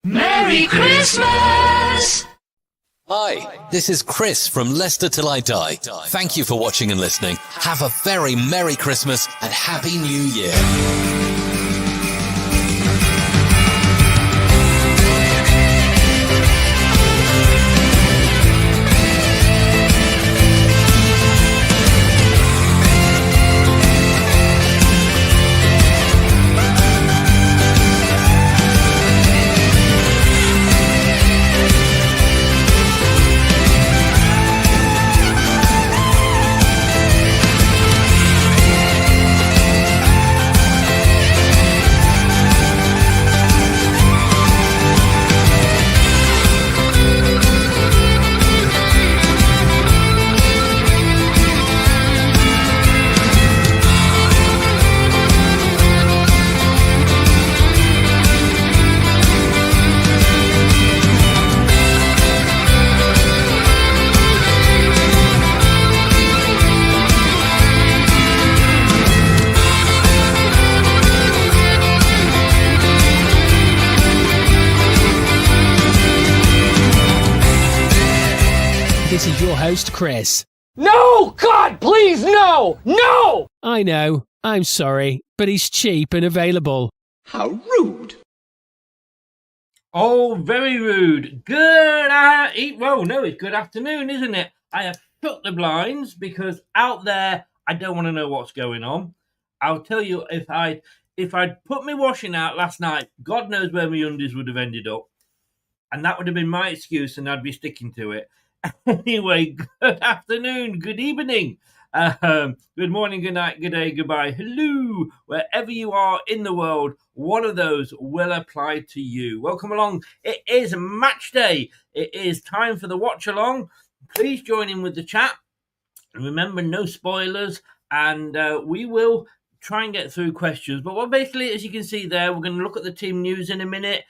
Merry Christmas! Hi, this is Chris from Leicester Till I Die. Thank you for watching and listening. Have a very Merry Christmas and Happy New Year. This is your host, Chris. No! God, please, no! No! I know, I'm sorry, but he's cheap and available. How rude! Oh, very rude. It's good afternoon, isn't it? I have shut the blinds because out there, I don't want to know what's going on. I'll tell you, if I'd put my washing out last night, God knows where my undies would have ended up. And that would have been my excuse, and I'd be sticking to it. Anyway, good afternoon, good evening, good morning, good night, good day, goodbye, hello, wherever you are in the world, one of those will apply to you. Welcome along. It is match day. It is time for the watch along. Please join in with the chat. And remember, no spoilers, and we will try and get through questions. But basically, as you can see there, we're going to look at the team news in a minute.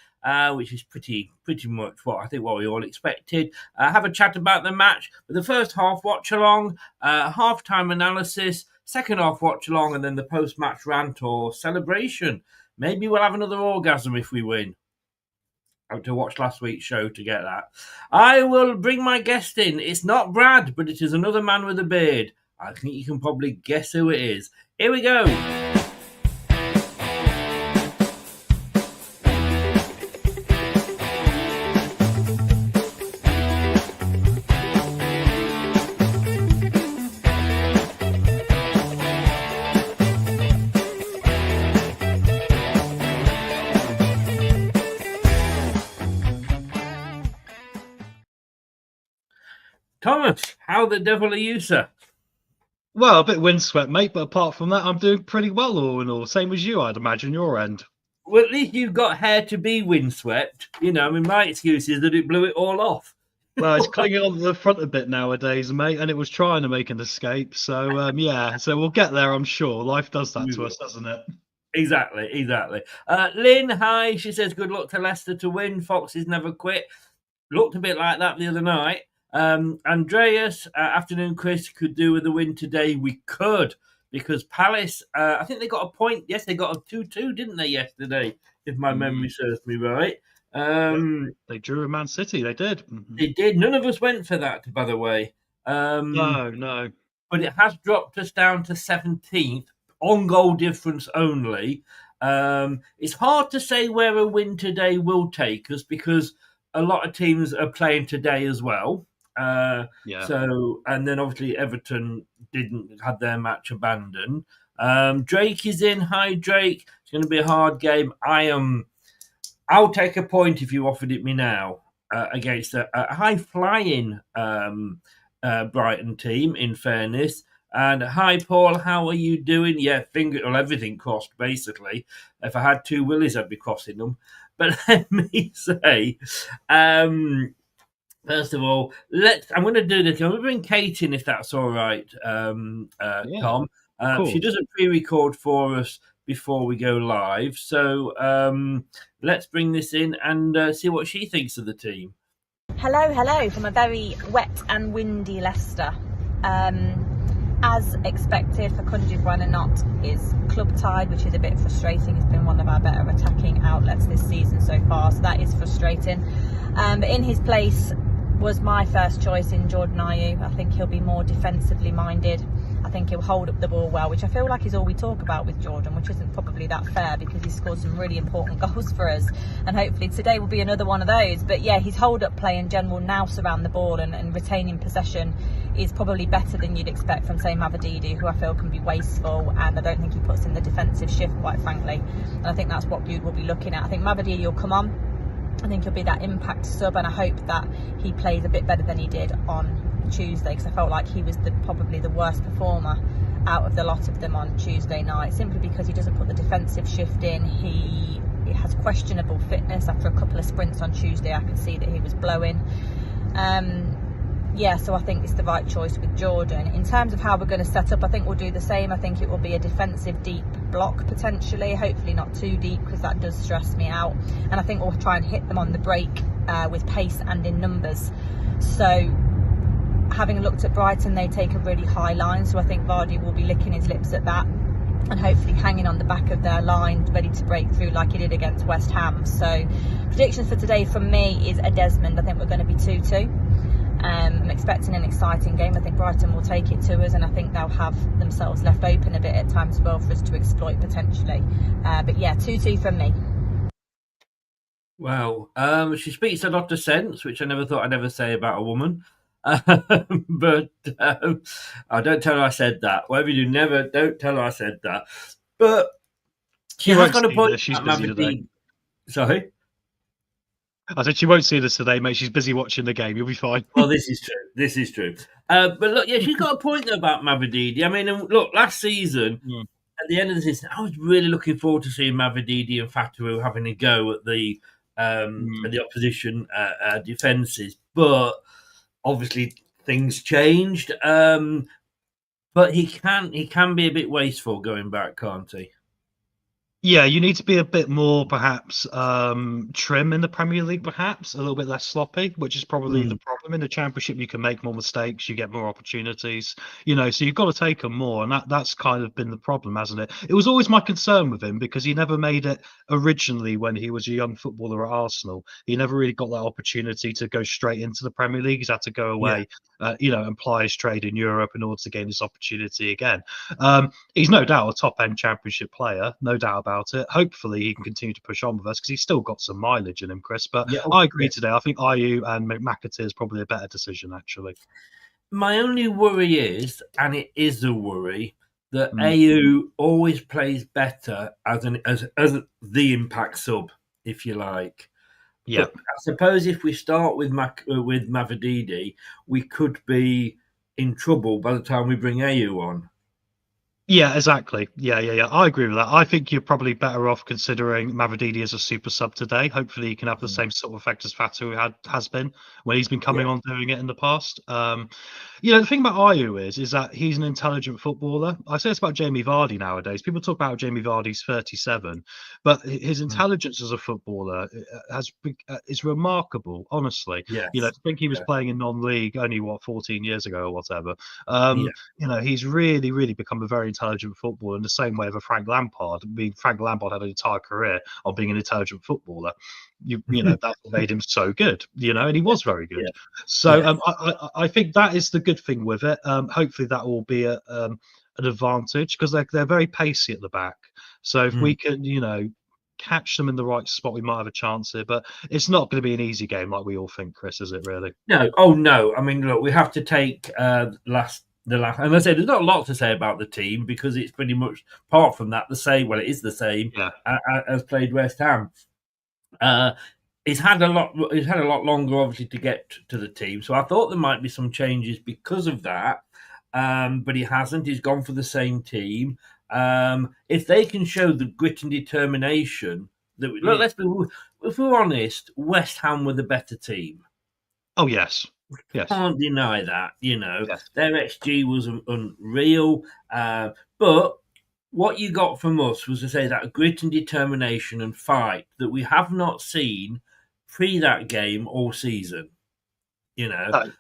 Which is pretty much what we all expected. Have a chat about the match. But the first half watch along, half-time analysis, second half watch along, and then the post-match rant or celebration. Maybe we'll have another orgasm if we win. I had to watch last week's show to get that. I will bring my guest in. It's not Brad, but it is another man with a beard. I think you can probably guess who it is. Here we go. Thomas, how the devil are you, sir? Well, a bit windswept, mate, but apart from that, I'm doing pretty well all in all. Same as you, I'd imagine, your end. Well, at least you've got hair to be windswept. You know, I mean, my excuse is that it blew it all off. Well, it's clinging on the front a bit nowadays, mate, and it was trying to make an escape. So, so we'll get there, I'm sure. Life does that to us, doesn't it? Exactly. Lynn, hi. She says, good luck to Leicester to win. Foxes never quit. Looked a bit like that the other night. Andreas, afternoon, Chris, could do with a win today. We could, because Palace, I think they got a point. Yes, they got a 2-2, didn't they, yesterday, if my memory serves me right. They drew a Man City, they did. They did. None of us went for that, by the way. No. But it has dropped us down to 17th, on goal difference only. It's hard to say where a win today will take us, because a lot of teams are playing today as well. So, and then obviously Everton didn't have their match abandoned. Drake is in. Hi, Drake. It's going to be a hard game. I'll take a point if you offered it me now against a high-flying Brighton team, in fairness. And hi, Paul. How are you doing? Yeah, everything crossed, basically. If I had two Willies, I'd be crossing them. But let me say, first of all, I'm going to do this. I'm going to bring Kate in, if that's all right, Tom. Cool. She doesn't pre-record for us before we go live. So let's bring this in and see what she thinks of the team. Hello from a very wet and windy Leicester. as expected, Facundo Buonanotte is club tied, which is a bit frustrating. He's been one of our better attacking outlets this season so far, so that is frustrating. But in his place was my first choice in Jordan Ayew. I think he'll be more defensively minded. I think he'll hold up the ball well, which I feel like is all we talk about with Jordan, which isn't probably that fair because he scored some really important goals for us, and hopefully today will be another one of those. But yeah, his hold-up play in general, nous around the ball and retaining possession is probably better than you'd expect from, say, Mavididi, who I feel can be wasteful, and I don't think he puts in the defensive shift, quite frankly. And I think that's what Bude will be looking at. I think Mavididi will come on. I think he'll be that impact sub, and I hope that he plays a bit better than he did on Tuesday, because I felt like he was probably the worst performer out of the lot of them on Tuesday night, simply because he doesn't put the defensive shift in. He has questionable fitness. After a couple of sprints on Tuesday, I could see that he was blowing. So I think it's the right choice with Jordan. In terms of how we're going to set up, I think we'll do the same. I think it will be a defensive deep block potentially, hopefully not too deep because that does stress me out. And I think we'll try and hit them on the break with pace and in numbers. So having looked at Brighton, they take a really high line, so I think Vardy will be licking his lips at that and hopefully hanging on the back of their line, ready to break through like he did against West Ham. So predictions for today from me is a Desmond. I think we're going to be 2-2. I'm expecting an exciting game. I think Brighton will take it to us, and I think they'll have themselves left open a bit at times as well for us to exploit potentially. But yeah, 2-2 from me. Well, she speaks a lot of sense, which I never thought I'd ever say about a woman. But I don't tell her I said that. Whatever you do, don't tell her I said that. But she has got a point. She's busy today. Sorry? I said she won't see this today, mate. She's busy watching the game. You'll be fine. Well, this is true. This is true. But look, yeah, she's got a point there about Mavididi. I mean, look, last season, at the end of the season, I was really looking forward to seeing Mavididi and Fatawu having a go at the opposition defences. But obviously, things changed. But he can be a bit wasteful going back, can't he? Yeah, you need to be a bit more, perhaps, trim in the Premier League, perhaps, a little bit less sloppy, which is probably the problem. In the Championship, you can make more mistakes, you get more opportunities, so you've got to take them more, and that's kind of been the problem, hasn't it? It was always my concern with him, because he never made it originally when he was a young footballer at Arsenal. He never really got that opportunity to go straight into the Premier League. He's had to go away, and ply his trade in Europe in order to gain this opportunity again. He's no doubt a top-end Championship player, no doubt about it. Hopefully he can continue to push on with us because he's still got some mileage in him, Chris. But I agree today. I think Ayew and McAteer is probably a better decision, actually. My only worry is, and it is a worry, that Ayew always plays better as the impact sub, if you like. Yeah. But I suppose if we start with Mavididi, we could be in trouble by the time we bring Ayew on. Yeah, exactly. Yeah. I agree with that. I think you're probably better off considering Mavididi as a super sub today. Hopefully he can have the same sort of effect as Fatawu has been when he's been coming on doing it in the past. The thing about Ayew is that he's an intelligent footballer. I say this about Jamie Vardy nowadays. People talk about Jamie Vardy's 37, but his intelligence as a footballer is remarkable, honestly. Yes. I think he was playing in non-league only 14 years ago or whatever. He's really, really become a very intelligent footballer in the same way of a Frank Lampard. I mean, Frank Lampard had an entire career of being an intelligent footballer. That's what made him so good. And he was very good. Yeah. So I think that is the good thing with it. Hopefully that will be an advantage because they're very pacey at the back. So if we can, catch them in the right spot, we might have a chance here. But it's not going to be an easy game like we all think, Chris, is it really? No. Oh no. I mean, look, we have to take the last. And I say there's not a lot to say about the team because it's pretty much apart from that the same. Well, it is the same as played West Ham. It's had a lot longer, obviously, to get to the team. So I thought there might be some changes because of that, but he hasn't. He's gone for the same team. If they can show the grit and determination that if we're honest, West Ham were the better team. Oh yes. Yes. Can't deny that, Yes. Their XG was unreal. But what you got from us was to say that grit and determination and fight that we have not seen pre that game all season. I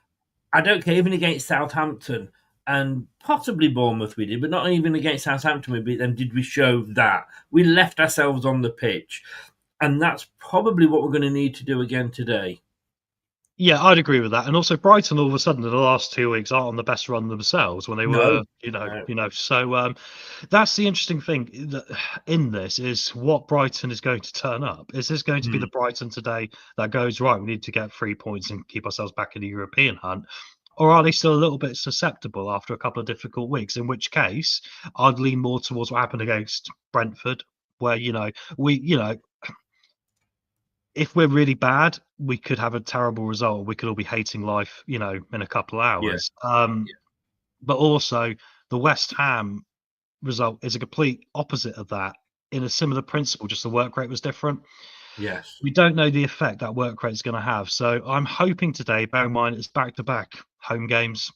don't care, even against Southampton, and possibly Bournemouth we did, but not even against Southampton we beat them did we show that. We left ourselves on the pitch, and that's probably what we're going to need to do again today. Yeah, I'd agree with that. And also, Brighton all of a sudden in the last 2 weeks aren't on the best run themselves when they were, No. So that's the interesting thing in this is what Brighton is going to turn up. Is this going to be the Brighton today that goes right? We need to get 3 points and keep ourselves back in the European hunt, or are they still a little bit susceptible after a couple of difficult weeks? In which case, I'd lean more towards what happened against Brentford, where if we're really bad, we could have a terrible result. We could all be hating life, in a couple of hours. But also, the West Ham result is a complete opposite of that in a similar principle, just the work rate was different. Yes. We don't know the effect that work rate is going to have. So I'm hoping today, bear in mind, it's back-to-back home games,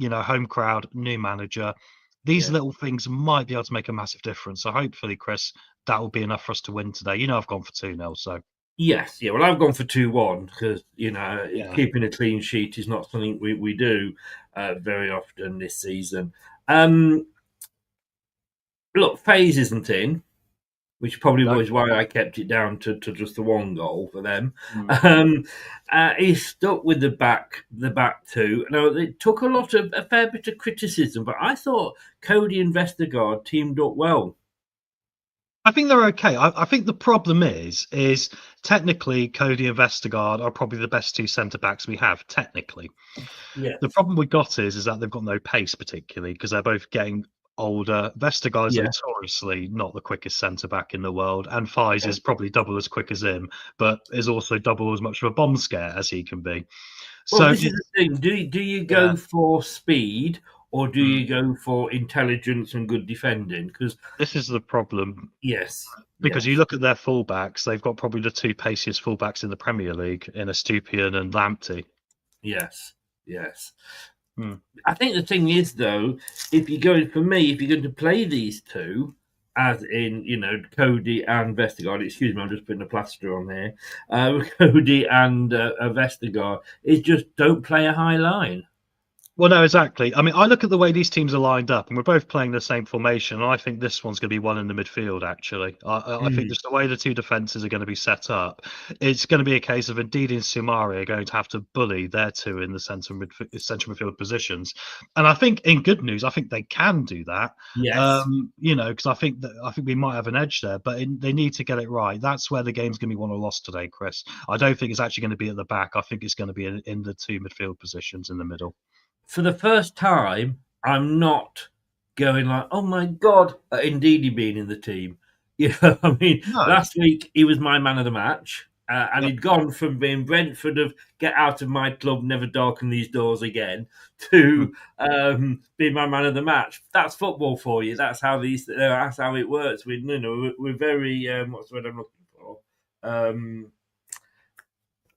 home crowd, new manager. These little things might be able to make a massive difference. So hopefully, Chris, that will be enough for us to win today. I've gone for 2-0, so... Yes, yeah. Well, I've gone for 2-1 because keeping a clean sheet is not something we do very often this season. Look, Faze isn't in, which probably was why I kept it down to just the 1 goal for them. He's stuck with the back two. Now it took a fair bit of criticism, but I thought Cody and Vestergaard teamed up well. I think they're okay. I think the problem is technically Cody and Vestergaard are probably the best 2 centre-backs we have, technically. Yeah. The problem we got is that they've got no pace, particularly, because they're both getting older. Vestergaard is notoriously not the quickest centre-back in the world, and Fies is probably double as quick as him, but is also double as much of a bomb scare as he can be. Well, this is the thing. Do you go for speed, or do you go for intelligence and good defending? Because this is the problem. Yes. Because you look at their fullbacks, they've got probably the 2 paciest fullbacks in the Premier League in Estupiñán and Lamptey. Yes. I think the thing is, though, if you're going to play these two, as in, Cody and Vestergaard, excuse me, I'm just putting a plaster on here, Cody and Vestergaard, is just don't play a high line. Well, no, exactly. I mean, I look at the way these teams are lined up, and we're both playing the same formation, and I think this one's going to be one in the midfield, actually. I think just the way the 2 defences are going to be set up, it's going to be a case of Ndidi and Soumare are going to have to bully their 2 in the central midfield positions. And I think, in good news, I think they can do that. Yes. Because I think we might have an edge there, but they need to get it right. That's where the game's going to be won or lost today, Chris. I don't think it's actually going to be at the back. I think it's going to be in the 2 midfield positions in the middle. For the first time, I'm not going like, oh my God, Ndidi being in the team. Last week he was my man of the match, and he'd gone from being Brentford of get out of my club, never darken these doors again, to being my man of the match. That's football for you. That's how that's how it works. We're very what's the word I'm looking for?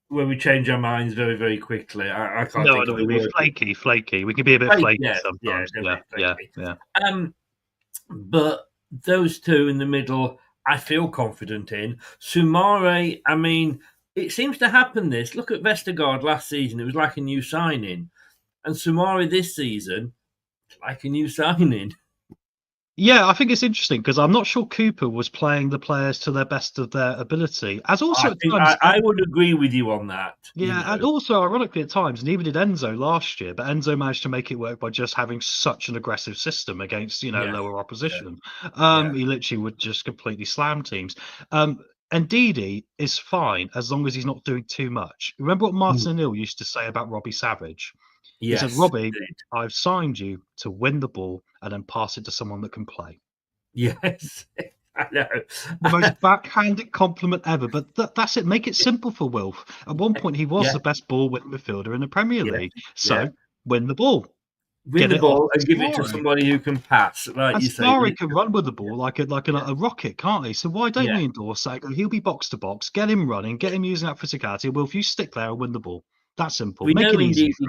Where we change our minds very, very quickly. I can't think of the word. Flaky. We can be a bit flaky sometimes. Yeah. But those 2 in the middle, I feel confident in. Soumare, I mean, it seems to happen this. Look at Vestergaard last season. It was like a new signing. And Soumare this season, it's like a new signing. Yeah, I think it's interesting because I'm not sure Cooper was playing the players to their best of their ability. As also, I would agree with you on that. Yeah, and also, ironically, at times, and even did Enzo last year, but Enzo managed to make it work by just having such an aggressive system against, lower opposition. He literally would just completely slam teams. And Ndidi is fine as long as he's not doing too much. Remember what Martin O'Neill used to say about Robbie Savage? Yes, he said, Robbie, I've signed you to win the ball and then pass it to someone that can play. Yes, I know. The most backhanded compliment ever. But that's it. Make it simple for Wilf. At one point, he was the best ball-winning midfielder in the Premier League. So win the ball. Win the ball and give it to somebody who can pass. Like and you say, Soumare can run with the ball like a rocket, can't he? So why don't we endorse that? He'll be box to box. Get him running. Get him using that physicality. Wilf, you stick there and win the ball. That's simple. We Make know it easy. Indeed he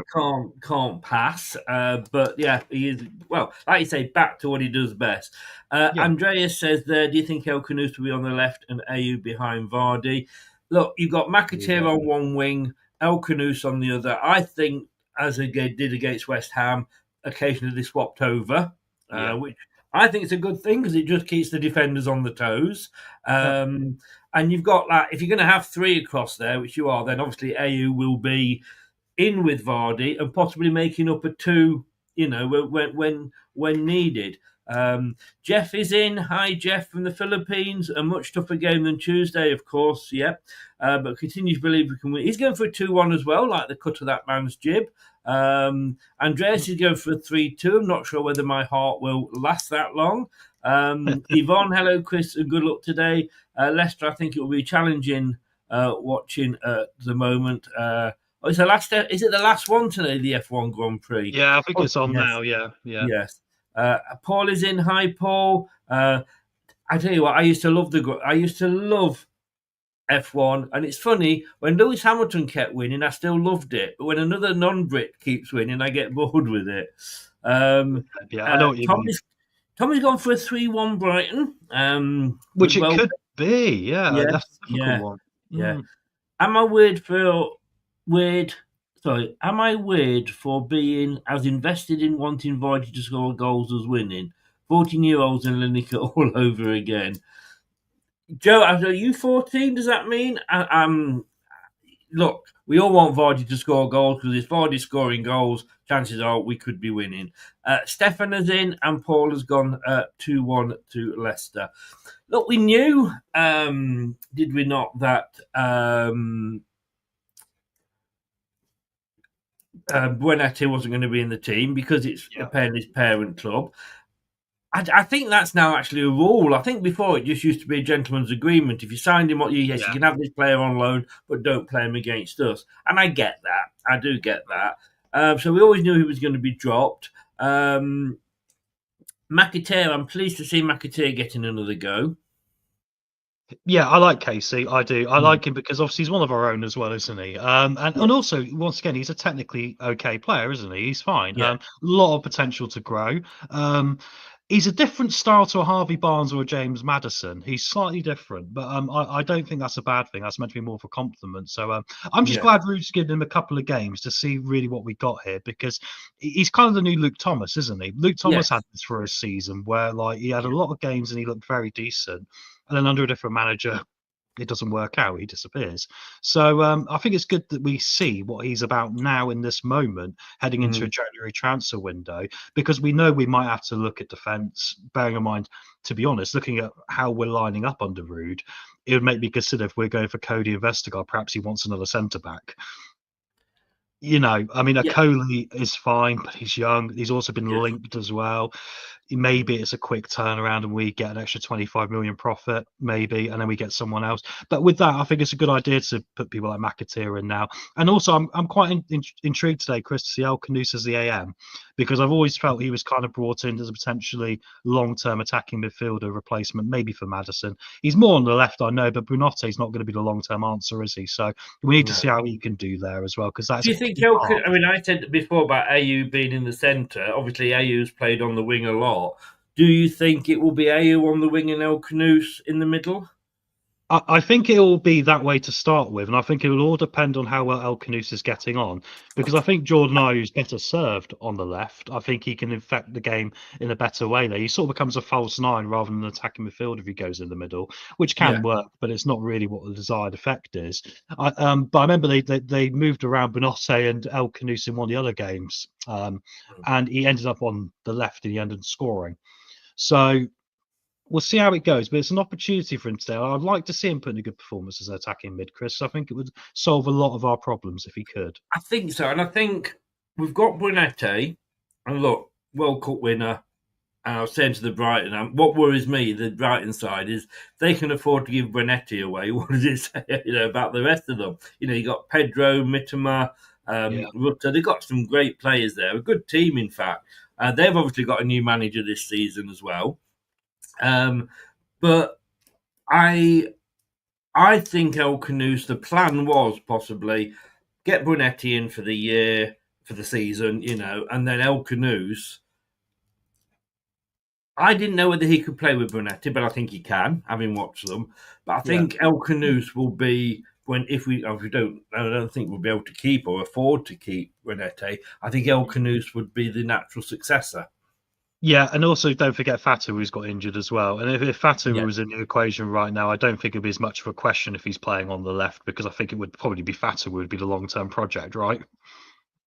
can't pass, but he is, well, like you say, back to what he does best. Andreas says there, do you think El Khanous will be on the left and Ayew behind Vardy? Look, you've got McAteer on one wing, El Khanous on the other. I think, as he did against West Ham, occasionally swapped over, Yeah. which I think is a good thing because it just keeps the defenders on the toes. And you've got that, if you're going to have three across there, which you are, then obviously AU will be in with Vardy and possibly making up a two, when needed. Jeff is in. Hi, Jeff from the Philippines. A much tougher game than Tuesday, of course. Yep. But continues to believe we can win. He's going for a 2-1 as well, like the cut of that man's jib. Andreas is going for a 3-2. I'm not sure whether my heart will last that long. Yvonne, hello, Chris, and good luck today. Leicester, I think it will be challenging watching at the moment. Is it the last one today, the F1 Grand Prix? Yeah, I think it's on now. Yeah. Yes. Paul is in. Hi, Paul. I tell you what, I used to love F1, and it's funny, when Lewis Hamilton kept winning, I still loved it. But when another non-Brit keeps winning, I get bored with it. I know what you mean. Tommy's gone for a 3-1 Brighton. Which it could be, yeah. Yes, That's a difficult one. Yeah. Am I weird for being as invested in wanting Vardy to score goals as winning? 14-year-olds and Lineker all over again. Joe, are you 14? Does that mean? Look, we all want Vardy to score goals because if Vardy's scoring goals, chances are we could be winning. Stefan is in and Paul has gone 2-1 to Leicester. Look, we knew, did we not, that Buenete wasn't going to be in the team because it's his parent club. I think that's now actually a rule. I think before it just used to be a gentleman's agreement. If you signed him, you can have this player on loan, but don't play him against us. And I get that. I do get that. So we always knew he was going to be dropped. McAteer, I'm pleased to see McAteer getting another go. Yeah, I like Casey. I do. I like him because obviously he's one of our own as well, isn't he? And also, once again, he's a technically okay player, isn't he? He's fine. A lot of potential to grow. He's a different style to a Harvey Barnes or a James Maddison. He's slightly different, but I don't think that's a bad thing. That's meant to be more of a compliment. So I'm just glad Ruud's given him a couple of games to see really what we got here, because he's kind of the new Luke Thomas, isn't he? Luke Thomas had this for a season where he had a lot of games and he looked very decent. And then under a different manager, it doesn't work out. He disappears. So I think it's good that we see what he's about now in this moment, heading into a January transfer window, because we know we might have to look at defence, bearing in mind, to be honest, looking at how we're lining up under Ruud, it would make me consider if we're going for Cody and Vestergaard, perhaps he wants another centre-back. Coley is fine, but he's young. He's also been linked as well. Maybe it's a quick turnaround and we get an extra 25 million profit, maybe, and then we get someone else. But with that, I think it's a good idea to put people like McAteer in now. And also, I'm quite intrigued today, Chris, to see El Khanous as the AM, because I've always felt he was kind of brought in as a potentially long-term attacking midfielder replacement, maybe for Maddison. He's more on the left, I know, but Buenotte's not going to be the long-term answer, is he? So we need to see how he can do there as well, because that's. Do you think I said before about AU being in the centre. Obviously, AU's played on the wing a lot. Do you think it will be AU on the wing and El Khanous in the middle? I think it will be that way to start with, and I think it will all depend on how well El Khanous is getting on, because I think Jordan Ayew is better served on the left. I think he can affect the game in a better way there. He sort of becomes a false nine rather than an attacking midfielder if he goes in the middle, which can work, but it's not really what the desired effect is. But I remember they moved around Buenotté and El Khanous in one of the other games, and he ended up on the left and he ended up scoring. So we'll see how it goes, but it's an opportunity for him today. I'd like to see him put in a good performance as an attacking mid, Chris. I think it would solve a lot of our problems if he could. I think so, and I think we've got Buenete, and look, World Cup winner. And I was saying to the Brighton, what worries me, the Brighton side, is they can afford to give Buenete away. What does it say, about the rest of them? You got Pedro, Mitoma, Rutter. They've got some great players there. A good team, in fact. They've obviously got a new manager this season as well. But I think El Khanous, the plan was possibly get Buenete in for the year, for the season, and then El Khanous. I didn't know whether he could play with Buenete, but I think he can, having watched them. But I think El Khanous will be if we don't, I don't think we'll be able to keep or afford to keep Renete. I think El Khanous would be the natural successor. Yeah, and also don't forget Fatu, who's got injured as well. And if Fatu Yeah. was in the equation right now, I don't think it'd be as much of a question if he's playing on the left, because I think it would probably be Fatu who would be the long-term project, right?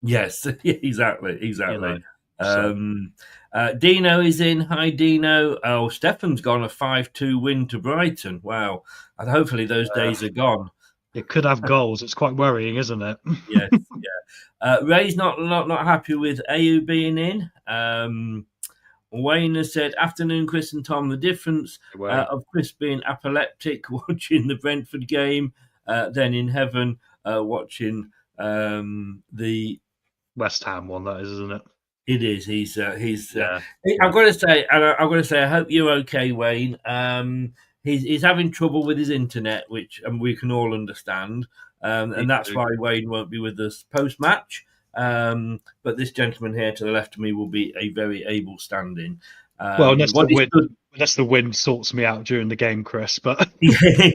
Yes, exactly. You know, Dino is in. Hi, Dino. Oh, Stefan's gone a 5-2 win to Brighton. Wow. And hopefully those days are gone. it could have goals. It's quite worrying, isn't it? Yes, yeah. Ray's not happy with AU being in. Wayne has said, afternoon, Chris and Tom. The difference of Chris being epileptic watching the Brentford game, then in heaven watching the West Ham one, that is, isn't it? It is. He's. Yeah. I've got to say, I hope you're okay, Wayne. He's having trouble with his internet, which we can all understand, and that's why Wayne won't be with us post match. But this gentleman here to the left of me will be a very able stand-in. Well, unless the wind sorts me out during the game, Chris. But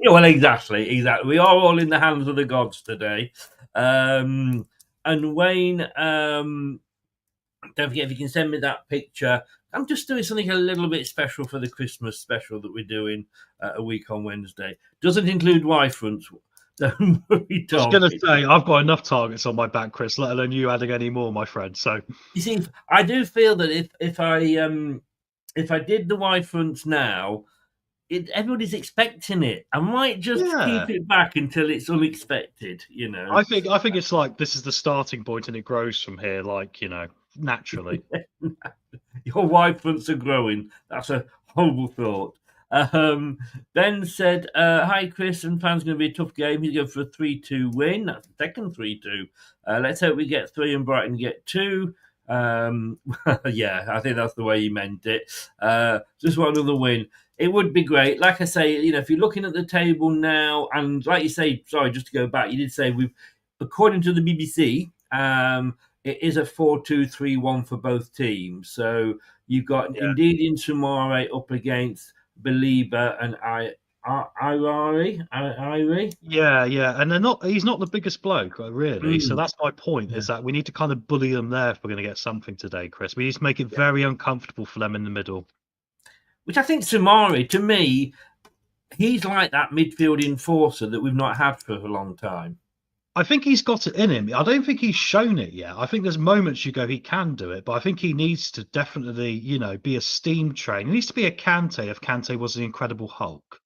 well, exactly. We are all in the hands of the gods today. And Wayne, don't forget, if you can send me that picture. I'm just doing something a little bit special for the Christmas special that we're doing a week on Wednesday. Doesn't include Y-fronts. Don't worry, Tom. I was going to say, I've got enough targets on my back, Chris, let alone you adding any more, my friend. So you see, I do feel that if I did the Y-fronts now, everybody's expecting it. I might just keep it back until it's unexpected, you know. I think it's like this is the starting point and it grows from here, like, you know, naturally. Your Y-fronts are growing. That's a horrible thought. Ben said, hi, Chris, and fans going to be a tough game. He's going for a 3-2 win. That's the second 3-2. Let's hope we get 3 and Brighton get 2. Yeah, I think that's the way he meant it. Just want another win. It would be great. Like I say, you know, if you're looking at the table now, and like you say, sorry, just to go back, you did say according to the BBC, it is a 4-2-3-1 for both teams. So you've got Ndidi and Sumare up against Belieber and Irie. Yeah, and he's not the biggest bloke, really. So that's my point, is that we need to kind of bully them there if we're going to get something today, Chris. We need to make it very uncomfortable for them in the middle. Which I think Sumare, to me, he's like that midfield enforcer that we've not had for a long time. I think he's got it in him. I don't think he's shown it yet. I think there's moments you go, he can do it, but I think he needs to definitely, you know, be a steam train. He needs to be a Kante if Kante was the Incredible Hulk.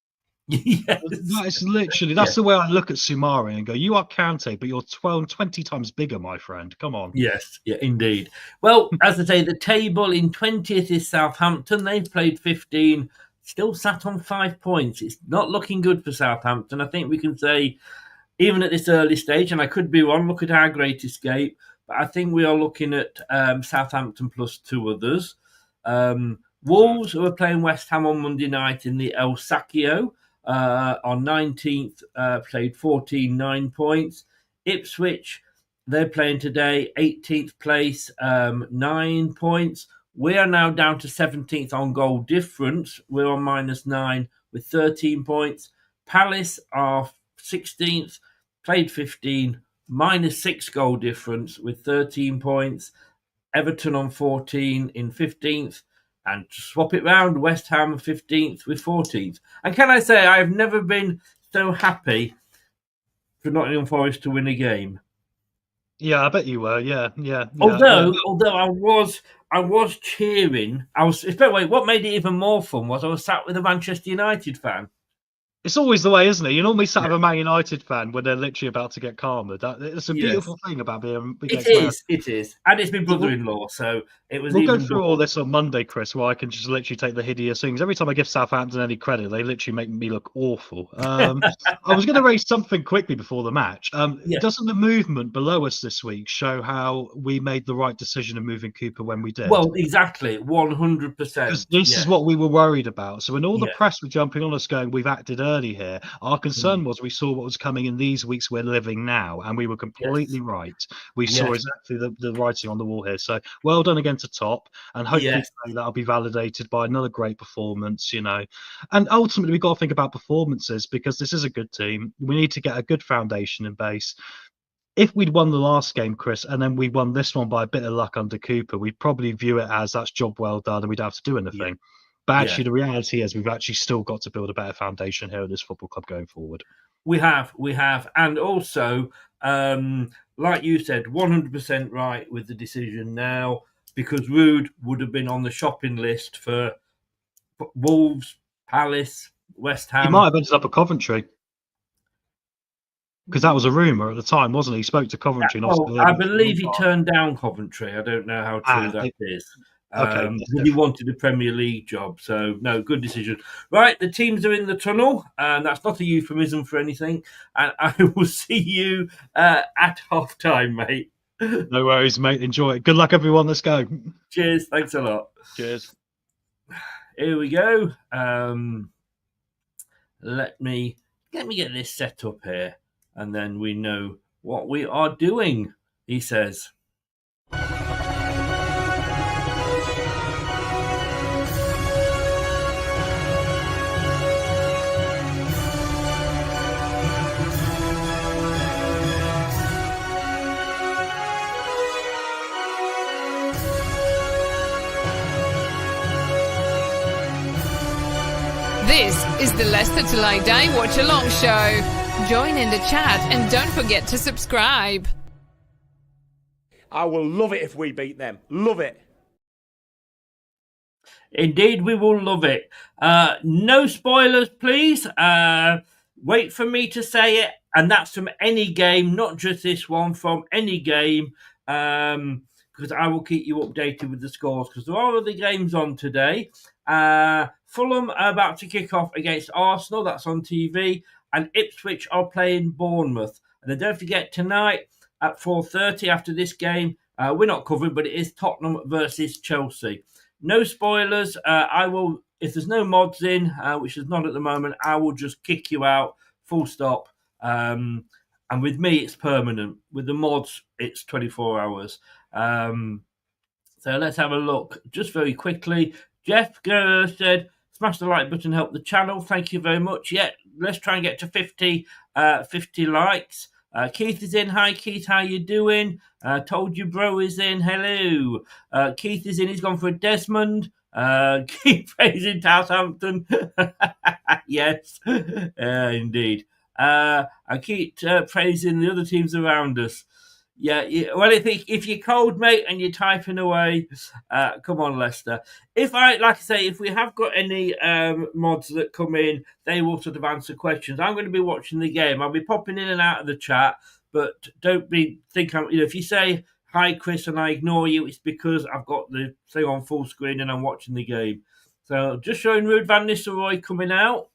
Yes. That's the way I look at Sumare and go, you are Kante, but you're 20 times bigger, my friend. Come on. Yes, yeah, indeed. Well, as I say, the table in 20th is Southampton. They've played 15, still sat on 5 points. It's not looking good for Southampton. I think we can say, even at this early stage, and I could be wrong, look at our great escape, but I think we are looking at Southampton plus 2 others. Wolves, who are playing West Ham on Monday night in the El Sacchio, on 19th, played 14, 9 points. Ipswich, they're playing today, 18th place, 9 points. We are now down to 17th on goal difference. We're on -9 with 13 points. Palace are 16th, played 15, -6 goal difference with 13 points. Everton on 14 in 15th. And to swap it round, West Ham 15th with 14th. And can I say, I've never been so happy for Nottingham Forest to win a game. Yeah, I bet you were. Yeah. Although I was cheering. What made it even more fun was I was sat with a Manchester United fan. It's always the way, isn't it? You normally sat with a Man United fan when they're literally about to get calmer. It's a beautiful thing about being. It is, and it's my brother-in-law, so it was. We'll go through all this on Monday, Chris, where I can just literally take the hideous things. Every time I give Southampton any credit, they literally make me look awful. I was going to raise something quickly before the match. Doesn't the movement below us this week show how we made the right decision in moving Cooper when we did? Well, exactly, 100%. Because this is what we were worried about. So when all the press were jumping on us, going, "We've acted early," early here. Our concern was we saw what was coming in these weeks we're living now, and we were completely right. We saw exactly the writing on the wall here. So well done again to Top, and hopefully that'll be validated by another great performance, And ultimately, we've got to think about performances because this is a good team. We need to get a good foundation in base. If we'd won the last game, Chris, and then we won this one by a bit of luck under Cooper, we'd probably view it as that's job well done and we'd have to do anything. Yeah. But actually, the reality is we've actually still got to build a better foundation here at this football club going forward. We have. And also, like you said, 100% right with the decision now, because Ruud would have been on the shopping list for Wolves, Palace, West Ham. He might have ended up at Coventry. Because that was a rumour at the time, wasn't he? He spoke to Coventry. I believe he turned down Coventry. I don't know how true that is. Okay. He wanted a Premier League job. So, no, good decision. Right, the teams are in the tunnel. And that's not a euphemism for anything. And I will see you at half-time, mate. No worries, mate. Enjoy it. Good luck, everyone. Let's go. Cheers. Thanks a lot. Cheers. Here we go. Let me get this set up here. And then we know what we are doing, he says. This is the Leicester Till I Die Watchalong show. Join in the chat and don't forget to subscribe. I will love it if we beat them. Love it. Indeed, we will love it. No spoilers, please. Wait for me to say it. And that's from any game, not just this one, from any game. Because I will keep you updated with the scores. Because there are other games on today. Fulham are about to kick off against Arsenal. That's on TV. And Ipswich are playing Bournemouth. And then don't forget, tonight at 4:30 after this game, we're not covering, but it is Tottenham versus Chelsea. No spoilers. I will, if there's no mods in, which is not at the moment, I will just kick you out, full stop. And with me, it's permanent. With the mods, it's 24 hours. So let's have a look just very quickly. Jeff said, smash the like button, help the channel. Thank you very much. Yeah, let's try and get to 50 likes. Keith is in. Hi, Keith. How you doing? Told you bro is in. Hello. Keith is in. He's gone for a Desmond. Keith praising Southampton. Yes, indeed. I keep praising the other teams around us. Yeah, well, if you're cold, mate, and you're typing away, come on, Leicester. If we have got any mods that come in, they will sort of answer questions. I'm going to be watching the game. I'll be popping in and out of the chat, but don't think I'm. If you say hi, Chris, and I ignore you, it's because I've got the thing on full screen and I'm watching the game. So just showing Ruud Van Nistelrooy coming out.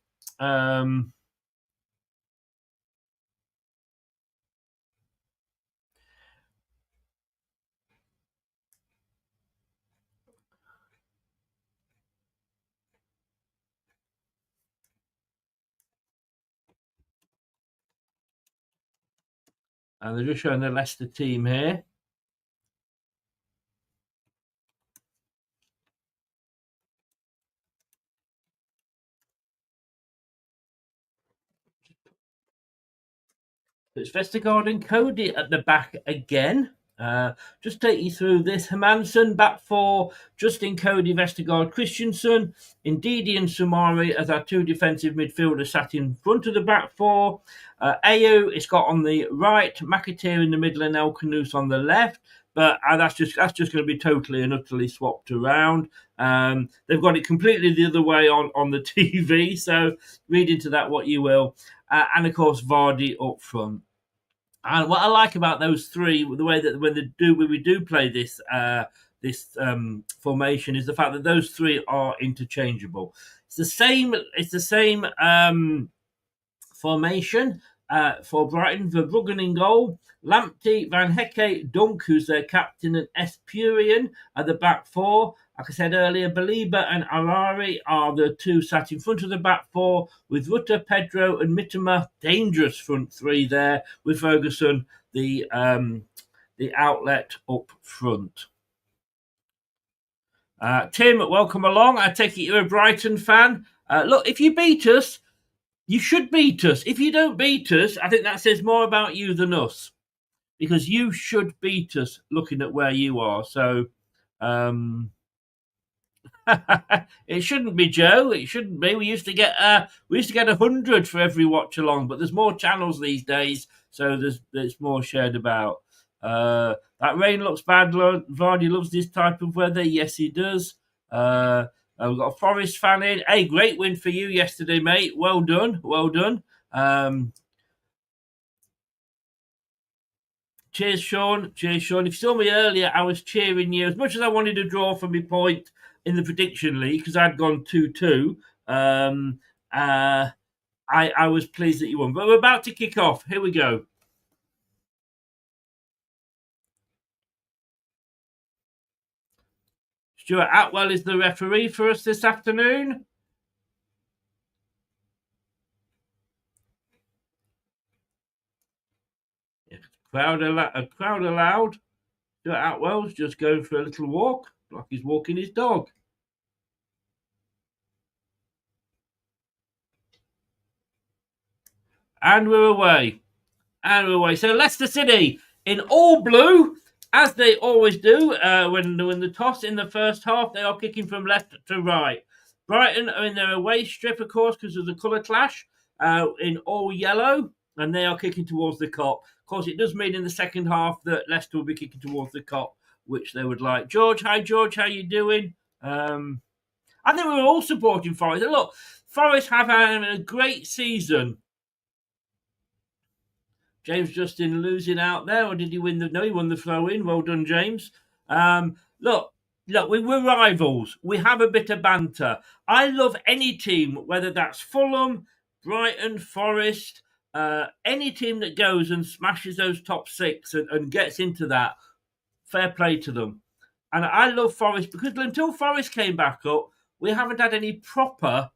And they're just showing the Leicester team here. It's Vestergaard and Cody at the back again. Just take you through this. Hermansen back for Justin, Cody, Vestergaard, Christensen. Ndidi and Sumari as our two defensive midfielders sat in front of the back four. Ayew, it's got on the right, McAteer in the middle and El Khanous on the left. But that's just going to be totally and utterly swapped around. They've got it completely the other way on the TV, so read into that what you will. And of course, Vardy up front. And what I like about those three, the way that when we do play this formation, is the fact that those three are interchangeable. It's the same formation for Brighton. Verbruggen in goal, Lamptey, Van Hecke, Dunk, who's their captain, and Espurian at the back four. Like I said earlier, Baliba and Arari are the two sat in front of the back four, with Rutter, Pedro and Mitoma, dangerous front three there, with Ferguson, the outlet up front. Tim, welcome along. I take it you're a Brighton fan. Look, if you beat us, you should beat us. If you don't beat us, I think that says more about you than us, because you should beat us looking at where you are. So it shouldn't be, Joe. It shouldn't be. We used to get 100 for every watch along, but there's more channels these days, so there's more shared about. That rain looks bad. Vardy loves this type of weather. Yes, he does. We've got a Forest fan in. Hey, great win for you yesterday, mate. Well done. Well done. Cheers, Sean. Cheers, Sean. If you saw me earlier, I was cheering you. As much as I wanted to draw for my point in the prediction league, because I'd gone 2-2, I was pleased that you won. But we're about to kick off. Here we go. Stuart Atwell is the referee for us this afternoon. Crowd allowed. Stuart Atwell's just going for a little walk, like he's walking his dog. And we're away. So Leicester City in all blue, as they always do when the toss in the first half, they are kicking from left to right. Brighton are in their away strip, of course, because of the colour clash, in all yellow, and they are kicking towards the Kop. Of course, it does mean in the second half that Leicester will be kicking towards the Kop, which they would like. George, hi George, how you doing? I think we were all supporting Forest. And look, Forest have had a great season. James Justin losing out there, or did he win No, he won the throw-in. Well done, James. Look, we're rivals. We have a bit of banter. I love any team, whether that's Fulham, Brighton, Forest, any team that goes and smashes those top six and gets into that. Fair play to them. And I love Forest because until Forest came back up, we haven't had any proper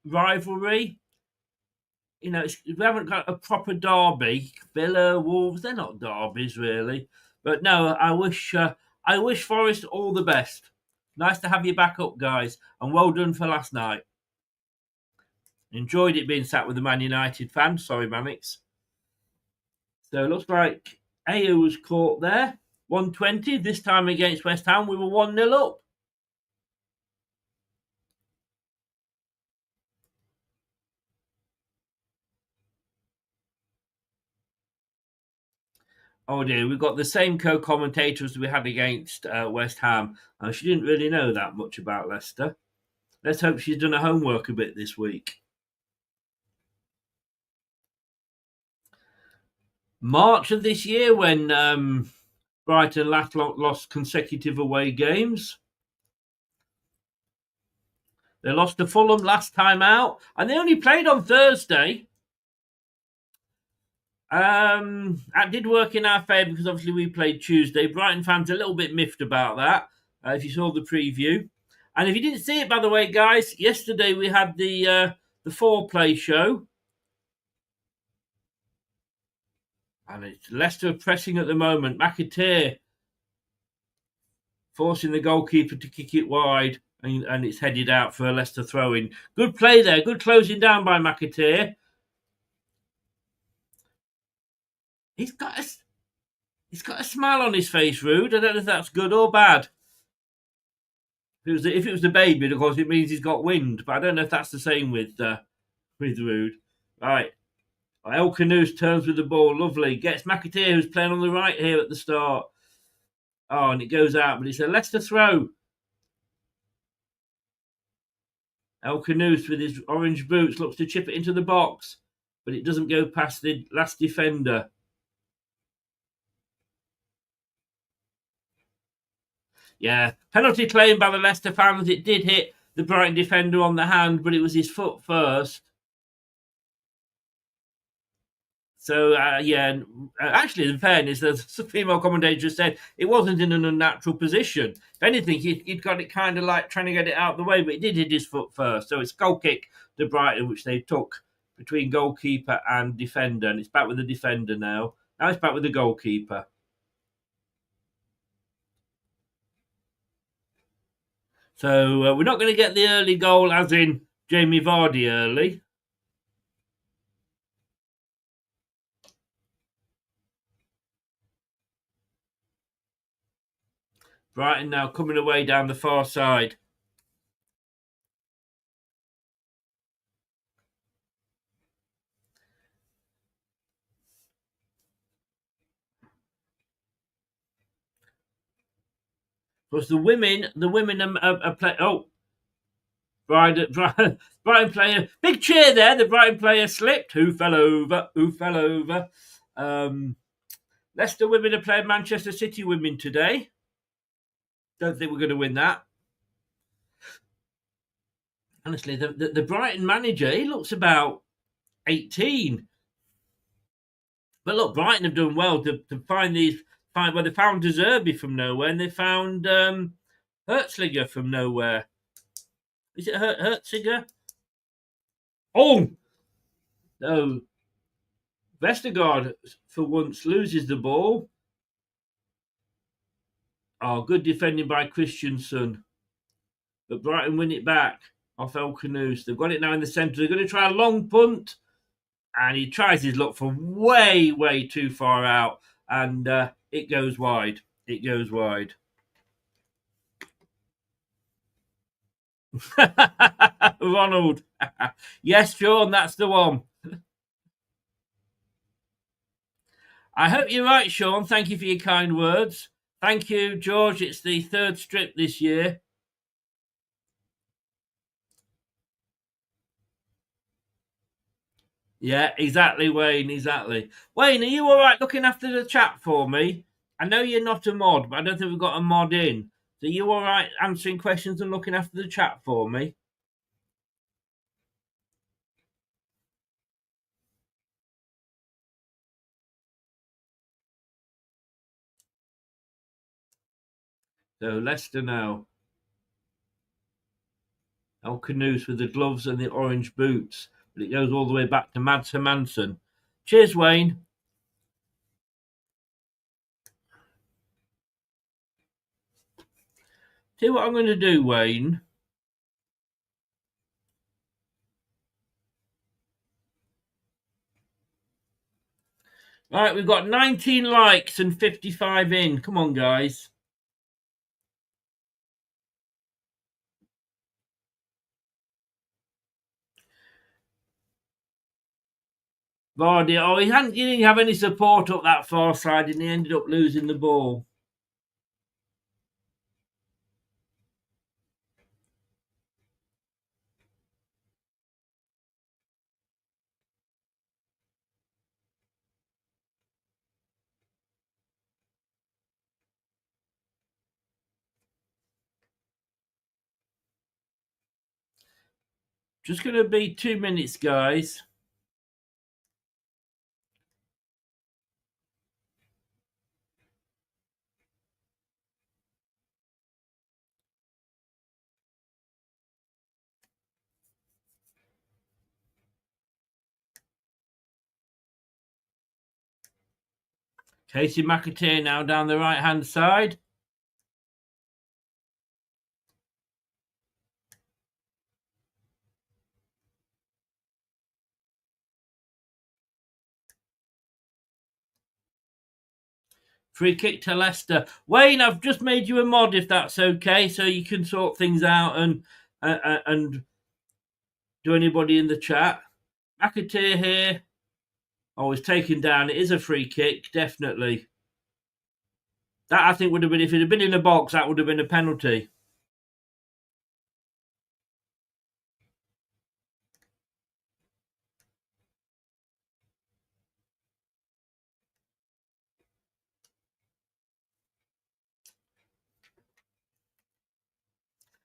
rivalry. You know, we haven't got a proper derby. Villa, Wolves, they're not derbies really. But no, I wish Forest all the best. Nice to have you back up, guys, and well done for last night. Enjoyed it being sat with the Man United fans. Sorry, Mannix. So it looks like Ayew was caught there. 120 this time against West Ham. We were 1-0 up. Oh dear, we've got the same co-commentators we had against West Ham. She didn't really know that much about Leicester. Let's hope she's done her homework a bit this week. March of this year, when Brighton last lost consecutive away games. They lost to Fulham last time out, and they only played on Thursday. That did work in our favour because obviously we played Tuesday. Brighton fans are a little bit miffed about that, if you saw the preview. And if you didn't see it, by the way, guys, yesterday we had the foreplay show. And it's Leicester pressing at the moment. McAteer forcing the goalkeeper to kick it wide, and it's headed out for a Leicester throw-in. Good play there. Good closing down by McAteer. He's got a smile on his face, Ruud. I don't know if that's good or bad. If it was the baby, of course, it means he's got wind. But I don't know if that's the same with Ruud. Right. El Canoes turns with the ball. Lovely. Gets McAteer, who's playing on the right here at the start. Oh, and it goes out, but it's a Leicester throw. El Canoes with his orange boots looks to chip it into the box, but it doesn't go past the last defender. Yeah, penalty claimed by the Leicester fans. It did hit the Brighton defender on the hand, but it was his foot first. So, actually, in fairness, the female commentator just said it wasn't in an unnatural position. If anything, he'd got it kind of like trying to get it out of the way, but he did hit his foot first. So it's goal kick to Brighton, which they took between goalkeeper and defender. And it's back with the defender now. Now it's back with the goalkeeper. So we're not going to get the early goal as in Jamie Vardy early. Brighton now coming away down the far side. Because the women are playing. Oh, Brighton player, big cheer there. The Brighton player slipped. Who fell over? Leicester women are playing Manchester City women today. Don't think we're going to win that. Honestly, the Brighton manager, he looks about 18. But look, Brighton have done well to find these. Well, they found De Zerbi from nowhere, and they found Hertzlinger from nowhere. Is it Hertzlinger? Oh! No. Vestergaard, for once, loses the ball. Oh, good defending by Christensen. But Brighton win it back off El Canoes. They've got it now in the centre. They're going to try a long punt. And he tries his luck from way, way too far out. And it goes wide. It goes wide. Ronald. Yes, Sean, that's the one. I hope you're right, Sean. Thank you for your kind words. Thank you, George. It's the third strip this year. Yeah, exactly, Wayne, exactly. Wayne, are you all right looking after the chat for me? I know you're not a mod, but I don't think we've got a mod in. So are you all right answering questions and looking after the chat for me? So Leicester now. El Canoes with the gloves and the orange boots. But it goes all the way back to Mads Hermansen. Cheers, Wayne. See what I'm going to do, Wayne. All right, we've got 19 likes and 55 in. Come on, guys. Vardy, oh, he didn't have any support up that far side and he ended up losing the ball. Just going to be 2 minutes, guys. Casey McAteer now down the right-hand side. Free kick to Leicester. Wayne, I've just made you a mod if that's okay, so you can sort things out and do anybody in the chat. McAteer here. Oh, it's taken down. It is a free kick, definitely. That, I think, would have been, if it had been in the box, that would have been a penalty.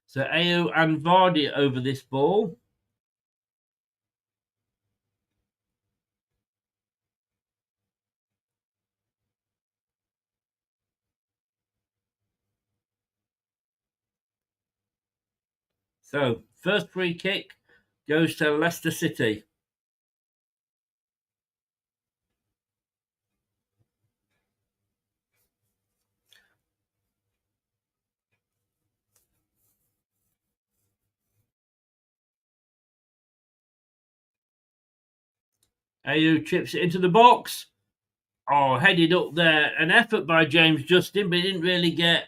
So Ayo and Vardy over this ball. So, first free kick goes to Leicester City. Ayew chips it into the box. Oh, headed up there. An effort by James Justin, but he didn't really get...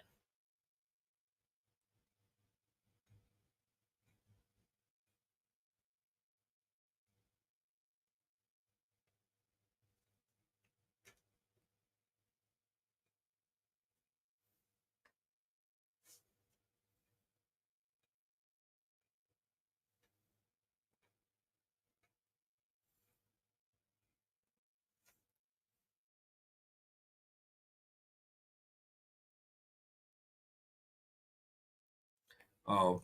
Oh,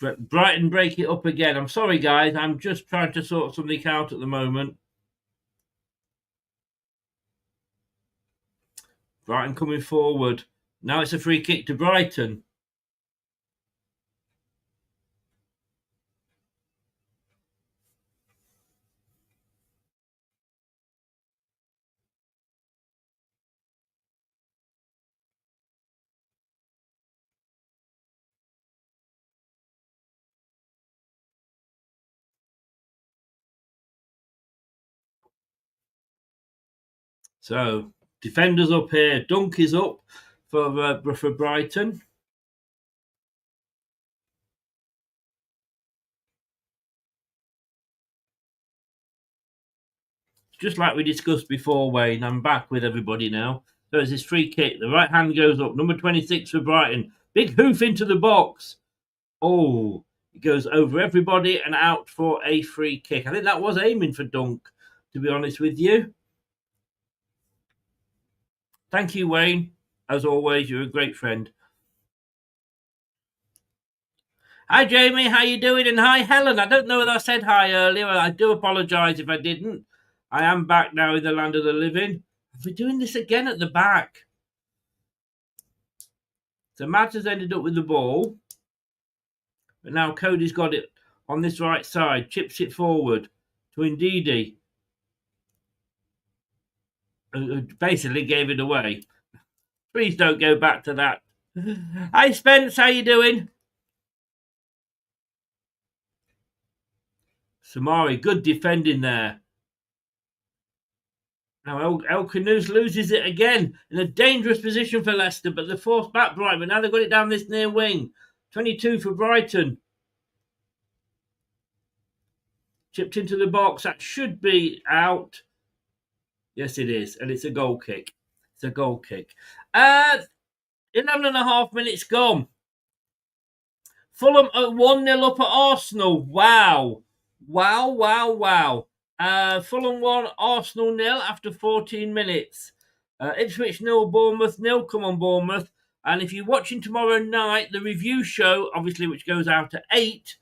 Brighton break it up again. I'm sorry, guys. I'm just trying to sort something out at the moment. Brighton coming forward. Now it's a free kick to Brighton. So, defenders up here. Dunk is up for Brighton. Just like we discussed before, Wayne, I'm back with everybody now. So it's this free kick. The right hand goes up. Number 26 for Brighton. Big hoof into the box. Oh, it goes over everybody and out for a free kick. I think that was aiming for Dunk, to be honest with you. Thank you, Wayne. As always, you're a great friend. Hi, Jamie. How you doing? And hi, Helen. I don't know whether I said hi earlier. I do apologise if I didn't. I am back now in the land of the living. We're doing this again at the back. So Matt has ended up with the ball. But now Cody's got it on this right side. Chips it forward to Ndidi. Basically gave it away. Please don't go back to that. Hi, Spence. How you doing? Samari, good defending there. Now El Canoes loses it again in a dangerous position for Leicester, but they're forced back Brighton. But now they've got it down this near wing. 22 for Brighton. Chipped into the box. That should be out. Yes, it is. And it's a goal kick. It's a goal kick. 11 and a half minutes gone. Fulham at 1-0 up at Arsenal. Wow. Wow. Fulham 1, Arsenal 0 after 14 minutes. Ipswich 0, Bournemouth 0. Come on, Bournemouth. And if you're watching tomorrow night, the review show, obviously, which goes out at 8,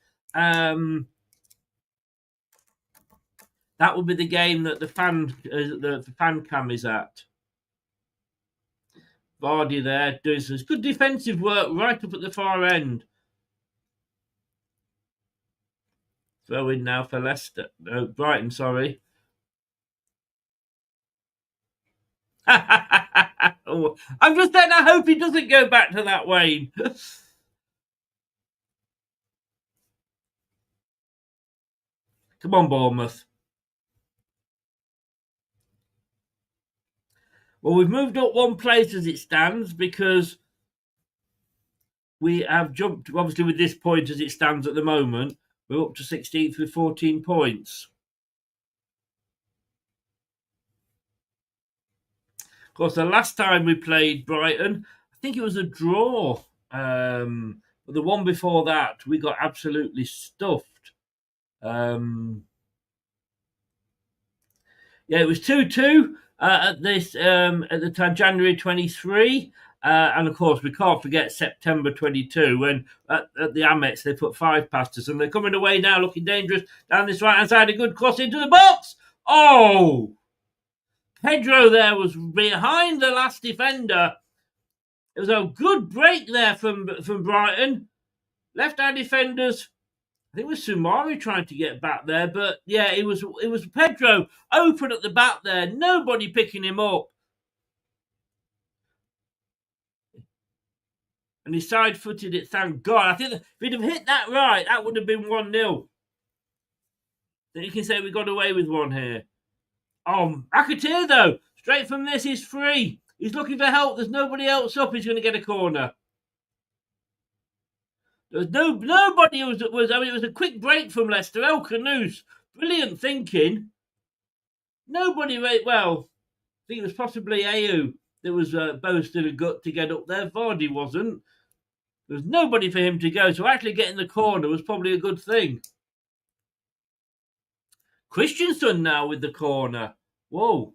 that will be the game that the fan cam is at. Vardy there does some good defensive work right up at the far end. Throw in now for Leicester. No, Brighton, sorry. Oh, I'm just saying I hope he doesn't go back to that, Wayne. Come on, Bournemouth. Well, we've moved up one place as it stands because we have jumped, obviously, with this point as it stands at the moment. We're up to 16th with 14 points. Of course, the last time we played Brighton, I think it was a draw. But the one before that, we got absolutely stuffed. Yeah, it was 2-2 at the time, January 23. And of course, we can't forget September 22 when at the Amex they put 5 past us, and they're coming away now, looking dangerous down this right hand side. A good cross into the box. Oh, Pedro there was behind the last defender. It was a good break there from Brighton. Left-hand defenders, I think it was Sumari trying to get back there, but yeah, it was Pedro open at the back there, nobody picking him up. And he side-footed it, thank God. I think if he'd have hit that right, that would have been 1-0. Then you can say we got away with one here. Akatir, though, straight from this, he's free. He's looking for help. There's nobody else up. He's going to get a corner. There's nobody was. I mean, it was a quick break from Leicester. El Canoes, brilliant thinking. Nobody, well, I think it was possibly Ayew that was boasted a gut to get up there. Vardy wasn't. There was nobody for him to go, so actually getting the corner was probably a good thing. Christensen now with the corner. Whoa.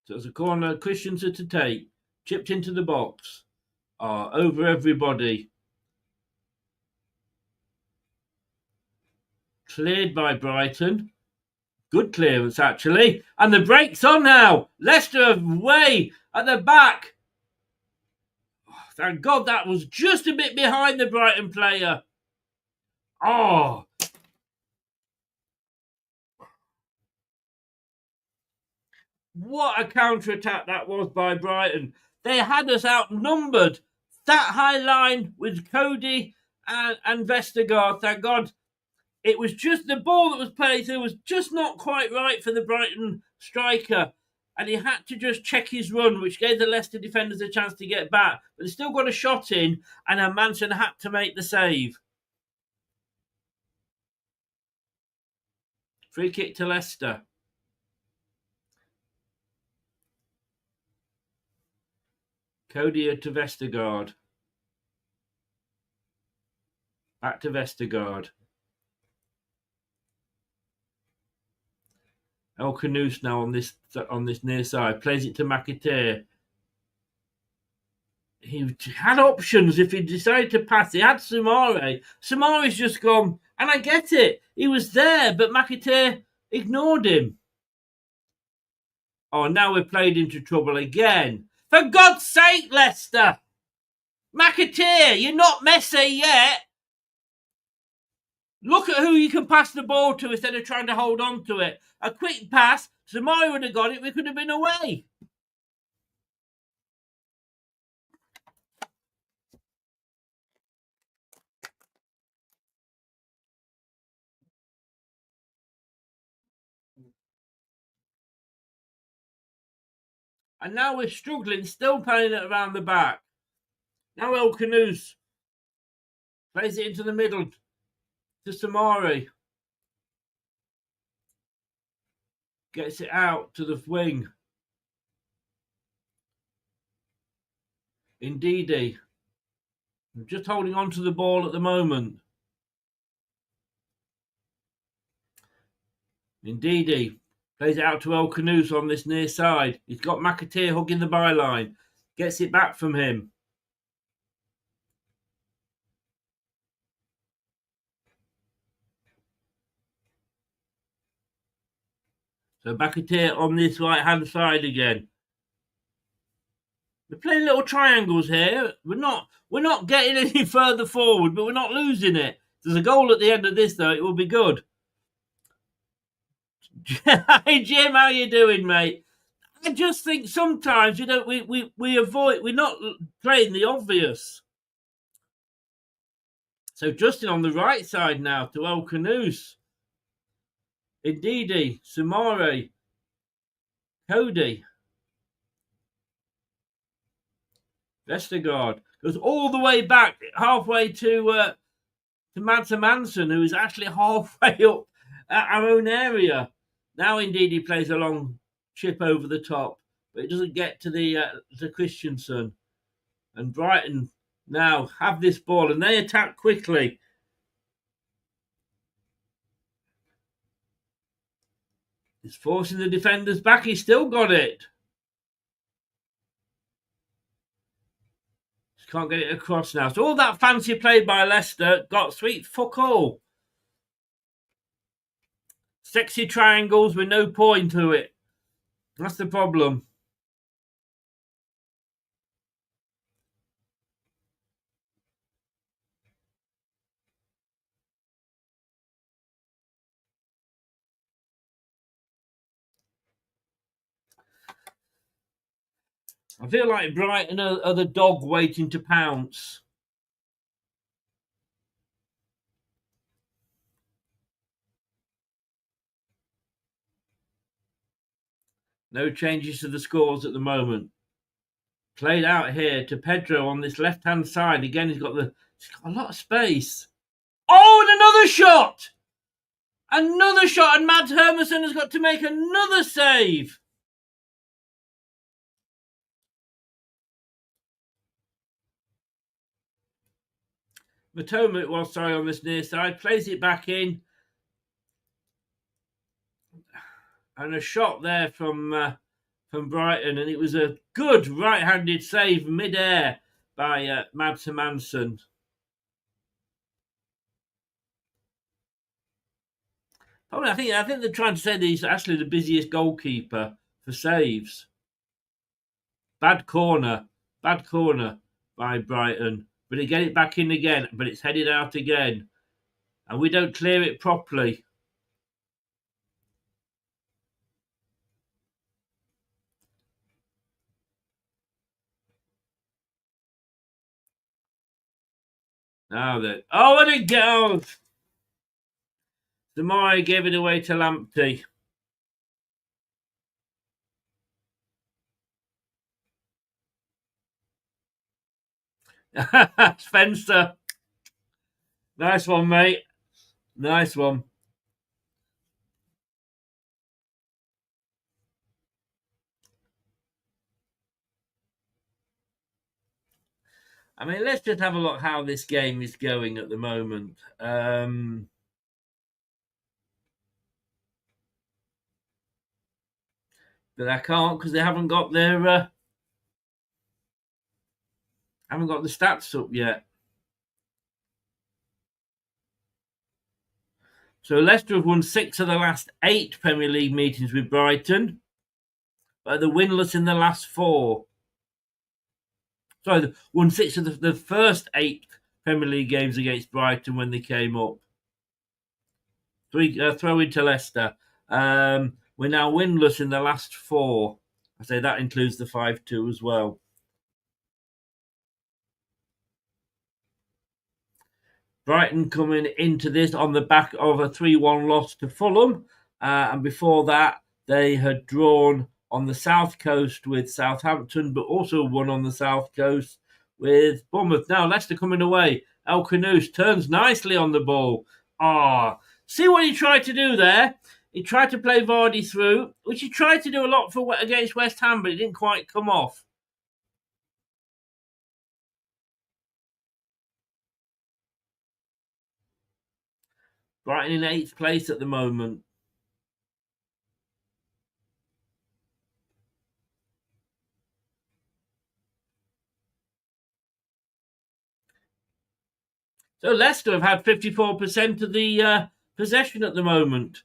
So it's a corner Christensen to take. Chipped into the box. Over everybody. Cleared by Brighton. Good clearance, actually. And the break's on now. Leicester away at the back. Thank God that was just a bit behind the Brighton player. What a counter-attack that was by Brighton. They had us outnumbered. That high line with Cody and Vestergaard, thank God. It was just the ball that was played through was just not quite right for the Brighton striker. And he had to just check his run, which gave the Leicester defenders a chance to get back. But they still got a shot in, and Manson had to make the save. Free kick to Leicester. Cody to Vestergaard. Back to Vestergaard. El Canoes now on this near side. Plays it to McAteer. He had options if he decided to pass. He had Sumari. Sumari's just gone, and I get it. He was there, but McAteer ignored him. Now we're played into trouble again. For God's sake, Leicester! McAteer, you're not Messi yet. Look at who you can pass the ball to instead of trying to hold on to it. A quick pass, Sumari would have got it, we could have been away. And now we're struggling, still playing it around the back. Now El Canoes plays it into the middle to Sumari. Gets it out to the wing. Ndidi. Just holding on to the ball at the moment. Ndidi plays it out to El Canoes on this near side. He's got McAteer hugging the byline. Gets it back from him. So McAteer on this right-hand side again. We're playing little triangles here. We're not getting any further forward, but we're not losing it. There's a goal at the end of this, though. It will be good. Hey, Jim, how you doing, mate? I just think sometimes, we avoid, we're not playing the obvious. So Justin on the right side now to El Canoes. Ndidi, Sumari, Cody. Vestergaard goes all the way back, halfway to Manson, who is actually halfway up at our own area. Now, indeed, he plays a long chip over the top, but it doesn't get to the Christensen. And Brighton now have this ball, and they attack quickly. He's forcing the defenders back. He's still got it. Just can't get it across now. So all that fancy play by Leicester got sweet fuck all. Sexy triangles with no point to it. That's the problem. I feel like Brighton are the dog waiting to pounce. No changes to the scores at the moment. Played out here to Pedro on this left-hand side. Again, he's got a lot of space. Oh, and another shot! Another shot, and Mads Hermansen has got to make another save. Matoma it was, sorry, on this near side. Plays it back in. And a shot there from Brighton, and it was a good right-handed save mid-air by Mads Hermansen. I think they're trying to say that he's actually the busiest goalkeeper for saves. Bad corner by Brighton. But they get it back in again, but it's headed out again. And we don't clear it properly. Now then. Oh, and it goes! Zamora gave it away to Lamptey. Spencer. Nice one, mate. Nice one. I mean, let's just have a look how this game is going at the moment. But I can't because they haven't got their haven't got the stats up yet. So Leicester have won 6 of the last 8 Premier League meetings with Brighton, but they're winless in the last 4. Sorry, they won 6 of the first 8 Premier League games against Brighton when they came up. Throw into Leicester. We're now winless in the last 4. I say that includes the 5-2 as well. Brighton coming into this on the back of a 3-1 loss to Fulham. And before that, they had drawn on the South Coast with Southampton, but also won on the South Coast with Bournemouth. Now, Leicester coming away. El Khanous turns nicely on the ball. See what he tried to do there? He tried to play Vardy through, which he tried to do a lot against West Ham, but it didn't quite come off. Brighton in 8th place at the moment. So Leicester have had 54% of the possession at the moment.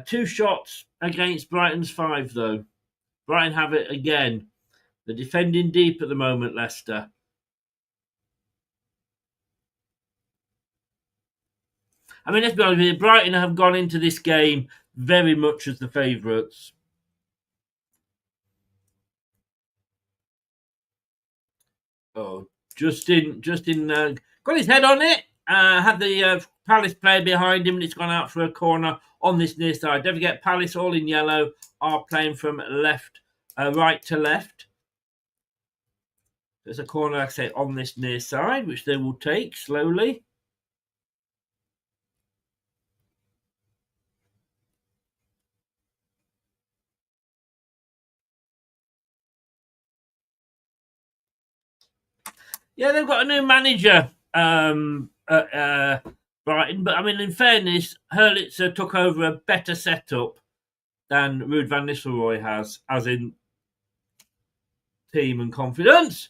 2 shots against Brighton's 5, though. Brighton have it again. They're defending deep at the moment, Leicester. I mean, let's be honest with you, Brighton have gone into this game very much as the favourites. Oh, Justin got his head on it. Had the Palace player behind him, and it's gone out for a corner on this near side. Don't forget, Palace, all in yellow, are playing from right to left. There's a corner, like I say, on this near side, which they will take slowly. Yeah, they've got a new manager at Brighton, but I mean, in fairness, Hurlitzer took over a better setup than Ruud Van Nistelrooy has, as in team and confidence.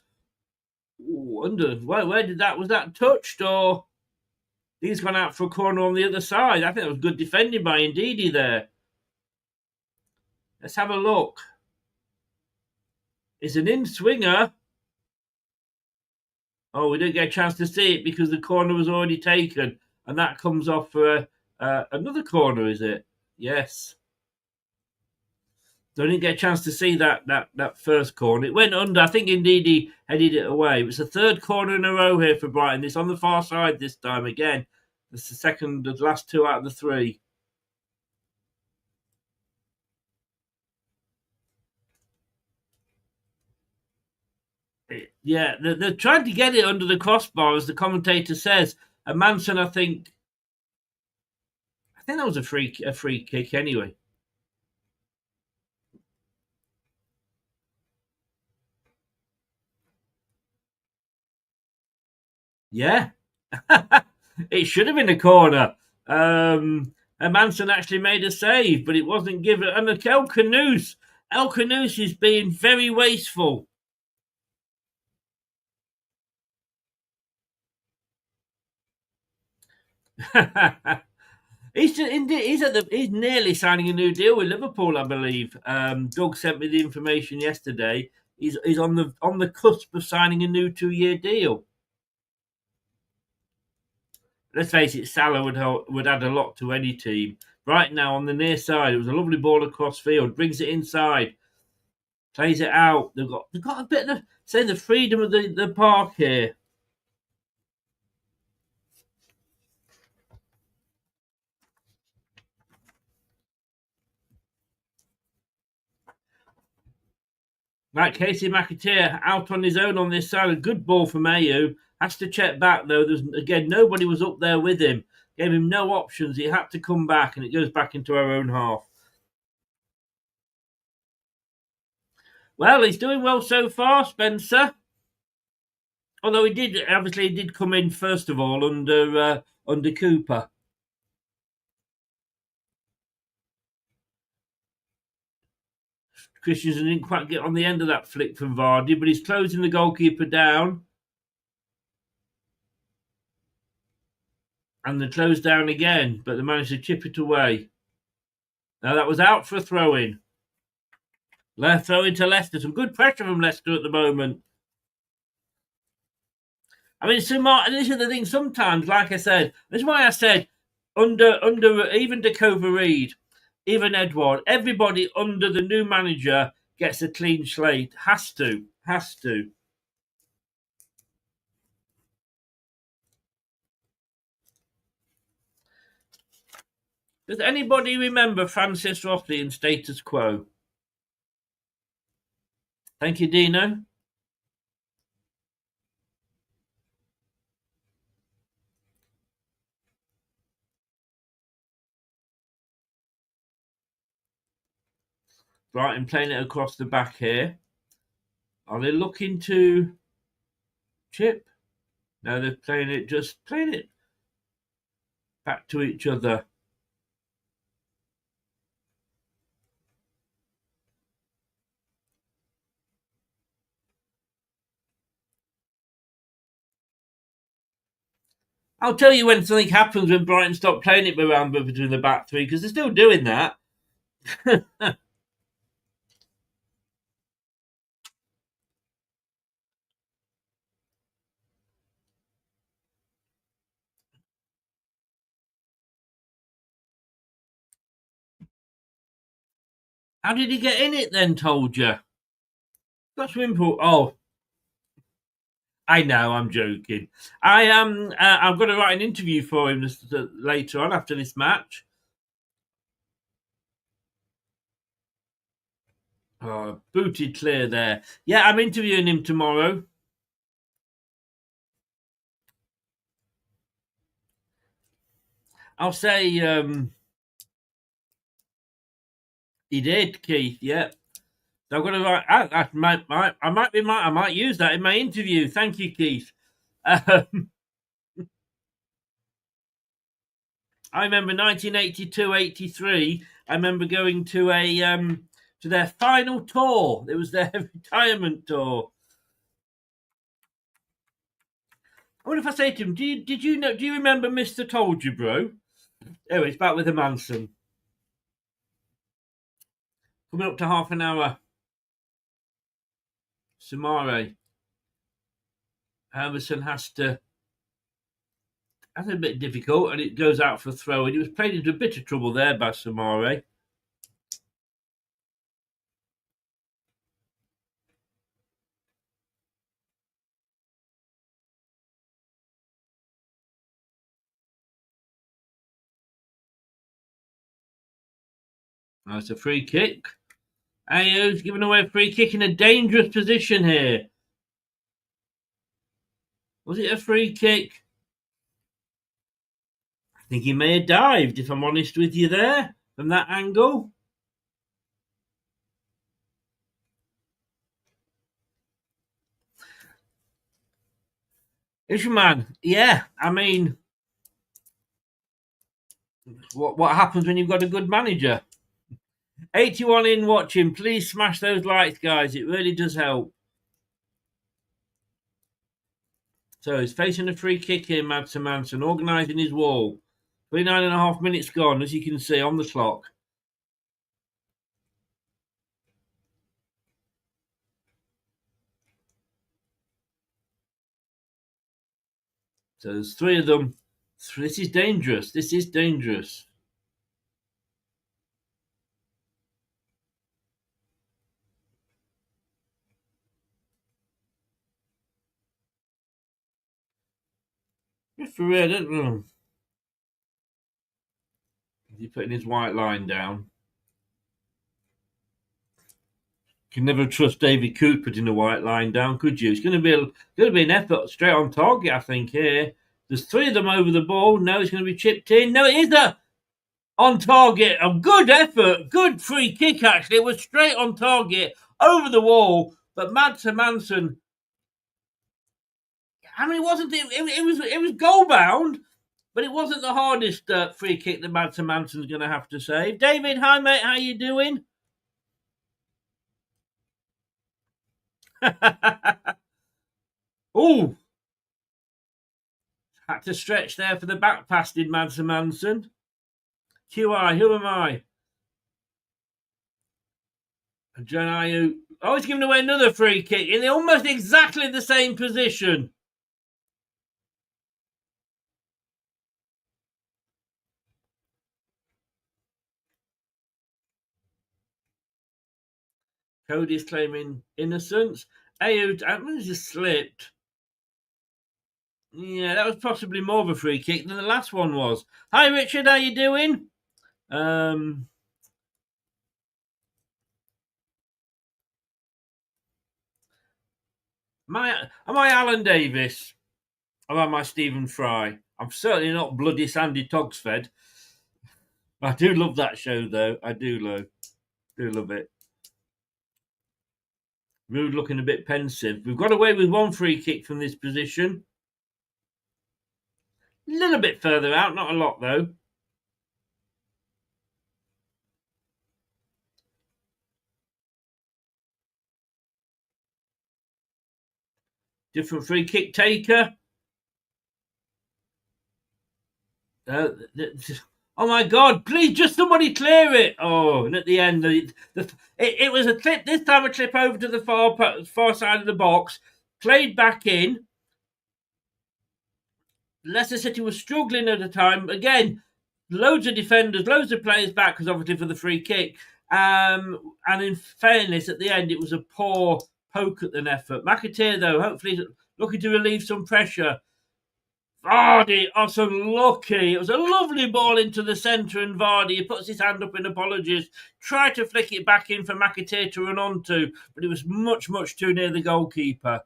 Where did was that touched or? He's gone out for a corner on the other side. I think that was good defending by Ndidi there. Let's have a look. It's an in-swinger. Oh, we didn't get a chance to see it because the corner was already taken. And that comes off for another corner, is it? Yes. So I didn't get a chance to see that first corner. It went under. I think Ndidi headed it away. It was the third corner in a row here for Brighton. It's on the far side this time again. It's the last two out of the three. Yeah, they're trying to get it under the crossbar, as the commentator says. And Manson, I think that was a free kick anyway. Yeah, it should have been a corner. And Manson actually made a save, but it wasn't given. And El Canoes is being very wasteful. He's nearly signing a new deal with Liverpool, I believe. Doug sent me the information yesterday. He's on the cusp of signing a new 2-year deal. Let's face it, Salah would add a lot to any team. Right now on the near side, it was a lovely ball across field, brings it inside, plays it out. They've got a bit of the freedom of the park here. Right, Casey McAteer out on his own on this side. A good ball from Ayew. Has to check back, though. Nobody was up there with him. Gave him no options. He had to come back, and it goes back into our own half. Well, he's doing well so far, Spencer. Although he did come in, first of all, under Cooper. Christensen didn't quite get on the end of that flick from Vardy, but he's closing the goalkeeper down. And they close down again, but they managed to chip it away. Now that was out for a throw-in. Throw-in to Leicester. Some good pressure from Leicester at the moment. I mean, this is the thing. Sometimes, like I said, this is why I said under even Dakova Reed, even Edward, everybody under the new manager gets a clean slate. Has to. Does anybody remember Francis Rossi in Status Quo? Thank you, Dino. Brighton playing it across the back here. Are they looking to chip? No, they're playing it back to each other. I'll tell you when something happens when Brighton stop playing it around between the back three, because they're still doing that. How did he get in it then, told you? That's simple. Oh, I know, I'm joking. I'm going to write an interview for him later on after this match. Oh, booted clear there. Yeah, I'm interviewing him tomorrow. I'll say he did, Keith. Yeah. So I'm going to write. I might use that in my interview. Thank you, Keith. I remember 1982-83. I remember going to to their final tour. It was their retirement tour. wonder if I say to him, do you remember Mr. Told You, bro? Oh, it's back with the Manson. Coming up to half an hour. Samare. Hermanson has a bit difficult, and it goes out for a throw. And he was played into a bit of trouble there by Samare. That's a free kick. Ayo's giving away a free kick in a dangerous position here. Was it a free kick? I think he may have dived, if I'm honest with you there, from that angle. Ishman, yeah, I mean, what happens when you've got a good manager? 81 in watching. Please smash those likes, guys. It really does help. So he's facing a free kick here, Madsen Manson, organising his wall. 39.5 minutes gone, as you can see on the clock. So there's three of them. This is dangerous. This is dangerous. Referee, I don't know. Is he putting his white line down? You can never trust David Coote putting a white line down, could you? It's going to be an effort straight on target, I think. Here, there's three of them over the ball. No, it's going to be chipped in. No, it is on target. A good effort, good free kick. Actually, it was straight on target over the wall. But Madsen Manson, I mean, it was goal bound, but it wasn't the hardest free kick that Madsen Manson's going to have to save. David, hi mate, how you doing? Oh, had to stretch there for the back pass, did Madsen Manson. QI, who am I? And John Ayew. Oh, he's giving away another free kick in almost exactly the same position. Cody's claiming innocence. Ayew just slipped. Yeah, that was possibly more of a free kick than the last one was. Hi, Richard, how you doing? Am I Alan Davis? Or am I Stephen Fry? I'm certainly not bloody Sandy Togsfed. I do love that show, though. I do love it. Ruud looking a bit pensive. We've got away with one free kick from this position. A little bit further out, not a lot, though. Different free kick taker. Oh my God! Please, just somebody clear it! Oh, and at the end, it was a clip. This time, a clip over to the far side of the box, played back in. Leicester City was struggling at the time. Again, loads of defenders, loads of players back, because obviously for the free kick. And in fairness, at the end, it was a poor poke at an effort. McAteer, though, hopefully looking to relieve some pressure. Vardy, so lucky. It was a lovely ball into the centre, and Vardy, he puts his hand up in apologies. Tried to flick it back in for McAteer to run onto, but it was much, much too near the goalkeeper.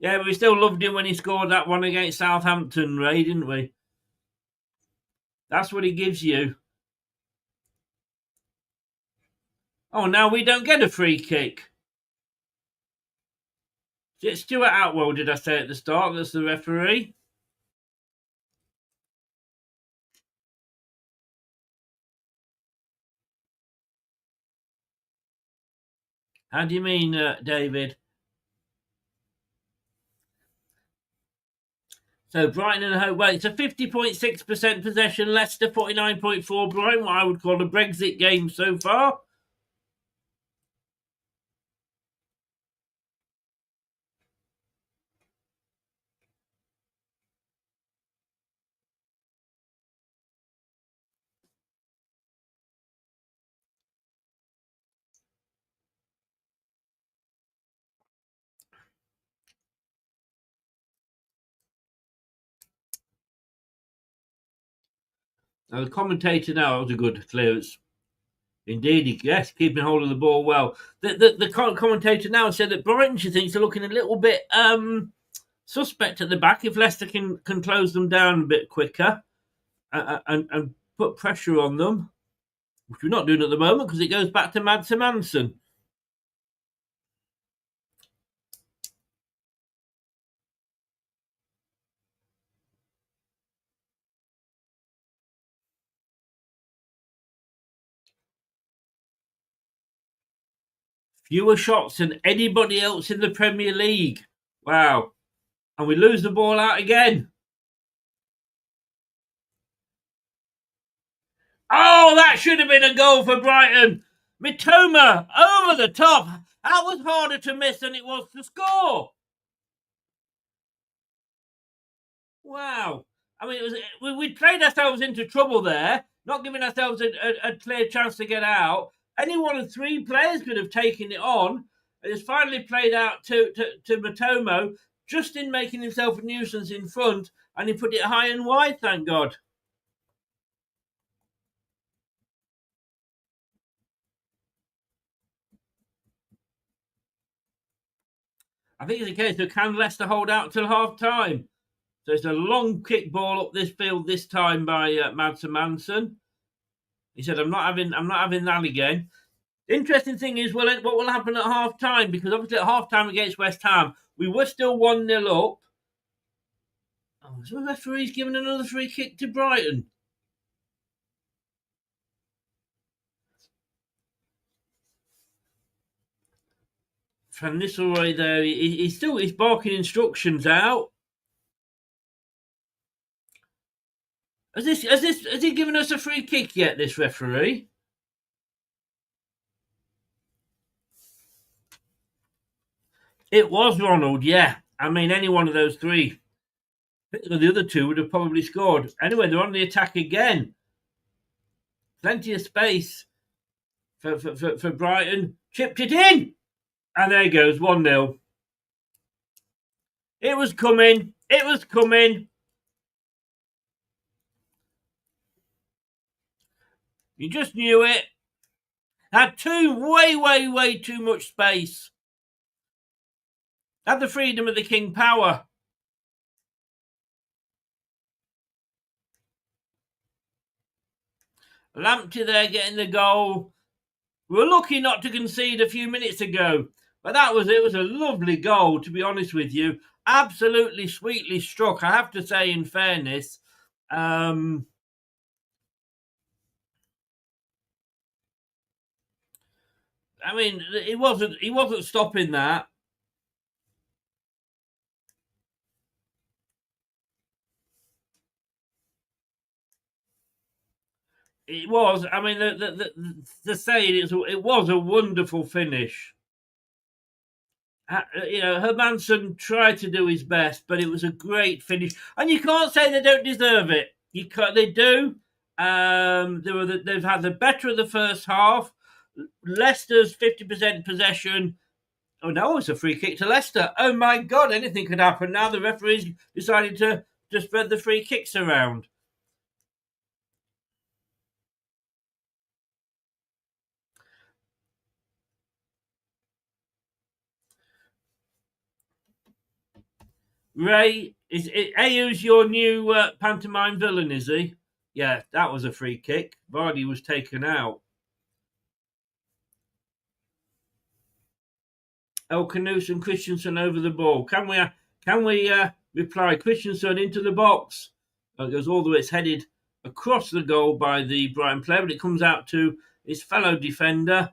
Yeah, but we still loved him when he scored that one against Southampton, Ray, didn't we? That's what he gives you. Oh, now we don't get a free kick. It's Stuart Outwell, did I say at the start? That's the referee. How do you mean, David? So Brighton and home. Well, it's a 50.6% possession. Leicester 49.4. Brighton, what I would call a Brexit game so far. Now, the commentator now was a good clearance. Indeed, yes, keeping hold of the ball well. The commentator now said that Brighton, she thinks, are looking a little bit suspect at the back if Leicester can close them down a bit quicker and put pressure on them, which we're not doing at the moment because it goes back to Mads Manson. Fewer shots than anybody else in the Premier League. Wow. And we lose the ball out again. Oh, that should have been a goal for Brighton. Mitoma over the top. That was harder to miss than it was to score. Wow. I mean, we played ourselves into trouble there, not giving ourselves a clear chance to get out. Any one of three players could have taken it on. It's finally played out to Mitoma, just in making himself a nuisance in front, and he put it high and wide, thank God. I think it's a case of can Leicester hold out till half time? So it's a long kick ball up this field this time by Mads Manson. He said, "I'm not having that again." Interesting thing is, what will happen at half time? Because obviously at half time against West Ham, we were still 1-0 up. Oh, so the referee's given another free kick to Brighton. Van Nistelrooy there, he's barking instructions out. Has he given us a free kick yet, this referee? It was Ronald, yeah. I mean, any one of those three. I think the other two would have probably scored. Anyway, they're on the attack again. Plenty of space for Brighton. Chipped it in! And there goes, 1-0. It was coming. It was coming. You just knew it. Had way too much space. Had the freedom of the King Power. Lamptey there getting the goal. We were lucky not to concede a few minutes ago. But it was a lovely goal, to be honest with you. Absolutely sweetly struck, I have to say, in fairness. I mean, he wasn't stopping that. It was. I mean, the saying is, it was a wonderful finish. You know, Hermansen tried to do his best, but it was a great finish, and you can't say they don't deserve it. They do. They've had the better of the first half. Leicester's 50% possession. Oh no, it's a free kick to Leicester. Oh my God, anything could happen now. The referee's decided to spread the free kicks around. Ray, Ayu's your new pantomime villain, is he? Yeah, that was a free kick. Vardy was taken out. El Canus and Christensen over the ball. Can we reply? Christensen into the box. It goes all the way. It's headed across the goal by the Brighton player, but it comes out to his fellow defender.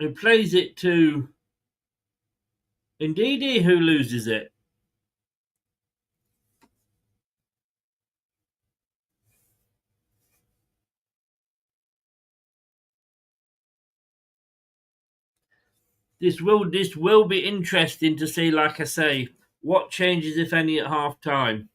who plays it to Ndidi, who loses it. This will be interesting to see, like I say, what changes, if any, at half time.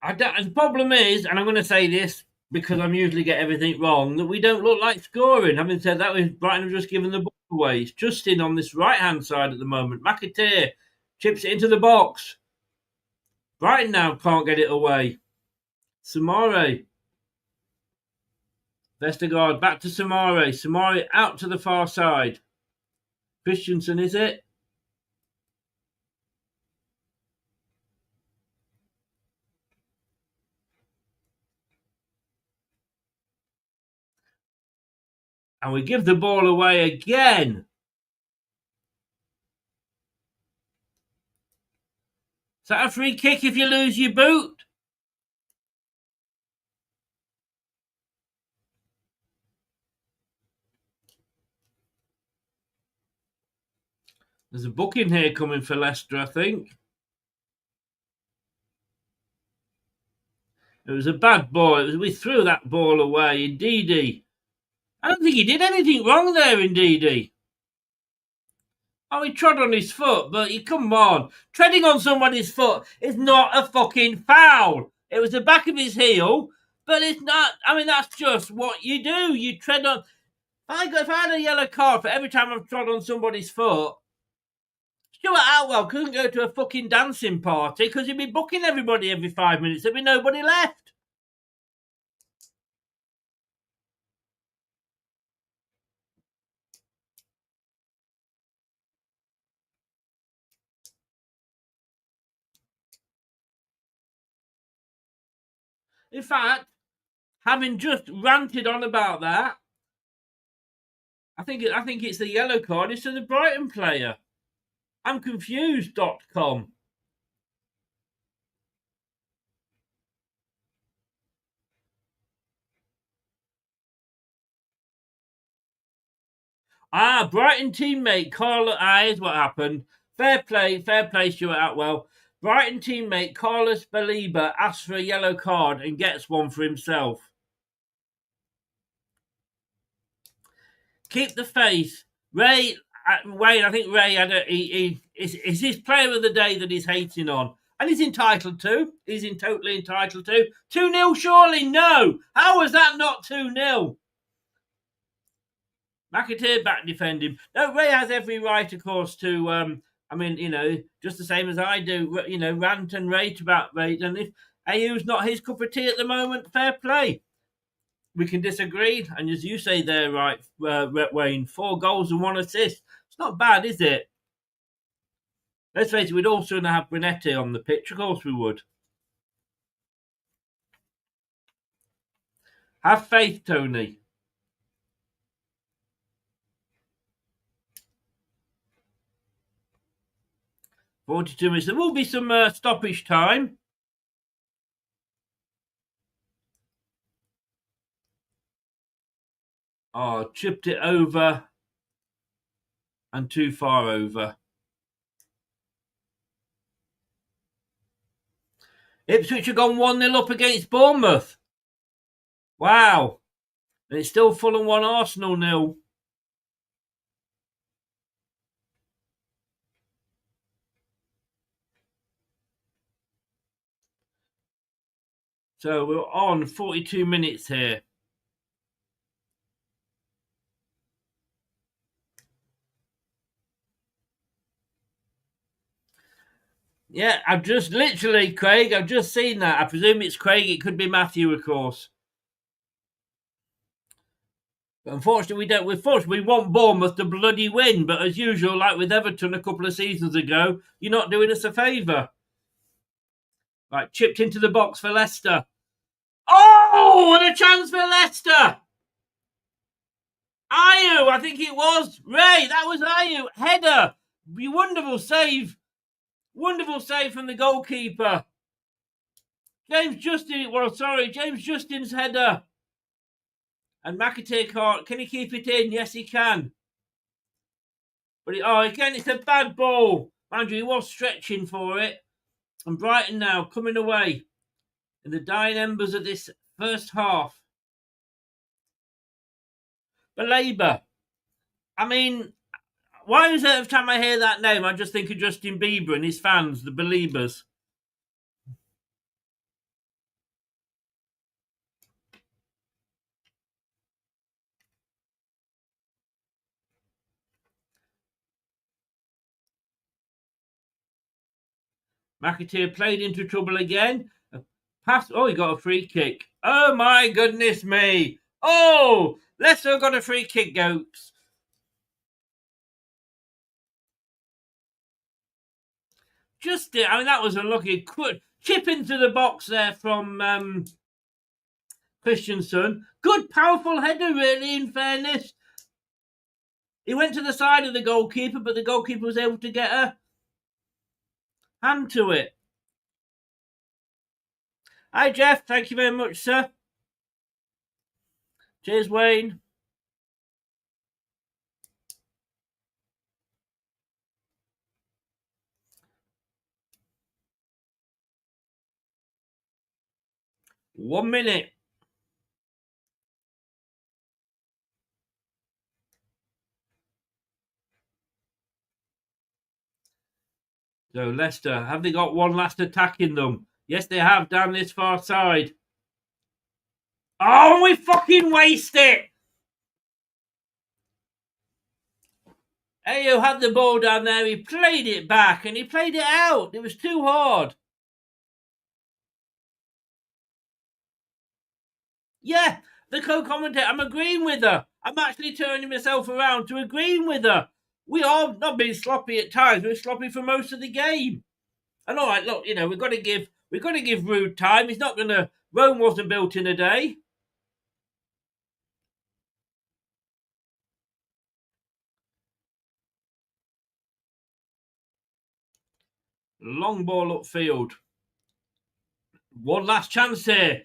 The problem is, and I'm going to say this because I usually get everything wrong, that we don't look like scoring. Having said that, Brighton have just given the ball away. It's Justin on this right-hand side at the moment. McAteer chips it into the box. Brighton now can't get it away. Samare. Vestergaard back to Samare. Samare out to the far side. Christensen, is it? And we give the ball away again. Is that a free kick if you lose your boot? There's a booking here coming for Leicester, I think. It was a bad ball. We threw that ball away. Ndidi. I don't think he did anything wrong there, Ndidi. Oh, he trod on his foot, but come on. Treading on somebody's foot is not a fucking foul. It was the back of his heel, but it's not. I mean, that's just what you do. You tread on. If I had a yellow card for every time I've trod on somebody's foot, Stuart Outwell couldn't go to a fucking dancing party because he'd be booking everybody every 5 minutes. There'd be nobody left. In fact, having just ranted on about that, I think it's the yellow card. It's to the Brighton player. I'm confused.com. Brighton teammate Carlos. Here's what happened. Fair play, Stuart Atwell. Brighton teammate Carlos Baliba asks for a yellow card and gets one for himself. Keep the faith. Wayne, I think Ray had it's his player of the day that he's hating on. And he's entitled to. He's totally entitled to. 2-0 surely? No. How was that not 2-0? McAteer back defending. No, Ray has every right, of course, to, just the same as I do, rant and rate about Ray. And if AU's not his cup of tea at the moment, fair play. We can disagree. And as you say there, right, Wayne, 4 goals and 1 assist. It's not bad, is it? Let's face it, we'd all sooner have Brunetti on the pitch. Of course we would. Have faith, Tony. $42 minutes. There will be some stoppage time. Oh, chipped it over and too far over. Ipswich have gone 1-0 up against Bournemouth. Wow. And it's still Fulham 1, Arsenal 0. So we're on 42 minutes here. Yeah, I've just seen that. I presume it's Craig. It could be Matthew, of course. But unfortunately, we want Bournemouth to bloody win. But as usual, like with Everton a couple of seasons ago, you're not doing us a favour. Right, chipped into the box for Leicester. Oh, and a chance for Leicester! Ayew, I think it was. Ray, that was Ayew. Header. Wonderful save. Wonderful save from the goalkeeper. James Justin's header. And McAteer can he keep it in? Yes, he can. But again, it's a bad ball. Mind you, he was stretching for it. And Brighton now coming away in the dying embers of this first half. Belabor. I mean, why is it every time I hear that name, I just think of Justin Bieber and his fans, the Beliebers. McAteer played into trouble again. Pass. Oh, he got a free kick. Oh, my goodness me. Oh, Leicester got a free kick, goats. That was unlucky. Chip into the box there from Christensen. Good, powerful header, really, in fairness. He went to the side of the goalkeeper, but the goalkeeper was able to get a hand to it. Hi, Jeff. Thank you very much, sir. Cheers, Wayne. One minute. So Leicester, have they got one last attack in them? Yes, they have, down this far side. Oh, we fucking waste it! Ayo had the ball down there, he played it back and he played it out. It was too hard. Yeah, the co-commentator, I'm agreeing with her. I'm actually turning myself around to agreeing with her. We are not being sloppy at times. We're sloppy for most of the game. And all right, look, we've got to give Ruud time. He's not going to. Rome wasn't built in a day. Long ball upfield. One last chance here.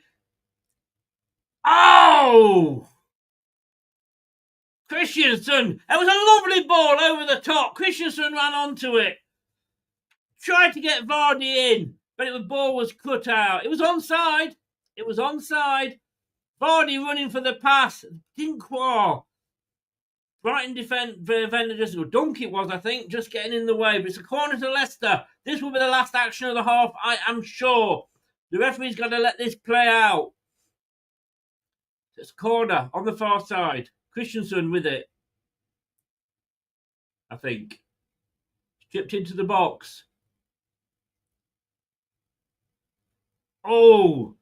Oh! Christensen! It was a lovely ball over the top. Christensen ran onto it. Tried to get Vardy in, but the ball was cut out. It was onside. It was onside. Vardy running for the pass. Didn't quite. Brighton defender just dunk it was, I think, just getting in the way. But it's a corner to Leicester. This will be the last action of the half, I am sure. The referee's got to let this play out. It's a corner on the far side. Christensen with it, I think. Chipped into the box. Oh!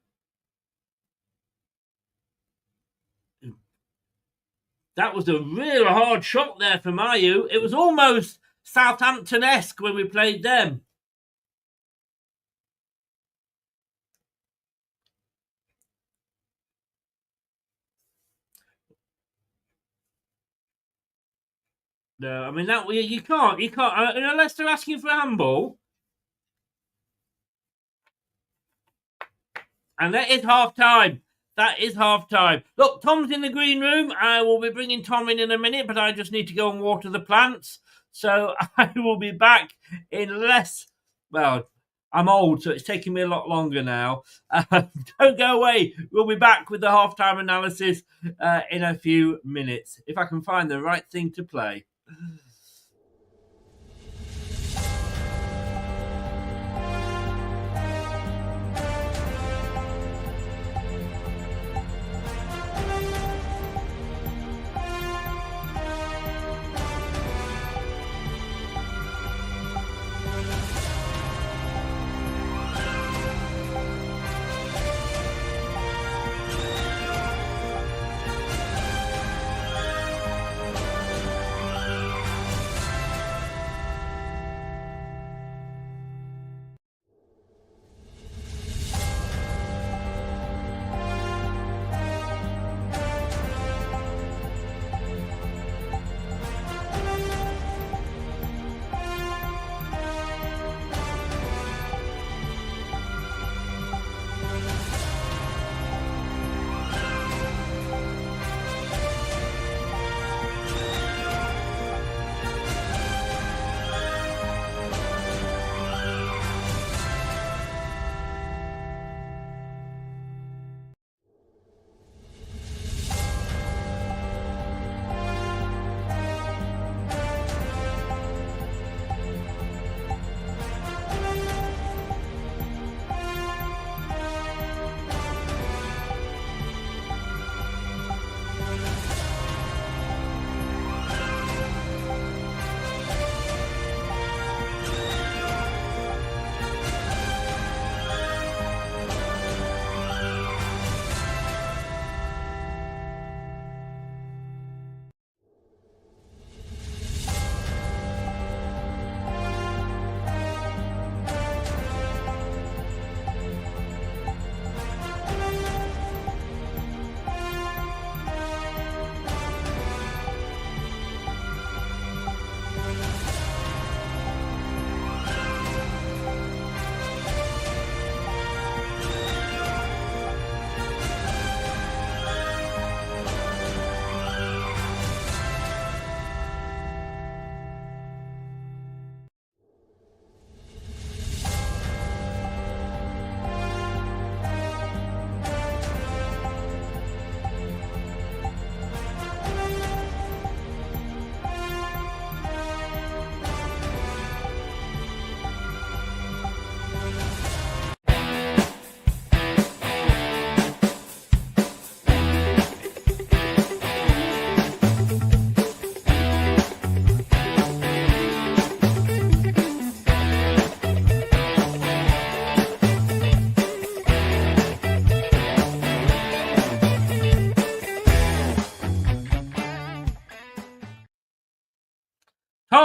That was a real hard shot there from Ayew. It was almost Southampton-esque when we played them. No, I mean that you can't. Unless they're asking for a handball. And that is half time. That is half time. Look, Tom's in the green room. I will be bringing Tom in a minute, but I just need to go and water the plants. So I will be back in less. Well, I'm old, so it's taking me a lot longer now. Don't go away. We'll be back with the halftime analysis in a few minutes, if I can find the right thing to play.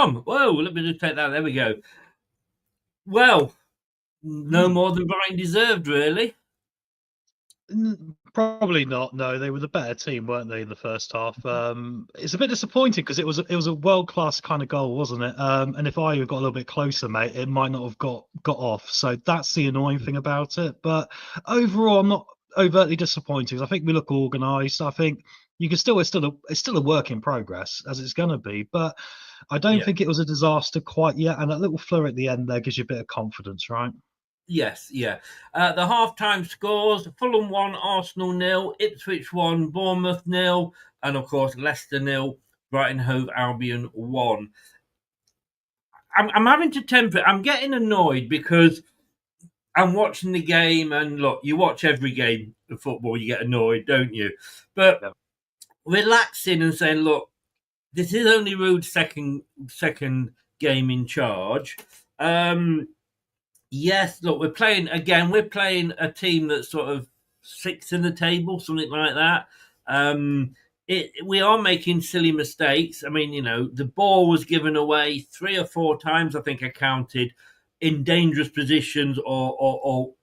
Tom. Whoa, let me just take that. There we go. Well, no more than Brighton deserved, really. Probably not. No, they were the better team, weren't they, in the first half? It's a bit disappointing because it was a world class kind of goal, wasn't it? And if I had got a little bit closer, mate, it might not have got off. So that's the annoying thing about it. But overall, I'm not overtly disappointed. I think we look organised. I think you can still it's still a work in progress as it's going to be. But I don't think it was a disaster quite yet. And that little flurry at the end there gives you a bit of confidence, right? Yes, yeah. The half-time scores: Fulham 1, Arsenal 0, Ipswich 1, Bournemouth 0, and of course Leicester 0, Brighton Hove Albion 1. I'm having to temper it. I'm getting annoyed because I'm watching the game, and look, you watch every game of football, you get annoyed, don't you? But relaxing and saying, look, this is only Ruud's second game in charge. Yes, look, we're playing a team that's sort of sixth in the table, something like that. We are making silly mistakes. I mean, the ball was given away 3 or 4 times, I think I counted, in dangerous positions or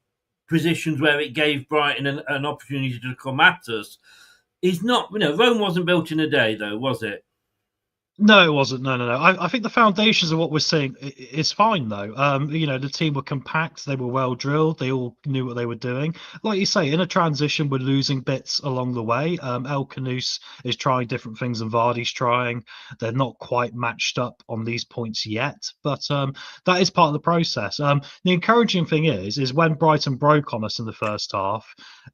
positions where it gave Brighton an opportunity to come at us. Rome wasn't built in a day, though, was it? No, it wasn't. No. I think the foundations of what we're seeing is fine, though. The team were compact. They were well drilled. They all knew what they were doing. Like you say, in a transition, we're losing bits along the way. El Canouse is trying different things than Vardy's trying. They're not quite matched up on these points yet, but that is part of the process. The encouraging thing is when Brighton broke on us in the first half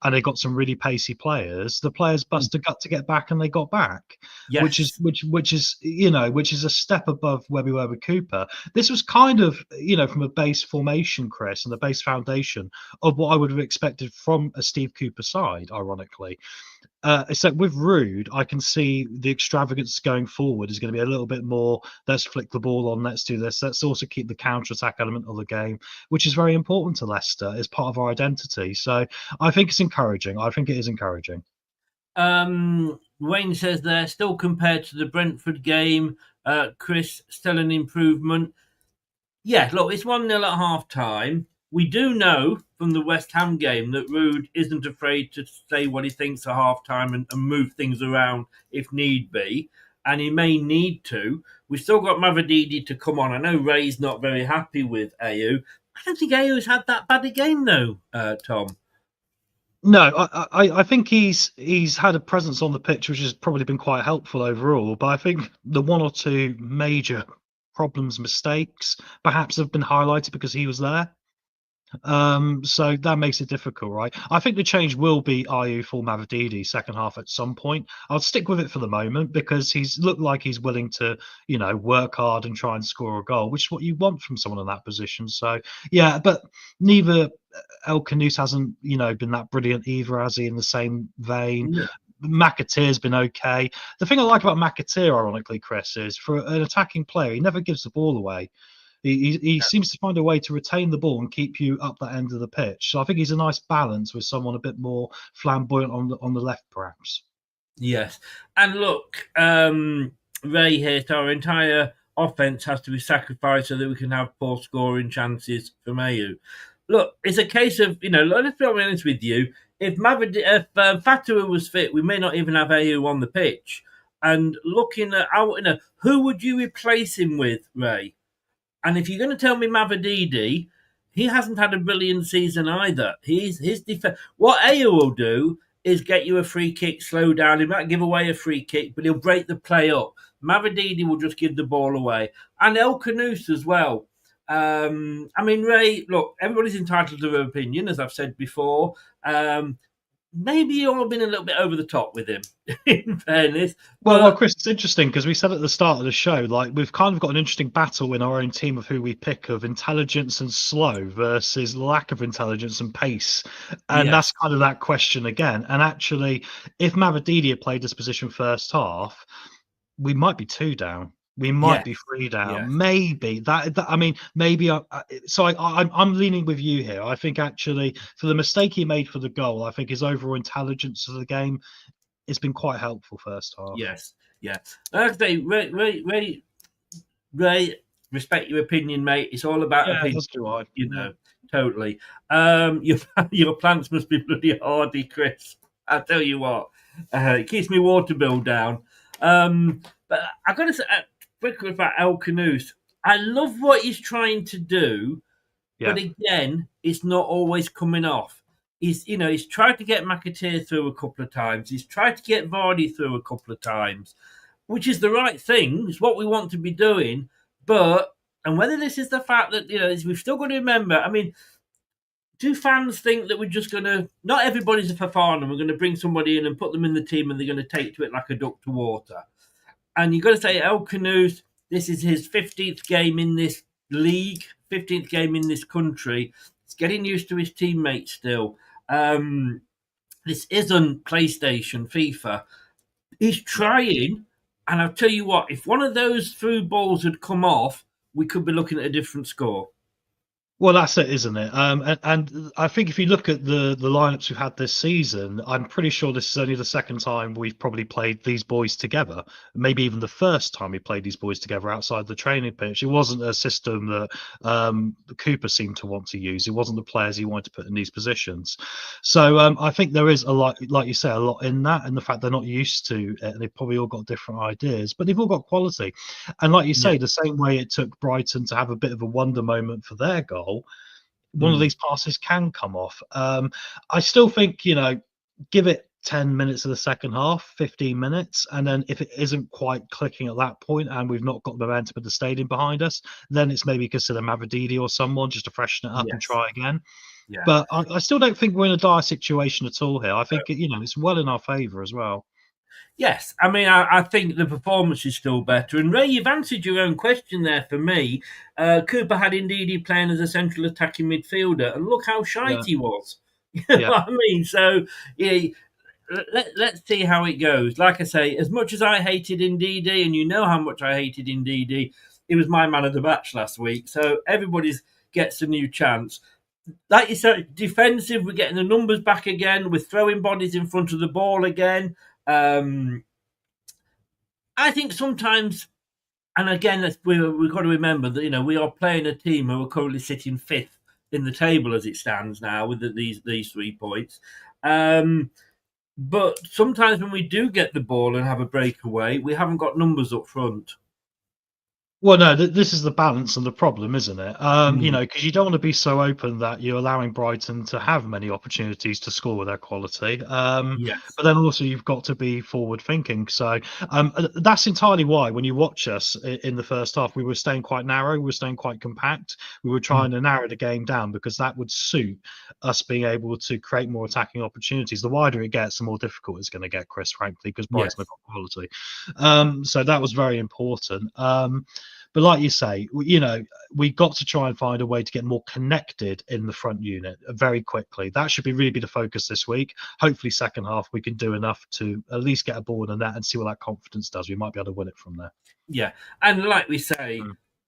and they got some really pacey players, the players bust a gut to get back and they got back, yes. which is a step above where we were with Cooper. This was kind of, from a base formation, Chris, and the base foundation of what I would have expected from a Steve Cooper side, ironically. Except with Ruud, I can see the extravagance going forward is going to be a little bit more, let's flick the ball on, let's do this. Let's also keep the counter-attack element of the game, which is very important to Leicester as part of our identity. So I think it's encouraging. I think it is encouraging. Wayne says there, still compared to the Brentford game, Chris, still an improvement. Yeah, look, it's 1-0 at half-time. We do know from the West Ham game that Ruud isn't afraid to say what he thinks at half-time and move things around if need be, and he may need to. We've still got Mavididi to come on. I know Ray's not very happy with Ayew. I don't think Ayew's had that bad a game, though, Tom. No, I think he's had a presence on the pitch which has probably been quite helpful overall. But I think the 1 or 2 major problems, mistakes, perhaps have been highlighted because he was there. So that makes it difficult, right? I think the change will be Ayew for Mavididi second half at some point. I'll stick with it for the moment because he's looked like he's willing to, work hard and try and score a goal, which is what you want from someone in that position. So yeah, but neither El Canouse hasn't, been that brilliant either, has he, in the same vein? Yeah. McAteer's been okay. The thing I like about McAteer, ironically, Chris, is for an attacking player, he never gives the ball away. He seems to find a way to retain the ball and keep you up that end of the pitch. So I think he's a nice balance with someone a bit more flamboyant on the left, perhaps. Yes. And look, Ray here, so our entire offence has to be sacrificed so that we can have poor scoring chances from Ayew. Look, it's a case of, let's be honest with you. If Fatawu was fit, we may not even have Ayew on the pitch. And looking at who would you replace him with, Ray? And if you're going to tell me Mavididi, he hasn't had a brilliant season either. His defense. What Ayew will do is get you a free kick, slow down. He might give away a free kick, but he'll break the play up. Mavididi will just give the ball away. And El Canouse as well. Ray, look, everybody's entitled to their opinion, as I've said before. Maybe you've all been a little bit over the top with him, in fairness. Well, Chris, it's interesting because we said at the start of the show, like, we've kind of got an interesting battle in our own team of who we pick, of intelligence and slow versus lack of intelligence and pace. And that's kind of that question again. And actually, if Mavididi had played this position first half, we might be 2 down. We might be 3 down. Yeah. Maybe maybe. I'm leaning with you here. I think actually, for the mistake he made for the goal, I think his overall intelligence of the game has been quite helpful first half. Yes, yeah. Like I say, Ray Ray, respect your opinion, mate. It's all about Yeah, opinion. as do I. You know, totally. Your plants must be bloody hardy, Chris. I tell you what, it keeps my water bill down. But I got to say, quickly about El Canoes. I love what he's trying to do, but again, it's not always coming off. He's tried to get McAteer through a couple of times. He's tried to get Vardy through a couple of times, which is the right thing. It's what we want to be doing. And whether this is the fact that, we've still got to remember, I mean, do fans think that we're just going to, not everybody's a Fafana, we're going to bring somebody in and put them in the team and they're going to take to it like a duck to water? And you've got to say, El Canoes, this is his 15th game in this league, 15th game in this country. He's getting used to his teammates still. This isn't PlayStation, FIFA. He's trying, and I'll tell you what, if one of those through balls had come off, we could be looking at a different score. Well, that's it, isn't it? And I think if you look at the lineups we've had this season, I'm pretty sure this is only the second time we've probably played these boys together. Maybe even the first time we played these boys together outside the training pitch. It wasn't a system that Cooper seemed to want to use. It wasn't the players he wanted to put in these positions. So I think there is a lot, like you say, a lot in that, and the fact they're not used to it, and they've probably all got different ideas, but they've all got quality. And like you say, the same way it took Brighton to have a bit of a wonder moment for their goal, one of these passes can come off. I still think, give it 10 minutes of the second half, 15 minutes, and then if it isn't quite clicking at that point and we've not got the momentum of the stadium behind us, then it's maybe consider Mavididi or someone just to freshen it up and try again. Yeah. But I still don't think we're in a dire situation at all here. I think, it's well in our favour as well. Yes, I mean, I think the performance is still better. And Ray, you've answered your own question there for me. Cooper had Ndidi playing as a central attacking midfielder, and look how shite he was. You know what I mean? So, let's see how it goes. Like I say, as much as I hated Ndidi, and you know how much I hated Ndidi, he was my man of the match last week. So everybody gets a new chance. Like you said, defensive, we're getting the numbers back again. We're throwing bodies in front of the ball again. I think sometimes, and again, we've got to remember that we are playing a team who are currently sitting 5th in the table as it stands now with these 3 points. But sometimes when we do get the ball and have a breakaway, we haven't got numbers up front. Well, no, this is the balance and the problem, isn't it? Because you don't want to be so open that you're allowing Brighton to have many opportunities to score with their quality. But then also you've got to be forward thinking. So that's entirely why when you watch us in the first half, we were staying quite narrow, we were staying quite compact. We were trying to narrow the game down because that would suit us being able to create more attacking opportunities. The wider it gets, the more difficult it's going to get, Chris, frankly, because Brighton have got quality. So that was very important. But like you say, we got to try and find a way to get more connected in the front unit very quickly. That should really be the focus this week. Hopefully, second half, we can do enough to at least get a ball in the net and see what that confidence does. We might be able to win it from there. Yeah, and like we say,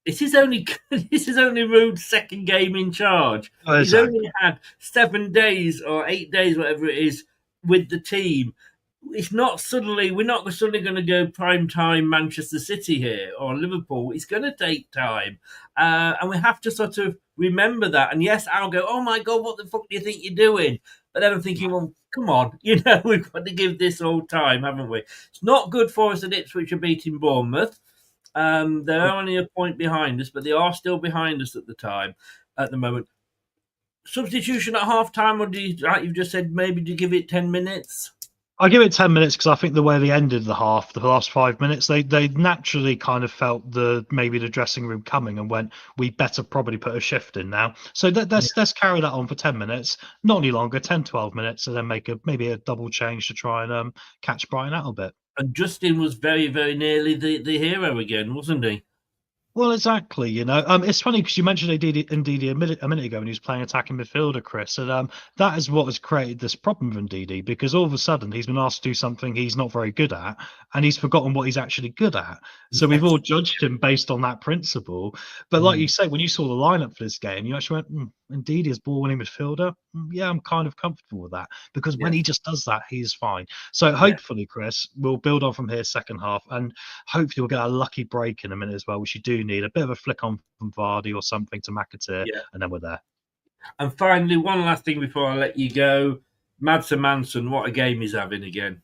this is only Ruud's second game in charge. Exactly. He's only had 7 days or 8 days, whatever it is, with the team. We're not suddenly going to go prime time Manchester City here or Liverpool. It's going to take time. And we have to sort of remember that. And yes, I'll go, oh my God, what the fuck do you think you're doing? But then I'm thinking, well, come on, we've got to give this all time, haven't we? It's not good for us that Ipswich are beating Bournemouth. They're only a point behind us, but they are still behind us at the moment. Substitution at half time, or do you, like you've just said, maybe do you give it 10 minutes? I give it 10 minutes because I think the way they ended the half, the last 5 minutes, they naturally kind of felt maybe the dressing room coming and went, we better probably put a shift in now. So let's carry that on for 10 minutes, not any longer, 10, 12 minutes, and then make maybe a double change to try and catch Brighton out a bit. And Justin was very, very nearly the hero again, wasn't he? Well, exactly. It's funny because you mentioned Ndidi a minute ago when he was playing attacking midfielder, Chris, and that is what has created this problem with Ndidi, because all of a sudden he's been asked to do something he's not very good at, and he's forgotten what he's actually good at. So we've all judged him based on that principle. But like you say, when you saw the lineup for this game, you actually went, Ndidi is ball-winning midfielder. Yeah, I'm kind of comfortable with that, because when he just does that, he is fine. So hopefully, Chris, we'll build on from here second half, and hopefully we'll get a lucky break in a minute as well, which you do do need a bit of a flick on from Vardy or something to McAteer, and then we're there. And finally, one last thing before I let you go. Madsen Manson, what a game he's having again.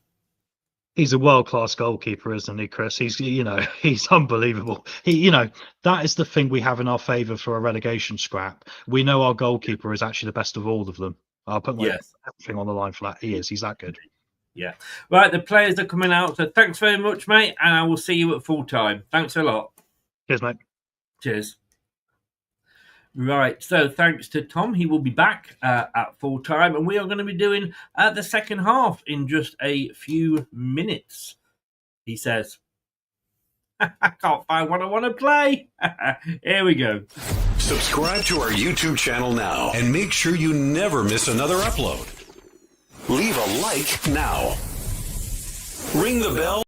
He's a world-class goalkeeper, isn't he, Chris? He's he's unbelievable. That is the thing we have in our favour for a relegation scrap. We know our goalkeeper is actually the best of all of them. I'll put everything on the line for that. He's that good. Yeah. Right, the players are coming out. So thanks very much, mate, and I will see you at full time. Thanks a lot. Cheers, mate. Cheers. Right, so thanks to Tom. He will be back at full time, and we are going to be doing the second half in just a few minutes, he says. I can't find what I want to play. Here we go. Subscribe to our YouTube channel now and make sure you never miss another upload. Leave a like now. Ring the bell.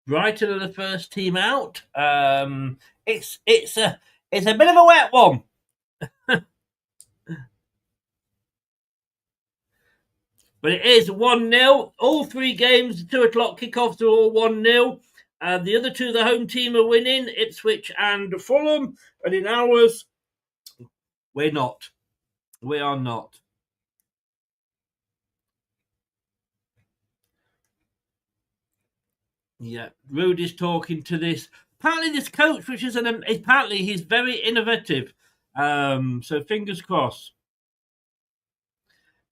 Brighton are the first team out. It's a bit of a wet one. But it is 1-0. All three games, 2 o'clock kickoffs are all 1-0. The other two, the home team are winning, Ipswich and Fulham. And in ours, we're not. We are not. Yeah, Ruud is talking to this. Apparently, this coach, which is apparently he's very innovative. So fingers crossed.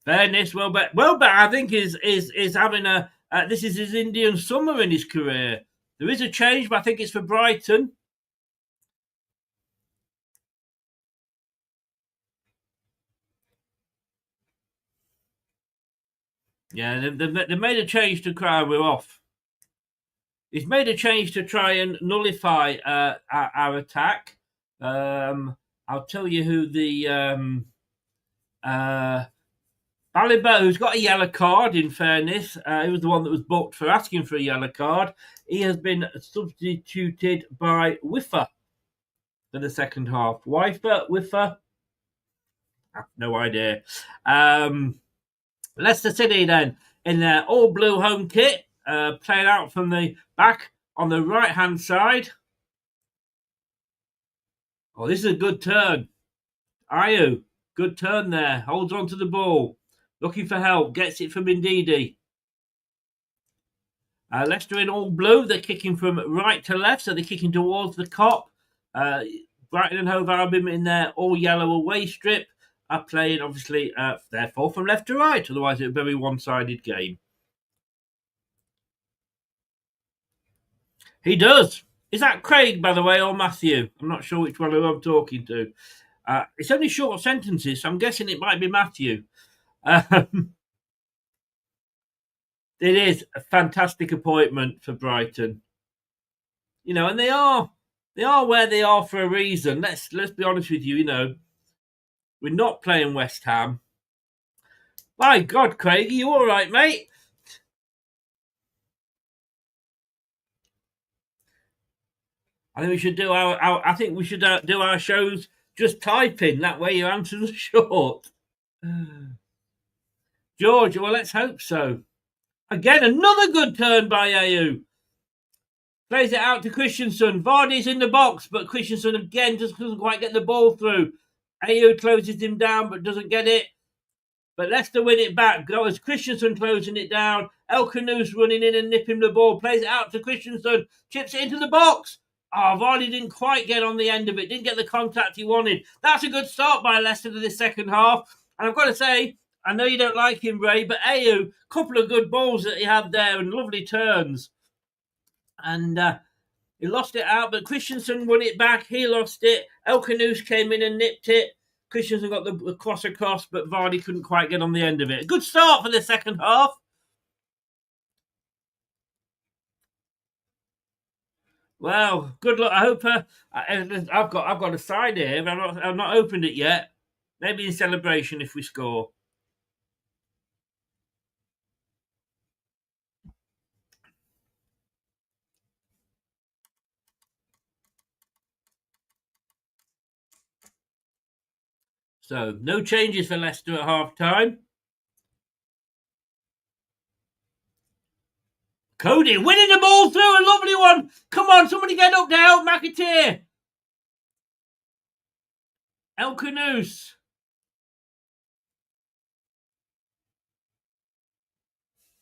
Fairness, Welbeck, I think is having this is his Indian summer in his career. There is a change, but I think it's for Brighton. Yeah, they made a change to cry we're off. He's made a change to try and nullify our attack. I'll tell you who the Baliba, who's got a yellow card, in fairness. He was the one that was booked for asking for a yellow card. He has been substituted by Wiffer for the second half. Wiffer? No idea. Leicester City then, in their all-blue home kit. Playing out from the back on the right-hand side. Oh, this is a good turn. Ayew, good turn there. Holds on to the ball. Looking for help. Gets it from Ndidi. Leicester in all blue. They're kicking from right to left, so they're kicking towards the Kop. Brighton and Hove Albion in their all yellow away strip are playing, obviously, therefore, from left to right. Otherwise, it's a very one-sided game. He does. Is that Craig, by the way, or Matthew? I'm not sure which one I'm talking to. It's only short sentences, so I'm guessing it might be Matthew. It is a fantastic appointment for Brighton. And they are where they are for a reason. Let's be honest with you. We're not playing West Ham. My God, Craig, are you all right, mate? I think we should do our shows just typing. That way your answers are short. George, well, let's hope so. Again, another good turn by Ayew. Plays it out to Christensen. Vardy's in the box, but Christensen again just doesn't quite get the ball through. Ayew closes him down, but doesn't get it. But Leicester win it back. That was Christensen closing it down. El Canoes running in and nipping the ball. Plays it out to Christensen. Chips it into the box. Vardy didn't quite get on the end of it. Didn't get the contact he wanted. That's a good start by Leicester to this second half. And I've got to say, I know you don't like him, Ray, but Ayew, couple of good balls that he had there and lovely turns. And he lost it out, but Christensen won it back. He lost it. El Canoes came in and nipped it. Christensen got the cross across, but Vardy couldn't quite get on the end of it. A good start for the second half. Well, good luck. I hope I've got a side here. I've not opened it yet. Maybe in celebration if we score. So, no changes for Leicester at half-time. Cody winning the ball through, a lovely one. Come on, somebody get up there, McAteer. El Canoose.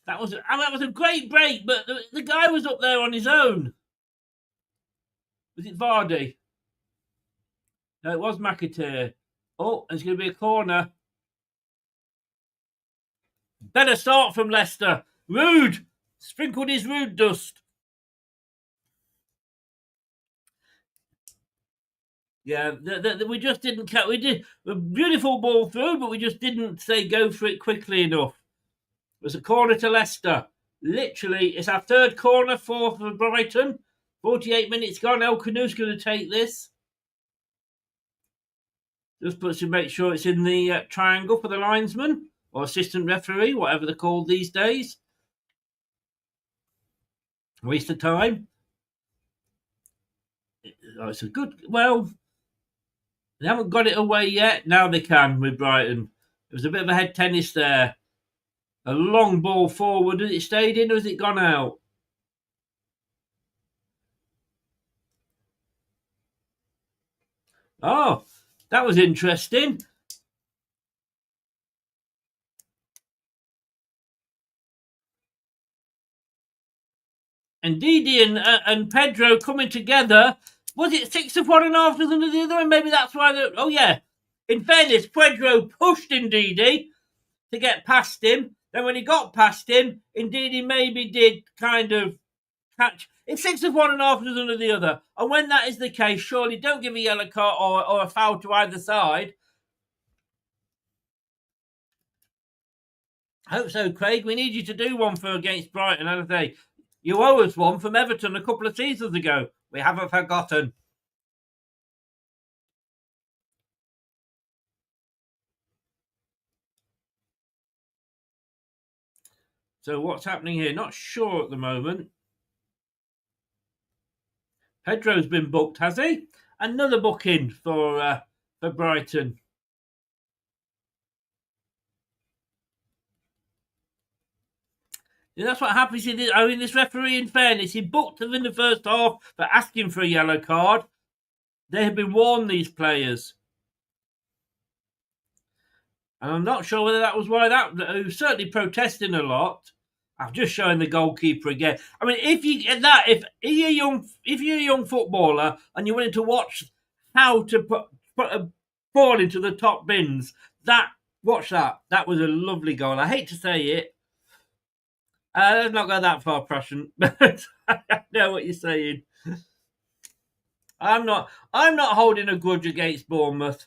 That was a great break, but the guy was up there on his own. Was it Vardy? No, it was McAteer. Oh, it's going to be a corner. Better start from Leicester. Ruud sprinkled his Ruud dust. Yeah, we just didn't cut. We did a beautiful ball through, but we just didn't say go for it quickly enough. It was a corner to Leicester. Literally, it's our third corner for Brighton. 48 minutes gone. El Canoe's going to take this. Just puts to make sure it's in the triangle for the linesman or assistant referee, whatever they're called these days. Waste of time. It's a good. Well, they haven't got it away yet. Now they can with Brighton. It was a bit of a head tennis there. A long ball forward. Has it stayed in or has it gone out? Oh, that was interesting. And Didi and Pedro coming together. Was it 6 of one and after than the other? And maybe that's why they're... Oh, yeah. In fairness, Pedro pushed Ndidi to get past him. Then when he got past him, Ndidi maybe did kind of catch... It's 6 of one and after than the other. And when that is the case, surely don't give a yellow card or a foul to either side. I hope so, Craig. We need you to do one for against Brighton. And I say, you owe us one from Everton a couple of seasons ago. We haven't forgotten. So what's happening here? Not sure at the moment. Pedro's been booked, has he? Another booking for Brighton. Yeah, that's what happens. This referee, in fairness, he booked them in the first half for asking for a yellow card. They have been warned, these players. And I'm not sure whether that was why he was certainly protesting a lot. I'm just showing the goalkeeper again. I mean, if you're a young footballer and you're willing to watch how to put a ball into the top bins, watch that. That was a lovely goal. I hate to say it. Let's not go that far, Prussian. But I know what you're saying. I'm not holding a grudge against Bournemouth.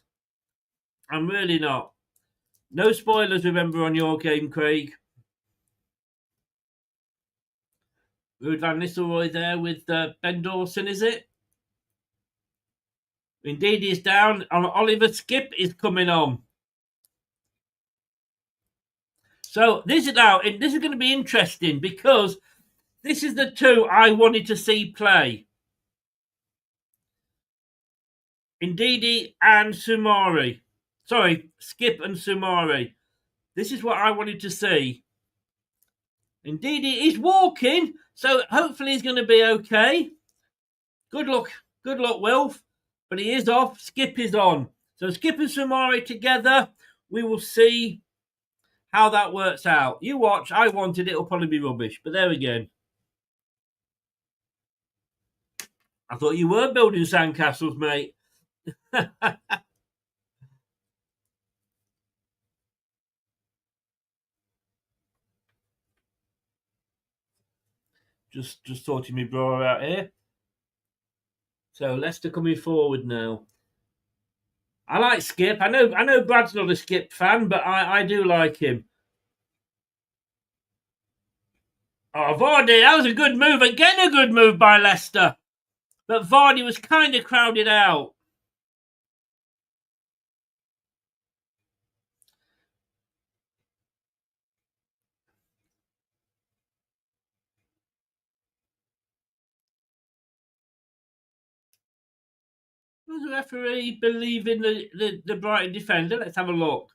I'm really not. No spoilers, remember, on your game, Craig. Ruud Van Nistelrooy there with Ben Dawson, is it? Indeed, he's down. Oliver Skip is coming on. So this is going to be interesting because this is the two I wanted to see play. Ndidi and Sumari. Sorry, Skip and Sumari. This is what I wanted to see. Ndidi is walking, so hopefully he's going to be okay. Good luck, Wilf. But he is off. Skip is on. So Skip and Sumari together. We will see how that works out. You watch. I wanted it. It'll probably be rubbish. But there we go. I thought you were building sandcastles, mate. Just sorting my bra out here. So Leicester coming forward now. I like Skip. I know Brad's not a Skip fan, but I do like him. Oh, Vardy, that was a good move. Again, a good move by Leicester. But Vardy was kind of crowded out. Does the referee believe in the Brighton defender? Let's have a look.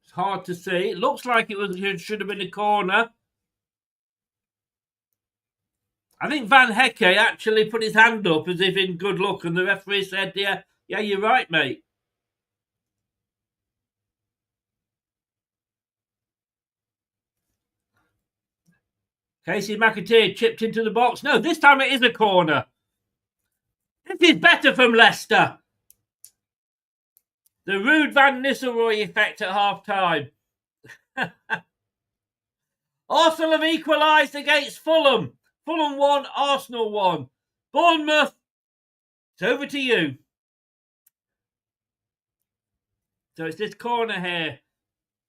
It's hard to see. It looks like it should have been a corner. I think Van Hecke actually put his hand up as if in good luck, and the referee said, yeah, you're right, mate. Casey McAteer chipped into the box. No, this time it is a corner. This is better from Leicester. The Ruud Van Nistelrooy effect at half-time. Arsenal have equalised against Fulham. Fulham 1, Arsenal 1. Bournemouth, it's over to you. So it's this corner here.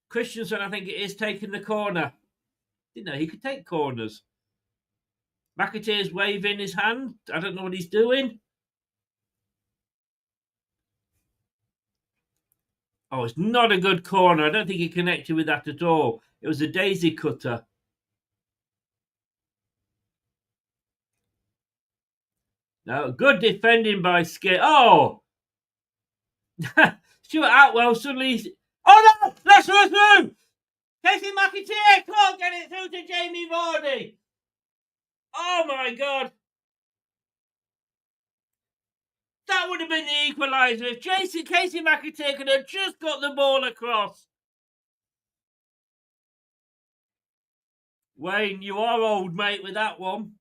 Christensen, I think it is, taking the corner. Didn't know he could take corners. McAteer's waving his hand. I don't know what he's doing. Oh, it's not a good corner. I don't think he connected with that at all. It was a daisy cutter. No, good defending by Skip. Oh! Stuart Atwell suddenly... Oh no! Leicester are through! Casey McAteer can't get it through to Jamie Vardy. Oh my God. That would have been the equaliser if Casey McAteer could have just got the ball across. Wayne, you are old, mate, with that one.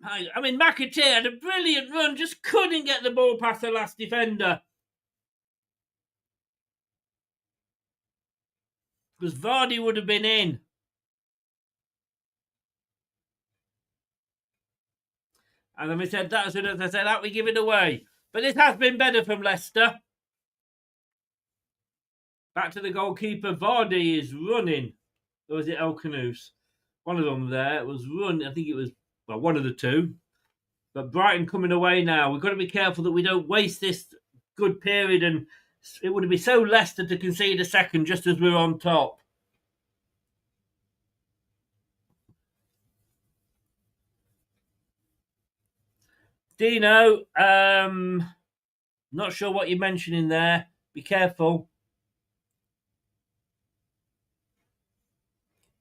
I mean, McAteer had a brilliant run, just couldn't get the ball past the last defender. Because Vardy would have been in. And then we said that as soon as I said that, we give it away. But this has been better from Leicester. Back to the goalkeeper. Vardy is running. Or was it El Canoes? One of them there was run. I think it was, well, one of the two. But Brighton coming away now. We've got to be careful that we don't waste this good period. And it would be so Leicester to concede a second just as we're on top. Dino, not sure what you're mentioning there. Be careful.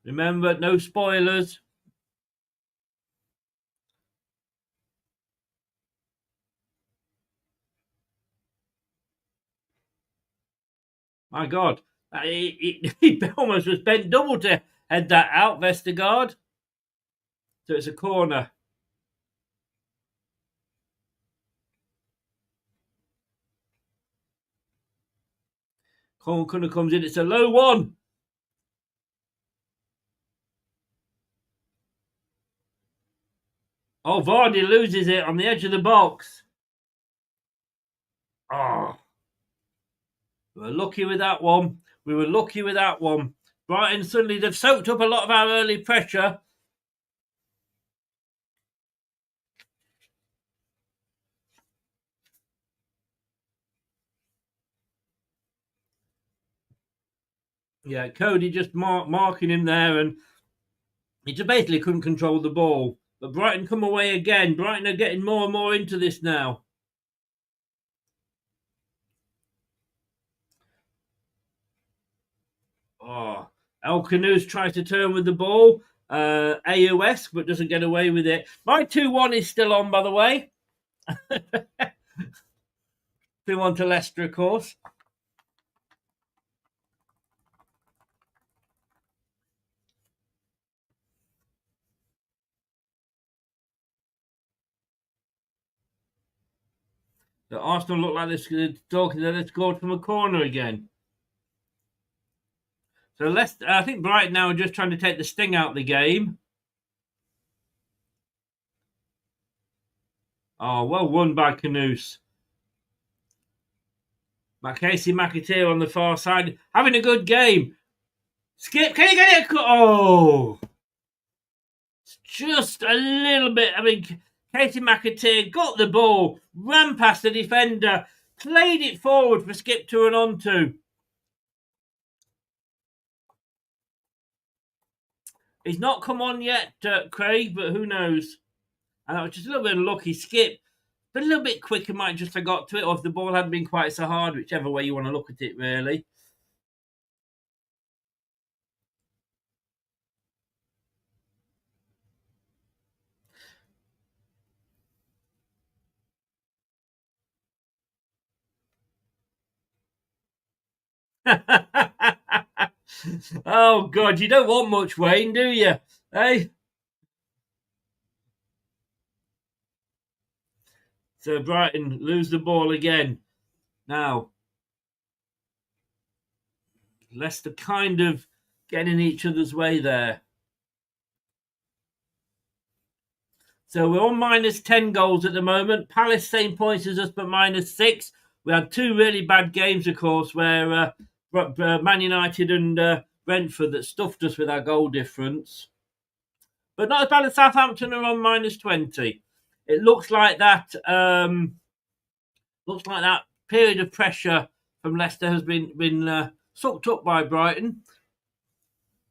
Remember, no spoilers. My God, he almost was bent double to head that out, Vestergaard. So it's a corner. Corner comes in, it's a low one. Oh, Vardy loses it on the edge of the box. Oh. We were lucky with that one. Brighton suddenly, they've soaked up a lot of our early pressure. Yeah, Cody just marking him there, and he just basically couldn't control the ball. But Brighton come away again. Brighton are getting more and more into this now. Oh, El Canoes tries to turn with the ball. AOS, but doesn't get away with it. My 2-1 is still on, by the way. 2-1 to Leicester, of course. The Arsenal look like they're scored from a corner again. So Leicester, I think Brighton now are just trying to take the sting out of the game. Oh, well won by Canoose. Casey McAteer on the far side, having a good game. Skip, can you get it? Oh, it's just a little bit. I mean, Casey McAteer got the ball, ran past the defender, played it forward for Skip to run onto. He's not come on yet, Craig, but who knows? And that was just a little bit unlucky. Skip, but a little bit quicker, might just have got to it, or if the ball hadn't been quite so hard, whichever way you want to look at it, really. Oh, God, you don't want much, Wayne, do you? Hey? So Brighton lose the ball again. Now, Leicester kind of getting in each other's way there. So we're on minus 10 goals at the moment. Palace, same points as us, but minus 6. We had 2 really bad games, of course, where Man United and Brentford that stuffed us with our goal difference. But not as bad as Southampton are on minus 20. It looks like that. Looks like that period of pressure from Leicester has been sucked up by Brighton.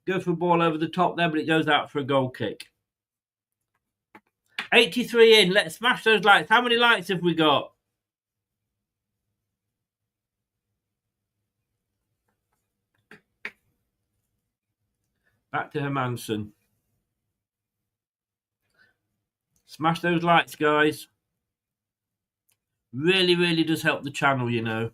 Go for a ball over the top there, but it goes out for a goal kick. 83 in. Let's smash those lights. How many lights have we got? Back to Hermansen. Smash those lights, guys. Really, really does help the channel, you know.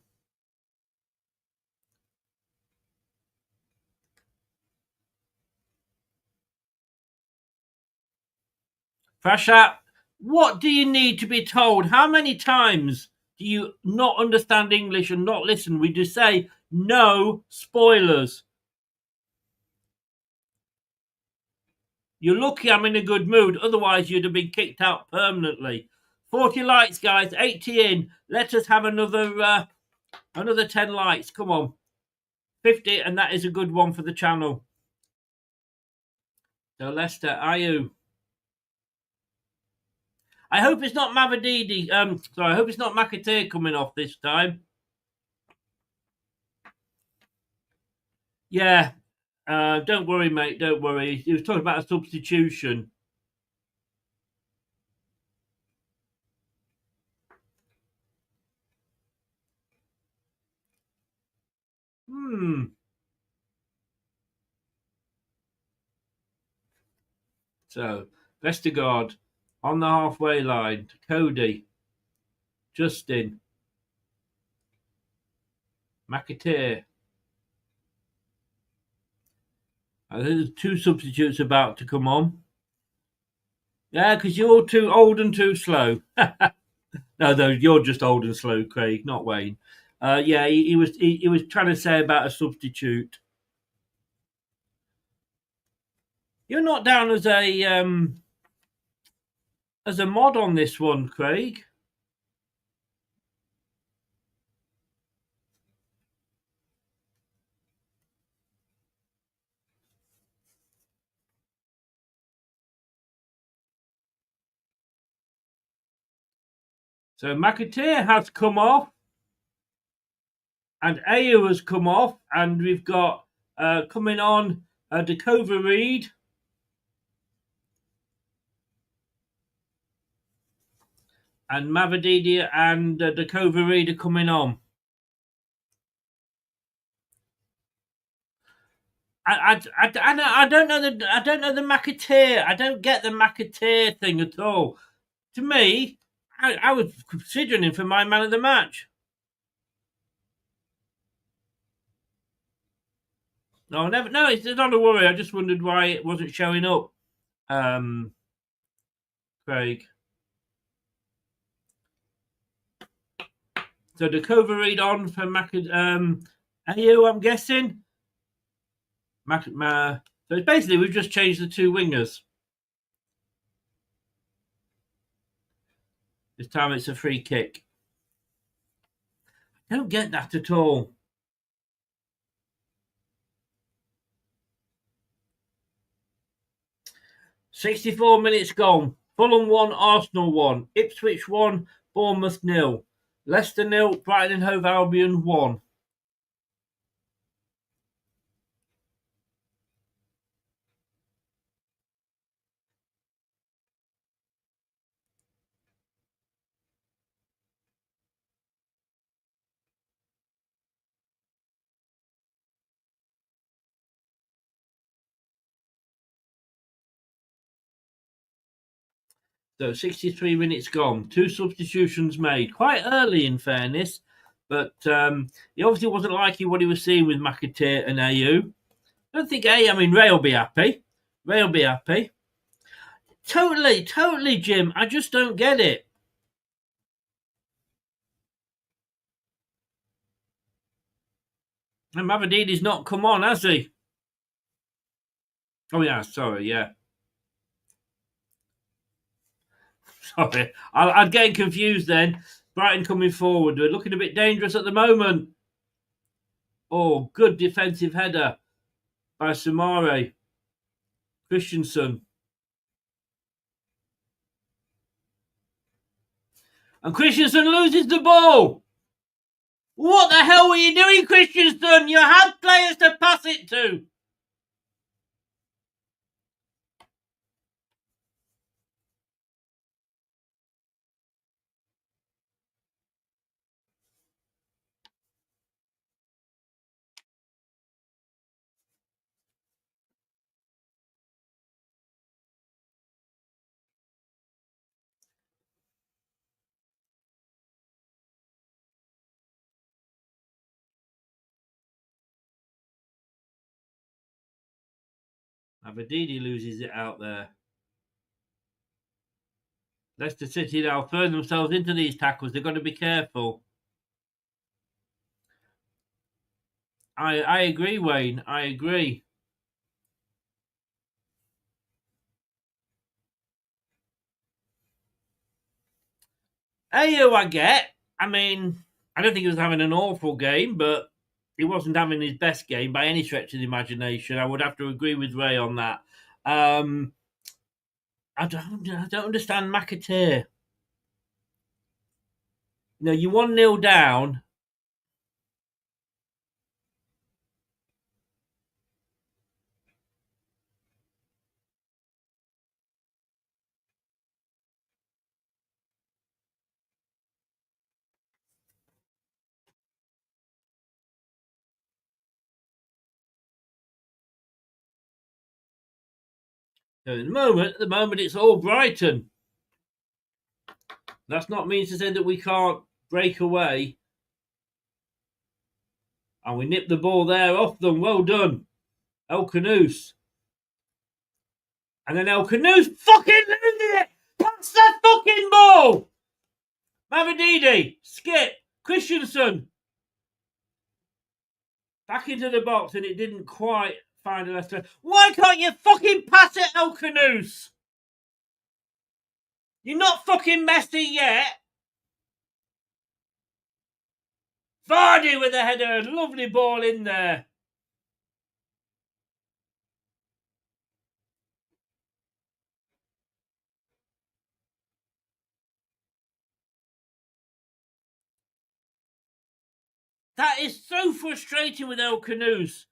Fashat, what do you need to be told? How many times do you not understand English and not listen? We just say, no spoilers. You're lucky I'm in a good mood. Otherwise, you'd have been kicked out permanently. 40 likes, guys. 80 in. Let us have another 10 likes. Come on. 50, and that is a good one for the channel. So, Leicester, are you? I hope it's not Mavadidi. I hope it's not McAteer coming off this time. Yeah. Don't worry, mate. Don't worry. He was talking about a substitution. So, Vestergaard on the halfway line to Cody. Justin. McAteer. I think there's 2 substitutes about to come on. Yeah, because you're too old and too slow. No, you're just old and slow, Craig, not Wayne. Yeah, he was trying to say about a substitute. You're not down as a mod on this one, Craig. So McAteer has come off, and Ayew has come off, and we've got coming on Dakova Reed. And Mavadidi and Dakova Reed are coming on. I don't know the McAteer. I don't get the McAteer thing at all. To me, I was considering him for my man of the match. No, never. No, it's not a worry. I just wondered why it wasn't showing up. Craig. So Dakova Reed on for Ayew, I'm guessing. So it's basically we've just changed the 2 wingers. This time it's a free kick. I don't get that at all. "64 minutes gone. Fulham 1, Arsenal 1. Ipswich 1, Bournemouth 0. Leicester 0, Brighton and Hove Albion 1. So 63 minutes gone. 2 substitutions made. Quite early, in fairness. But he obviously wasn't liking what he was seeing with McAteer and AU. I don't think Ray will be happy. Ray will be happy. Totally, Jim. I just don't get it. And Mavadidi's not come on, has he? Oh, yeah, sorry, yeah. Sorry, I'm getting confused then. Brighton coming forward. They're looking a bit dangerous at the moment. Oh, good defensive header by Samare. Christensen. And Christensen loses the ball. What the hell were you doing, Christensen? You had players to pass it to. Aberdeen loses it out there. Leicester City now throwing themselves into these tackles. They've got to be careful. I agree, Wayne. I agree. Ayo, I get. I mean, I don't think he was having an awful game, but he wasn't having his best game by any stretch of the imagination. I would have to agree with Ray on that. I don't understand McAteer. You know, you're 1-0 down. So at the moment, it's all Brighton. That's not means to say that we can't break away. And we nipped the ball there off them. Well done. El Canoes. And then El Canoes fucking loses it. Pass that fucking ball. Mavididi. Skip. Christensen. Back into the box, and it didn't quite find a Leicester. Why can't you fucking pass it, El Canoes? You're not fucking messy yet. Vardy with a header. Lovely ball in there. That is so frustrating with El Canoes.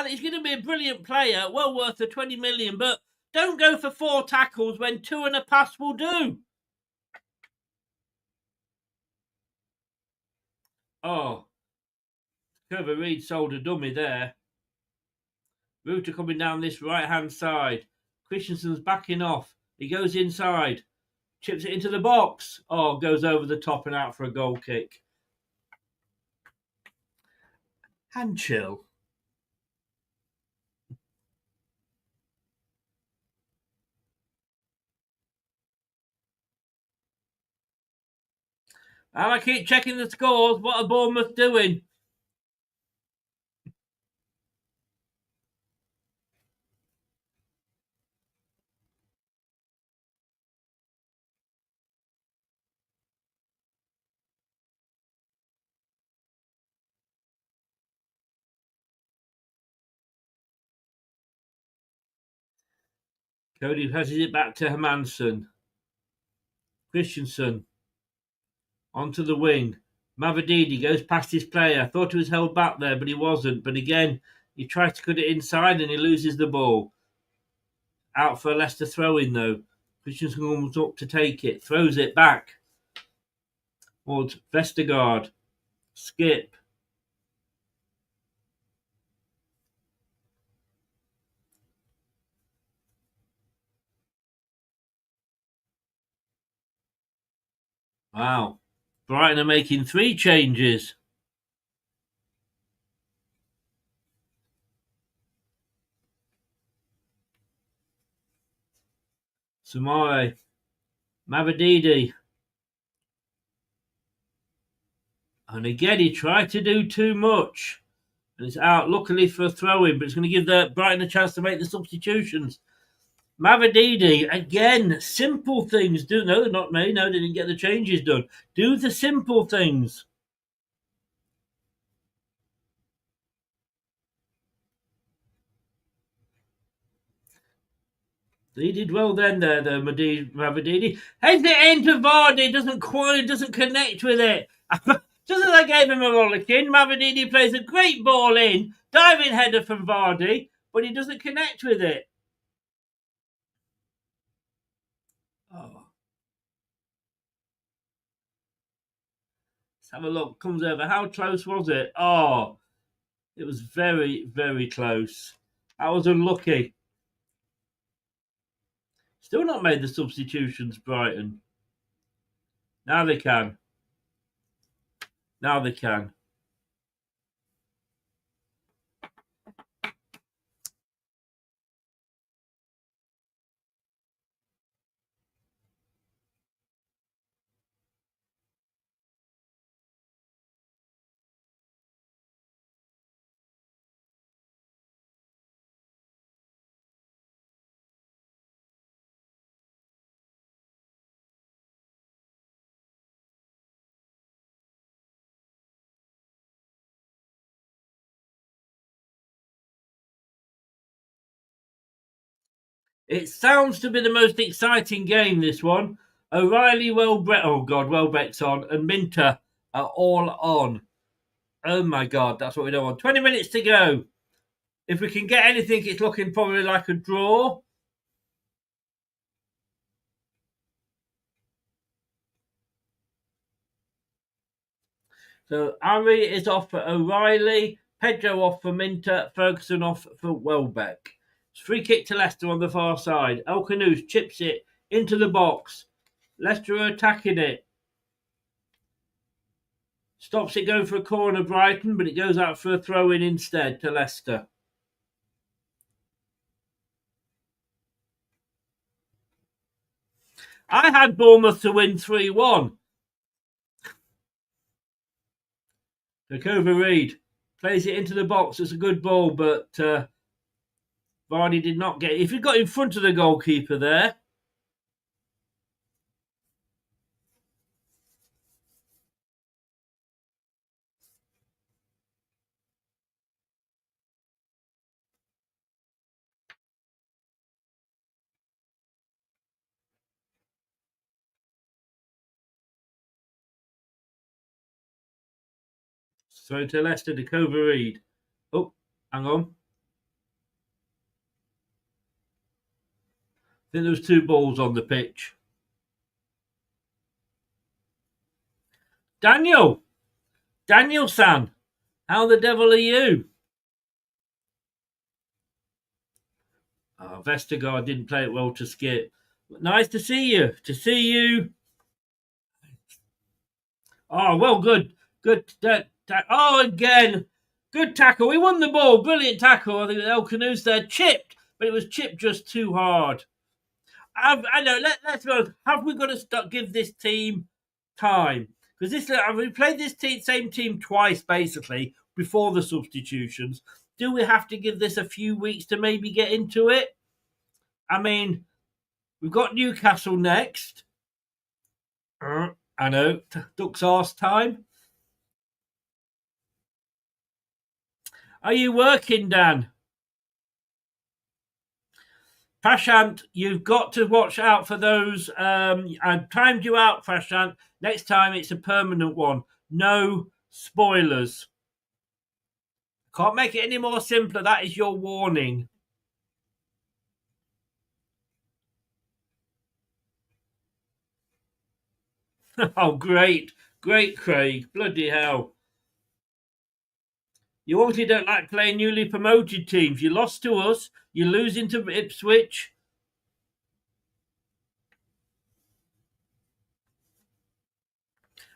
He's going to be a brilliant player, well worth the 20 million, but don't go for 4 tackles when 2 and a pass will do. Oh, Trevor Reed sold a dummy there. Ruta coming down this right-hand side. Christensen's backing off. He goes inside. Chips it into the box. Oh, goes over the top and out for a goal kick. Hand chill. And I keep checking the scores. What are Bournemouth doing? Cody passes it back to Hermansen. Christensen onto the wing. Mavididi goes past his player. I thought he was held back there, but he wasn't. But again, he tries to cut it inside and he loses the ball. Out for a Leicester throw-in, though. Christensen comes up to take it. Throws it back. Towards Vestergaard. Skip. Wow. Brighton are making 3 changes. Samare. Mavididi. And again, he tried to do too much. And it's out, luckily, for a throw-in, but it's going to give Brighton a chance to make the substitutions. Mavididi, again, simple things. No, they're not made. No, they didn't get the changes done. Do the simple things. He did well then there, though, Mavididi. Heads it into Vardy, doesn't connect with it. Just as I gave him a rollicking, Mavididi plays a great ball in, diving header from Vardy, but he doesn't connect with it. Oh. Let's have a look. Comes over. How close was it? Oh, it was very, very close. I was unlucky. Still not made the substitutions, Brighton. Now they can. Now they can. It sounds to be the most exciting game, this one. O'Reilly, Welbeck's on, and Minter are all on. Oh my God, that's what we don't want. 20 minutes to go. If we can get anything, it's looking probably like a draw. So Ari is off for O'Reilly, Pedro off for Minter, Ferguson off for Welbeck. It's free kick to Leicester on the far side. El Khanous chips it into the box. Leicester are attacking it. Stops it going for a corner, Brighton, but it goes out for a throw-in instead to Leicester. I had Bournemouth to win 3-1. Jakova Reed plays it into the box. It's a good ball, but Vardy did not get it. If he got in front of the goalkeeper there. Throw to Leicester, Jakova Reed. Oh, hang on. I think there was 2 balls on the pitch. Daniel-san, how the devil are you? Oh, Vestergaard didn't play it well to Skip. Nice to see you. Oh, well, good. Again. Good tackle. We won the ball. Brilliant tackle. I think El Khanous there chipped, but it was chipped just too hard. I know. Let's go. Have we got to give this team time? Because we played this same team twice, basically, before the substitutions. Do we have to give this a few weeks to maybe get into it? I mean, we've got Newcastle next. I know. Duck's arse time. Are you working, Dan? Prashant, you've got to watch out for those. I've timed you out, Prashant. Next time it's a permanent one. No spoilers. Can't make it any more simpler. That is your warning. Oh, great. Great, Craig. Bloody hell. You obviously don't like playing newly promoted teams. You lost to us. You're losing to Ipswich.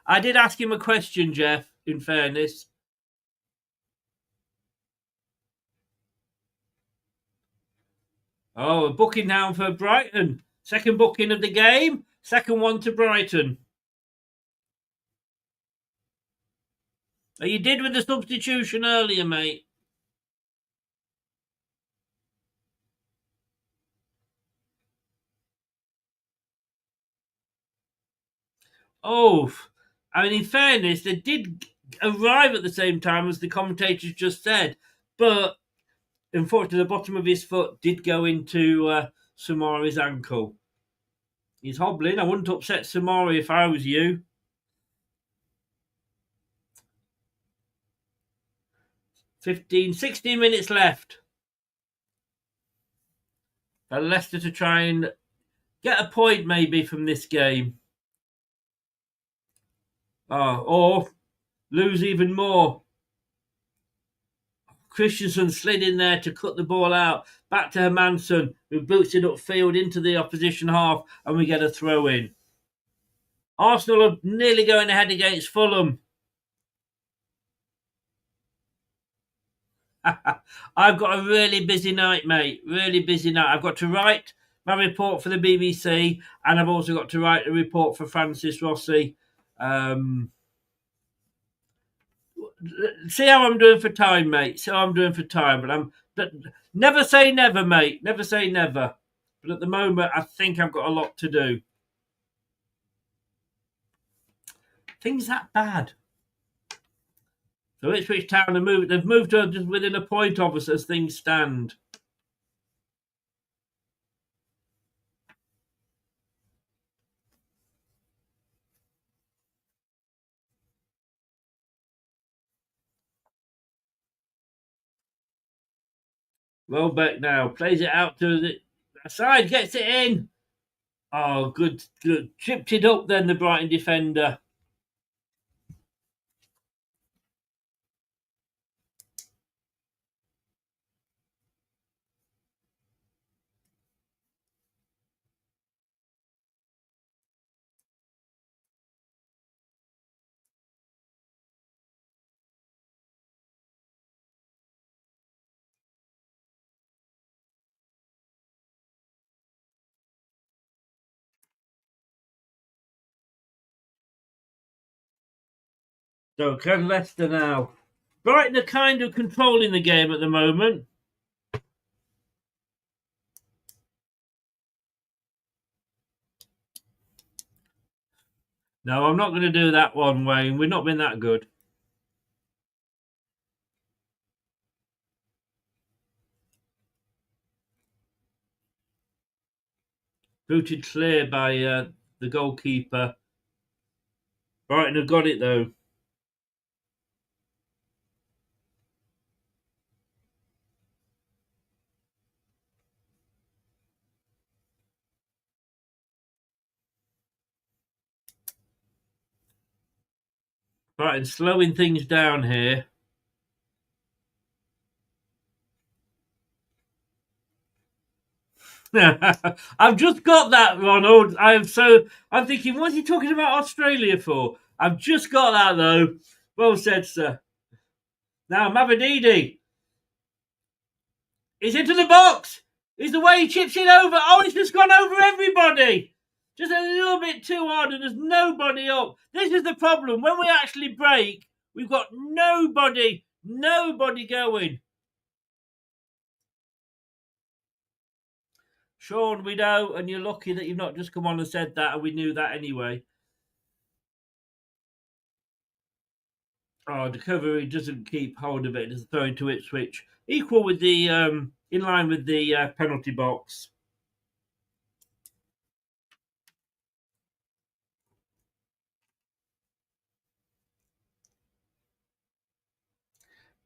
I did ask him a question, Jeff, in fairness. Oh, a booking now for Brighton. Second booking of the game. Second one to Brighton. Oh, you did with the substitution earlier, mate. Oh, I mean, in fairness, they did arrive at the same time as the commentators just said, but unfortunately, the bottom of his foot did go into Samari's ankle. He's hobbling. I wouldn't upset Samari if I was you. 16 minutes left. For Leicester to try and get a point maybe from this game. Or lose even more. Christensen slid in there to cut the ball out. Back to Hermansen, who boots it upfield into the opposition half, and we get a throw in. Arsenal are nearly going ahead against Fulham. I've got a really busy night, mate. Really busy night. I've got to write my report for the BBC, and I've also got to write a report for Francis Rossi. See how I'm doing for time, mate. See how I'm doing for time. But never say never, mate. Never say never. But at the moment, I think I've got a lot to do. Things that bad. So Ipswich Town they've moved to just within a point of us as things stand. Welbeck now plays it out to the side, gets it in. Oh, good. Chipped it up then, the Brighton defender. So can Leicester now. Brighton are kind of controlling the game at the moment. No, I'm not going to do that one, Wayne. We've not been that good. Booted clear by the goalkeeper. Brighton have got it, though. Brighton slowing things down here. I've just got that, Ronald. I'm thinking, what's he talking about Australia for? I've just got that, though. Well said, sir. Now, Mavadidi. He's into the box. Is the way he chips it over. Oh, it's just gone over everybody. Just a little bit too hard, and there's nobody up. This is the problem. When we actually break, we've got nobody going. Sean, we know, and you're lucky that you've not just come on and said that, and we knew that anyway. Oh, Recovery doesn't keep hold of it. It's throwing to Ipswich. Equal with the, in line with the penalty box.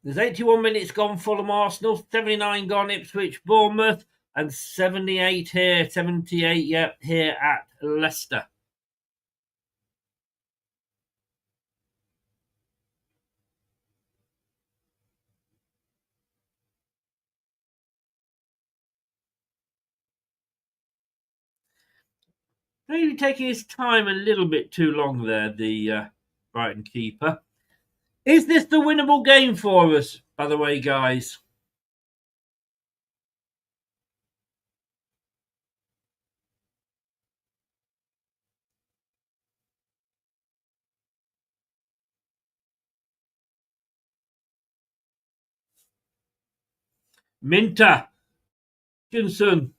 There's 81 minutes gone, Fulham Arsenal, 79 gone, Ipswich Bournemouth, and 78 here, 78 here at Leicester. Maybe taking his time a little bit too long there, the Brighton keeper. Is this the winnable game for us, by the way, guys? Minter, Johnson,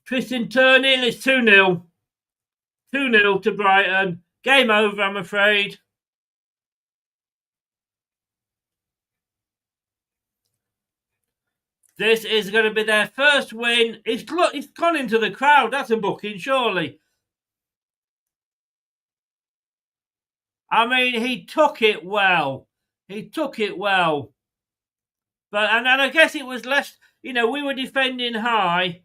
Tristan Turnhill is 2-0. 2-0 to Brighton. Game over, I'm afraid. This is going to be their first win. It's gone into the crowd. That's a booking, surely. I mean, he took it well. He took it well. But and I guess it was less, we were defending high.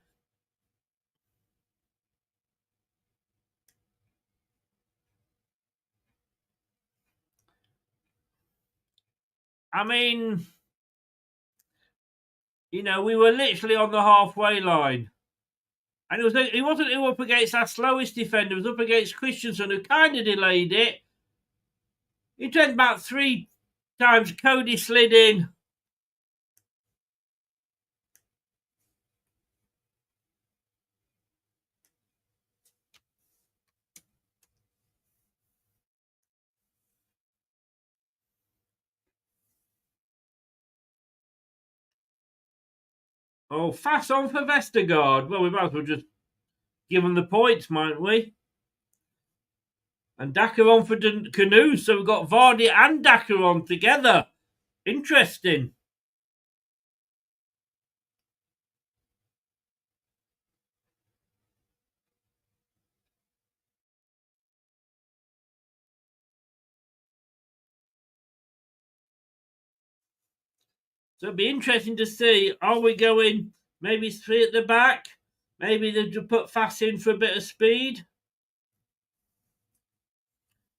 I mean, we were literally on the halfway line. And he wasn't up against our slowest defender. It was up against Christensen, who kind of delayed it. He tried about 3 times. Cody slid in. Oh, fast on for Vestergaard. Well, we might as well just give them the points, mightn't we? And Daka on for Canoe, so we've got Vardy and Daka on together. Interesting. So it'll be interesting to see, are we going maybe 3 at the back? Maybe they'll put Fass in for a bit of speed.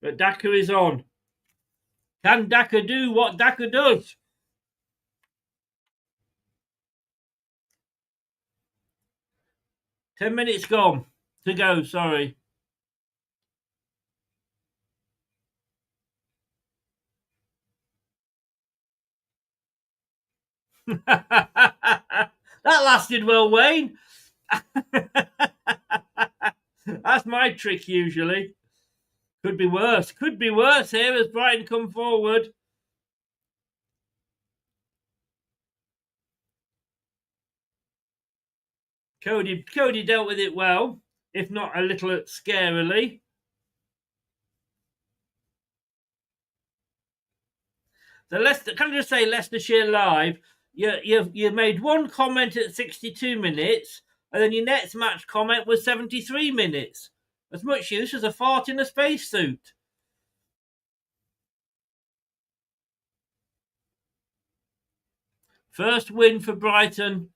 But Daka is on. Can Daka do what Daka does? Ten minutes gone to go, sorry. That lasted well, Wayne. That's my trick usually. Could be worse. Could be worse here as Brighton come forward. Cody dealt with it well, if not a little scarily. The Leicester, can I just say, Leicestershire Live, you made one comment at 62 minutes, and then your next match comment was 73 minutes. As much use as a fart in a spacesuit. First win for Brighton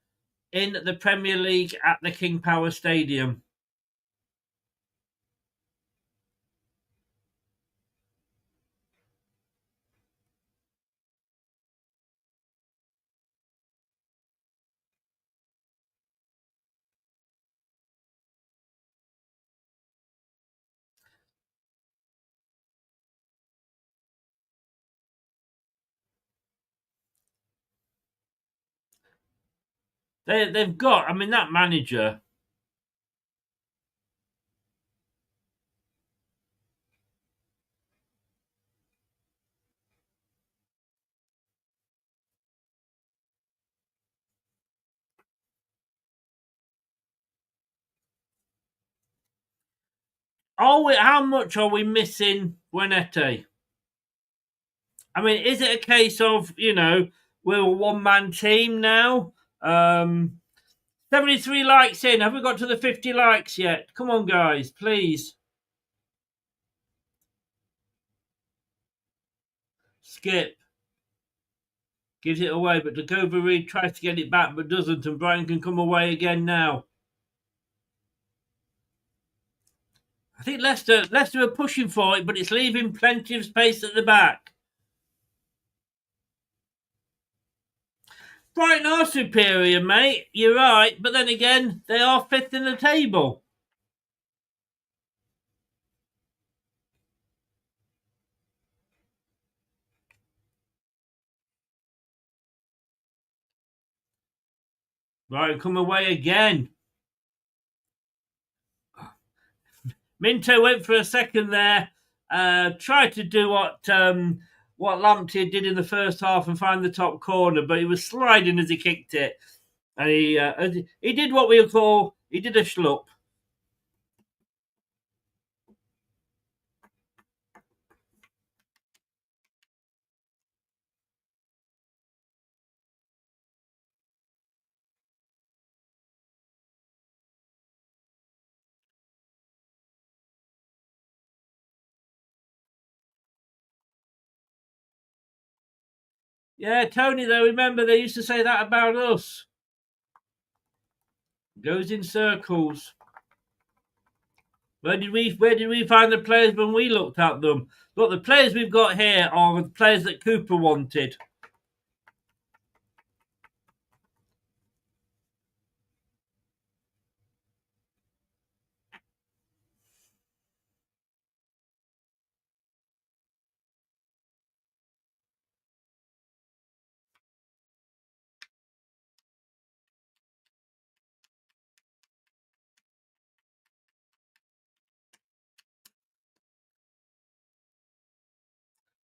in the Premier League at the King Power Stadium. They've got, I mean, that manager. How much are we missing Buenete? I mean, is it a case of, we're a one-man team now? 73 likes in. Have we got to the 50 likes yet? Come on, guys, please. Skip gives it away, but Dakova Reed tries to get it back but doesn't, and Brighton can come away again now. I think Leicester are pushing for it, but it's leaving plenty of space at the back. Brighton are superior, mate. You're right, but then again, they are 5th in the table. Right, come away again. Minto went for a second there. Tried to do what Lamptey did in the first half and find the top corner, but he was sliding as he kicked it. And he did what we'll call, he did a schlup. Yeah, Tony, though, remember they used to say that about us. Goes in circles. Where did we find the players when we looked at them? Look, the players we've got here are the players that Cooper wanted.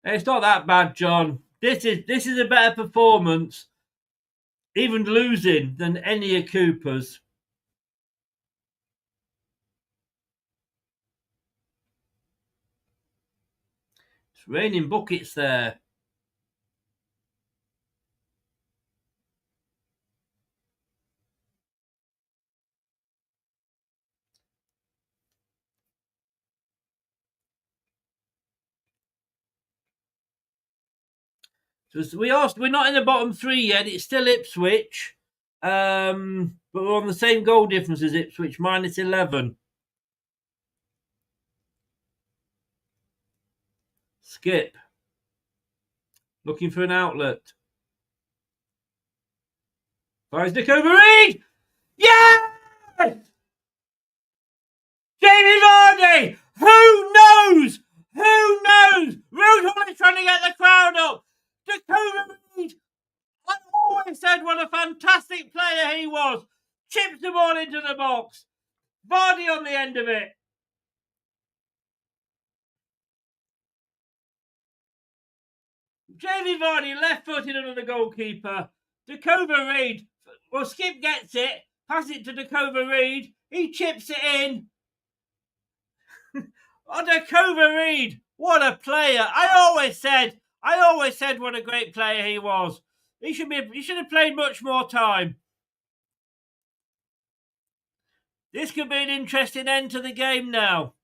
It's not that bad, John. This is a better performance, even losing, than any of Cooper's. It's raining buckets there. So we're not in the bottom 3 yet. It's still Ipswich, but we're on the same goal difference as Ipswich, -11. Skip, looking for an outlet. Finds Dakova Reed. Yes! Jamie Vardy. Who knows? Who knows? Ruud Van Nistelrooy trying to get the crowd up. Dakova Reed. I always said what a fantastic player he was. Chips the ball into the box. Vardy on the end of it. Jamie Vardy left-footed under the goalkeeper. Dakova Reed. Well, Skip gets it. Pass it to Dakova Reed. He chips it in. Oh, Dakova Reed. What a player. I always said what a great player he was. He should have played much more time. This could be an interesting end to the game now.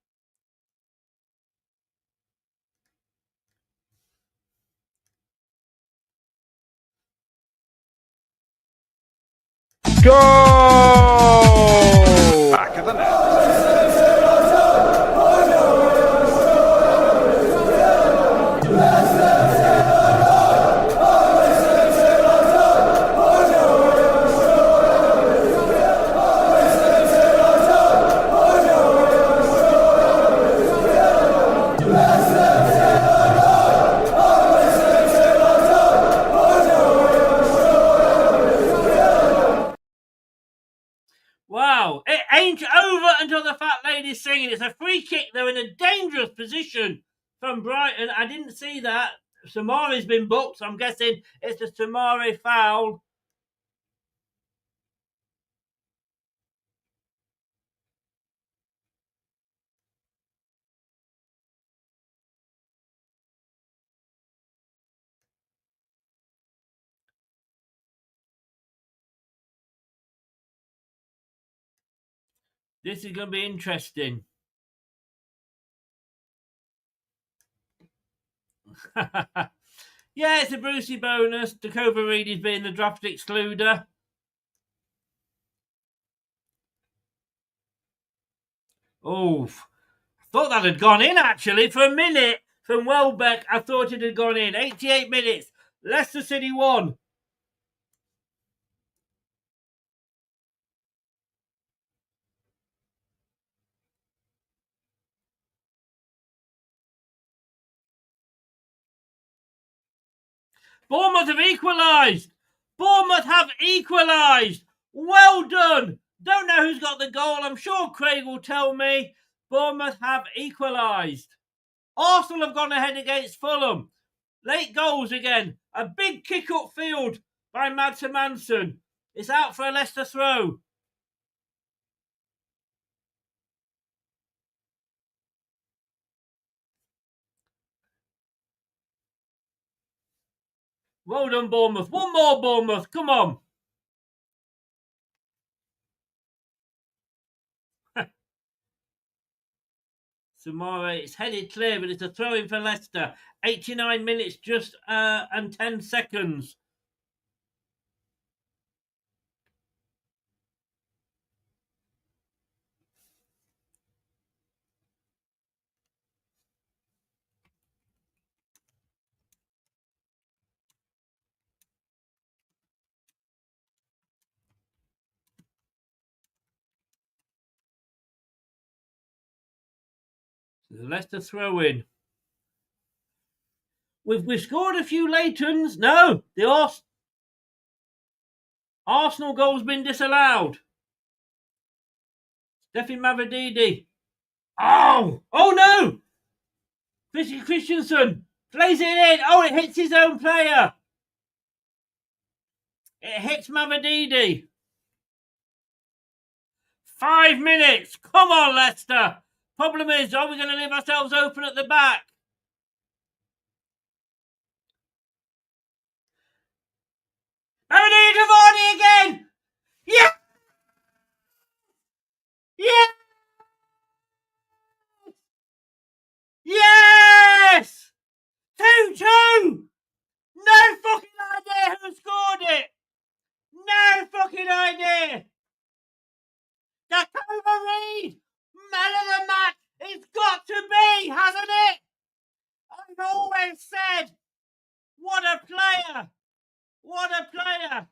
Go! Back of the net. Wow, it ain't over until the fat lady's singing. It's a free kick. They're in a dangerous position from Brighton. I didn't see that. Samari's been booked, so I'm guessing it's a Samari foul. This is going to be interesting. Yeah, it's a Brucey bonus. Dakova Reed is being the draft excluder. Oh, I thought that had gone in, actually. For a minute, from Welbeck, I thought it had gone in. 88 minutes. Leicester City 1. Bournemouth have equalised. Bournemouth have equalised. Well done. Don't know who's got the goal. I'm sure Craig will tell me. Bournemouth have equalised. Arsenal have gone ahead against Fulham. Late goals again. A big kick upfield by Madsen Manson. It's out for a Leicester throw. Well done, Bournemouth. One more, Bournemouth. Come on. Samara, it's headed clear, but it's a throw-in for Leicester. 89 minutes just and 10 seconds. The Leicester throw-in. We've scored a few late ones. No, the Arsenal goal's been disallowed. Stefan Mavididi. Oh no! Christensen plays it in. Oh, it hits his own player. It hits Mavididi. 5 minutes. Come on, Leicester. Problem is, are we going to leave ourselves open at the back? Mavididi to Vardy again. Yeah. Yeah. Yes. 2-2. No fucking idea who scored it. No fucking idea. Dakova Reed, man of the match. It's got to be, hasn't it? I've always said, what a player. What a player.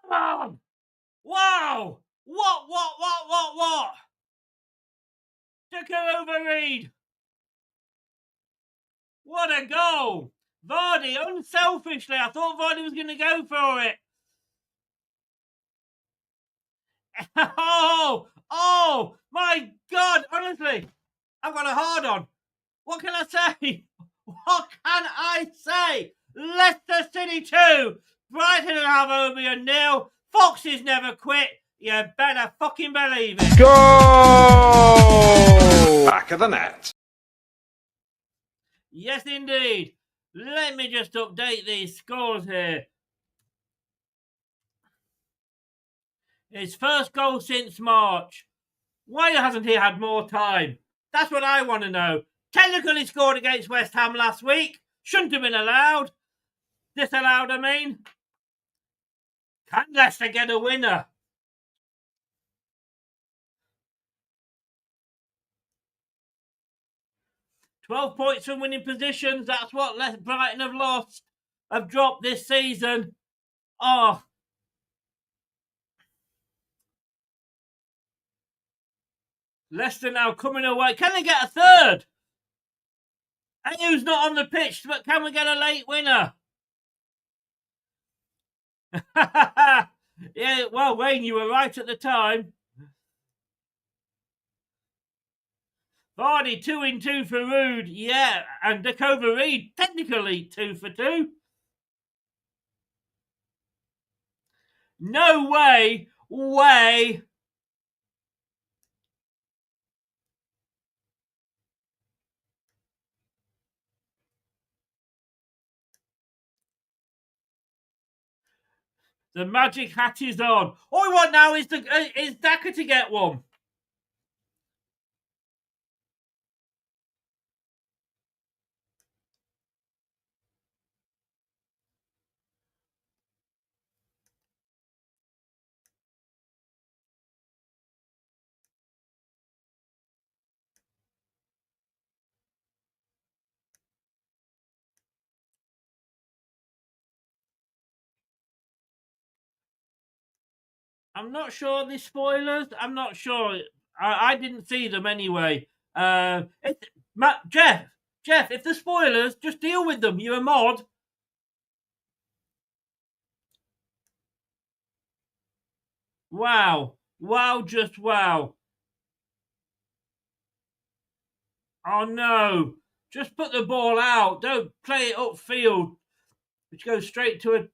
Come on. Wow. What? Dakova Reed. What a goal. Vardy, unselfishly, I thought Vardy was going to go for it. Oh, my God, honestly, I've got a hard on. What can I say? What can I say? Leicester City 2, Brighton and Albion 0. Foxes never quit. You better fucking believe it. Go! Back of the net. Yes, indeed. Let me just update these scores here. His first goal since March. Why hasn't he had more time? That's what I want to know. Technically scored against West Ham last week. Shouldn't have been allowed. Disallowed, I mean. Can Leicester get a winner? "12 points from winning positions. That's what Brighton have lost. Have dropped this season. Oh. Leicester now coming away. Can they get a third? And who's not on the pitch, but can we get a late winner? Yeah, well, Wayne, you were right at the time. Vardy 2 in 2 for Ruud, yeah, and Dakova Reed technically 2 for 2. No way. The magic hat is on. All we want now is Daka to get one. I'm not sure the spoilers. I'm not sure. I didn't see them anyway. Jeff, if the spoilers, just deal with them. You're a mod. Wow. Wow, just wow. Oh, no. Just put the ball out. Don't play it upfield, which goes straight to a...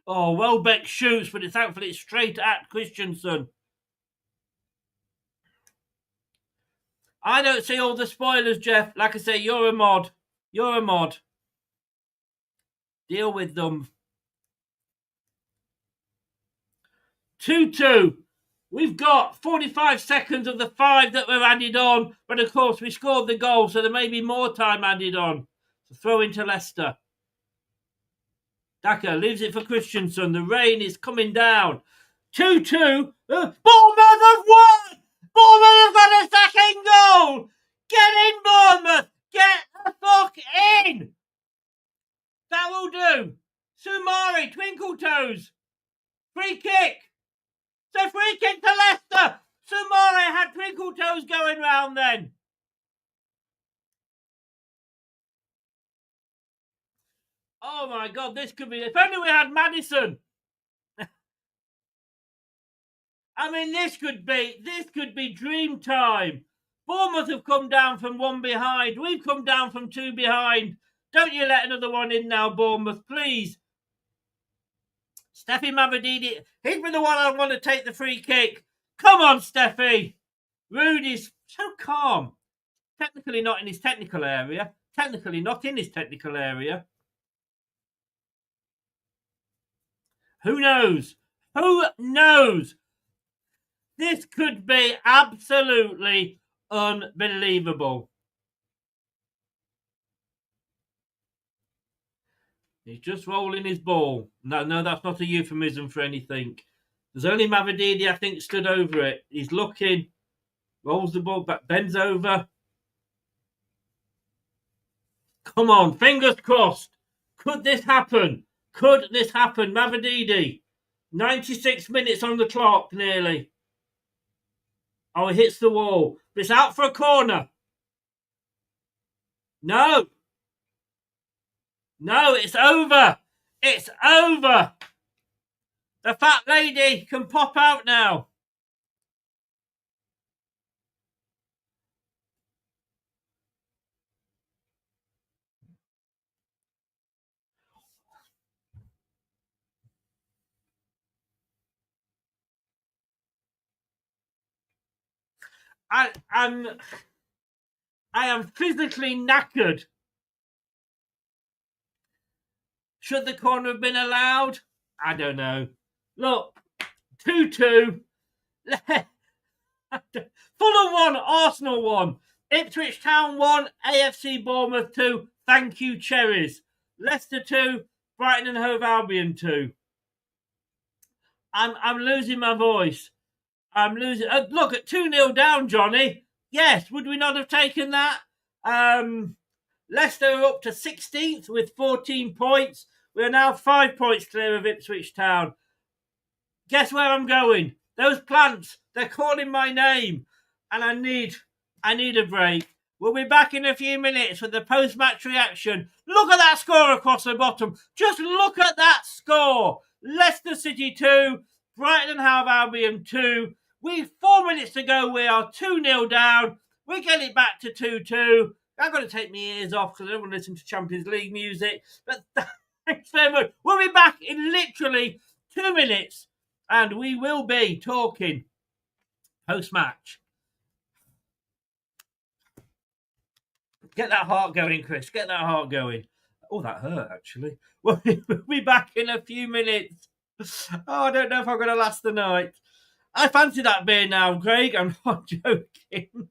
Oh, Welbeck shoots, but thankfully it's straight at Christensen. I don't see all the spoilers, Jeff. Like I say, you're a mod. You're a mod. Deal with them. 2-2. We've got 45 seconds of the 5 that were added on, but of course we scored the goal, so there may be more time added on. So throw into Leicester. Daka leaves it for Christensen. The rain is coming down. 2-2. Bournemouth have won! Bournemouth have got a second goal! Get in, Bournemouth! Get the fuck in! That will do. Sumari, twinkle toes. Free kick. So free kick to Leicester. Sumari had twinkle toes going round then. Oh my God, this could be... If only we had Madison. I mean, this could be dream time. Bournemouth have come down from 1 behind. We've come down from 2 behind. Don't you let another one in now, Bournemouth, please. Steffi Mavadini, he'd be the one I want to take the free kick. Come on, Steffi. Ruud is so calm. Technically not in his technical area. Who knows? Who knows? This could be absolutely unbelievable. He's just rolling his ball. No, that's not a euphemism for anything. There's only Mavadini, I think, stood over it. He's looking, rolls the ball back, bends over. Come on, fingers crossed. Could this happen? Mavadini. 96 minutes on the clock, nearly. Oh, he hits the wall. But it's out for a corner. No, it's over. It's over. The fat lady can pop out now. I am physically knackered. Should the corner have been allowed? I don't know. Look, 2-2. Fulham 1, Arsenal 1. Ipswich Town 1, AFC Bournemouth 2. Thank you, Cherries. Leicester 2, Brighton and Hove Albion 2. I'm losing my voice. I'm losing. Look, at 2-0 down, Johnny. Yes, would we not have taken that? Leicester are up to 16th with 14 points. We are now 5 points clear of Ipswich Town. Guess where I'm going? Those plants, they're calling my name. And I need a break. We'll be back in a few minutes with the post-match reaction. Look at that score across the bottom. Just look at that score. Leicester City 2, Brighton and Hove Albion 2. We've 4 minutes to go. We are 2-0 down. We get it back to 2-2. I've got to take my ears off because I don't want to listen to Champions League music. But thanks very much. We'll be back in literally 2 minutes. And we will be talking post-match. Get that heart going, Chris. Get that heart going. Oh, that hurt, actually. We'll be back in a few minutes. Oh, I don't know if I'm going to last the night. I fancy that beer now, Craig. I'm not joking.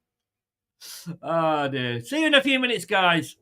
Oh, dear. See you in a few minutes, guys.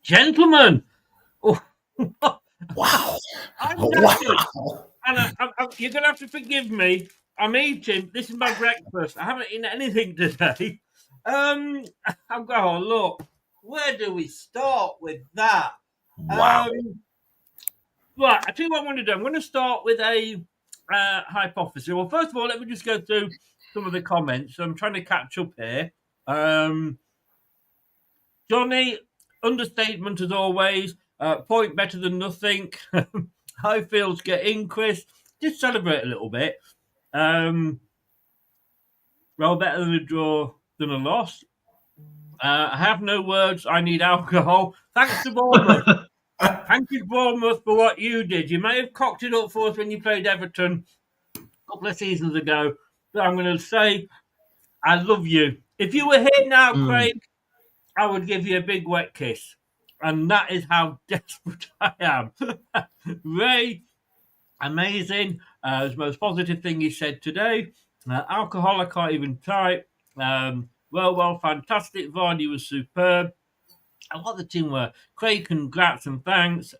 Gentlemen, oh, wow, wow. And you're going to have to forgive me. I'm eating. This is my breakfast. I haven't eaten anything today. I've got to look. Where do we start with that? Wow. Right, I tell you what I'm going to do. I'm going to start with a hypothesis. Well, first of all, let me just go through some of the comments. I'm trying to catch up here. Johnny, understatement as always. Point better than nothing. Highfields get in, Chris. Just celebrate a little bit. Well, better than a draw than a loss. I have no words. I need alcohol. Thanks to Bournemouth. Thank you, Bournemouth, for what you did. You may have cocked it up for us when you played Everton a couple of seasons ago, but I'm going to say I love you. If you were here now, Craig, I would give you a big wet kiss. And that is how desperate I am. Ray, amazing. It's the most positive thing he said today. Alcohol, I can't even type. Well, fantastic. Vardy was superb. I like the teamwork. Craig, congrats and thanks.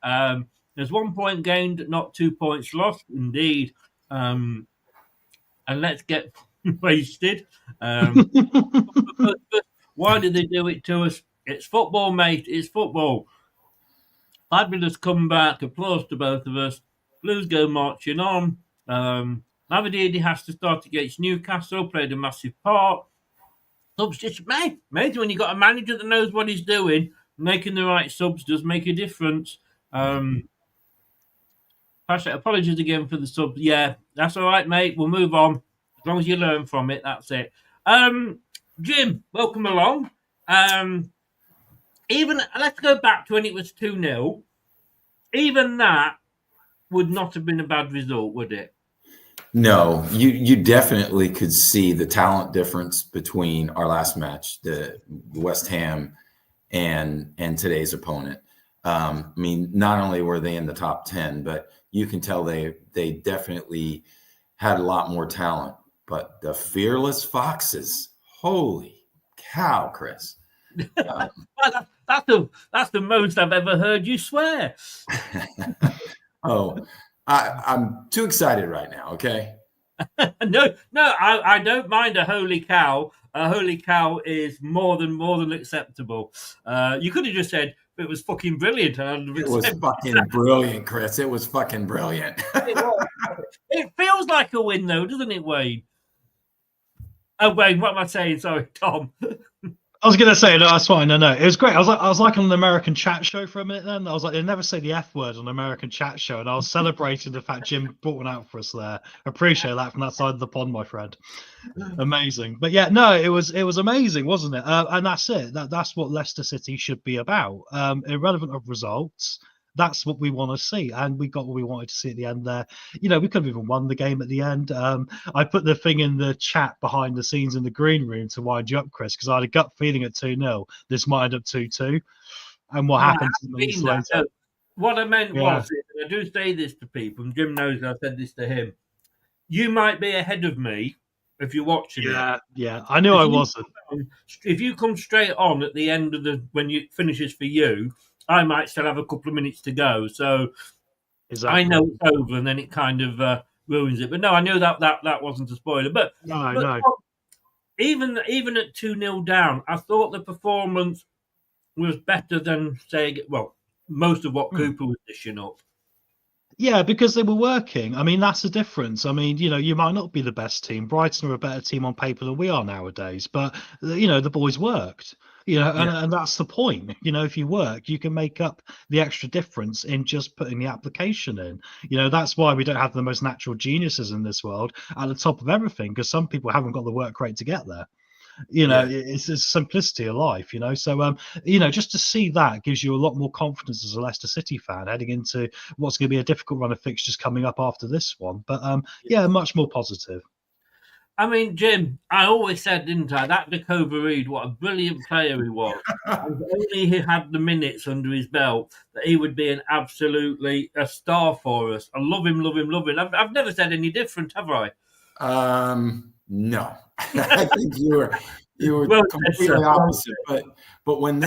There's 1 point gained, not 2 points lost. Indeed. And let's get wasted. Why did they do it to us? It's football, mate. It's football. Fabulous comeback. Applause to both of us. Blues go marching on. Navadidi has to start against Newcastle. Played a massive part. Substitution, mate, when you got a manager that knows what he's doing, making the right subs does make a difference. Apologies again for the sub. Yeah, that's all right, mate. We'll move on. As long as you learn from it, that's it. Jim, welcome along. Let's go back to when it was 2-0. Even that would not have been a bad result, would it? No, you definitely could see the talent difference between our last match, the West Ham, and today's opponent. I mean, not only were they in the top 10, but you can tell they definitely had a lot more talent. But the fearless Foxes, holy cow, Chris! That's the most I've ever heard you swear. Oh, I'm too excited right now. Okay. No, I don't mind a holy cow. A holy cow is more than acceptable. You could have just said it was fucking brilliant. It was fucking brilliant, Chris. It was fucking brilliant. It feels like a win, though, doesn't it, Wayne? Oh, Wayne, what am I saying? Sorry, Tom. I was going to say, no, that's fine. No. It was great. I was like on an American chat show for a minute then. I was like, they never say the F word on an American chat show. And I was celebrating the fact Jim brought one out for us there. Appreciate that from that side of the pond, my friend. Amazing. But yeah, no, it was amazing, wasn't it? And that's it. That's what Leicester City should be about. Irrelevant of results. That's what we want to see. And we got what we wanted to see at the end there. You know, we could have even won the game at the end. I put the thing in the chat behind the scenes in the green room to wind you up, Chris, because I had a gut feeling at 2-0. This might end up 2-2. And what happens later? What I meant was, and I do say this to people, and Jim knows I said this to him, you might be ahead of me if you're watching it. Yeah, I knew I wasn't. If you come straight on at the end of when it finishes for you, I might still have a couple of minutes to go. So I know it's over, and then it kind of ruins it. But no, I knew that wasn't a spoiler. But no. Even at 2-0 down, I thought the performance was better than, most of what Cooper was dishing up. Yeah, because they were working. I mean, that's the difference. I mean, you might not be the best team. Brighton are a better team on paper than we are nowadays. But, the boys worked. And that's the point. If you work, you can make up the extra difference in just putting the application in. That's why we don't have the most natural geniuses in this world at the top of everything, because some people haven't got the work rate to get there. It's the simplicity of life, So, just to see that gives you a lot more confidence as a Leicester City fan heading into what's going to be a difficult run of fixtures coming up after this one. But, much more positive. I mean, Jim, I always said, didn't I, that Dakova Reed, what a brilliant player he was. And only he had the minutes under his belt that he would be absolutely a star for us. I love him. I've never said any different, have I? No. I think you were completely opposite. But when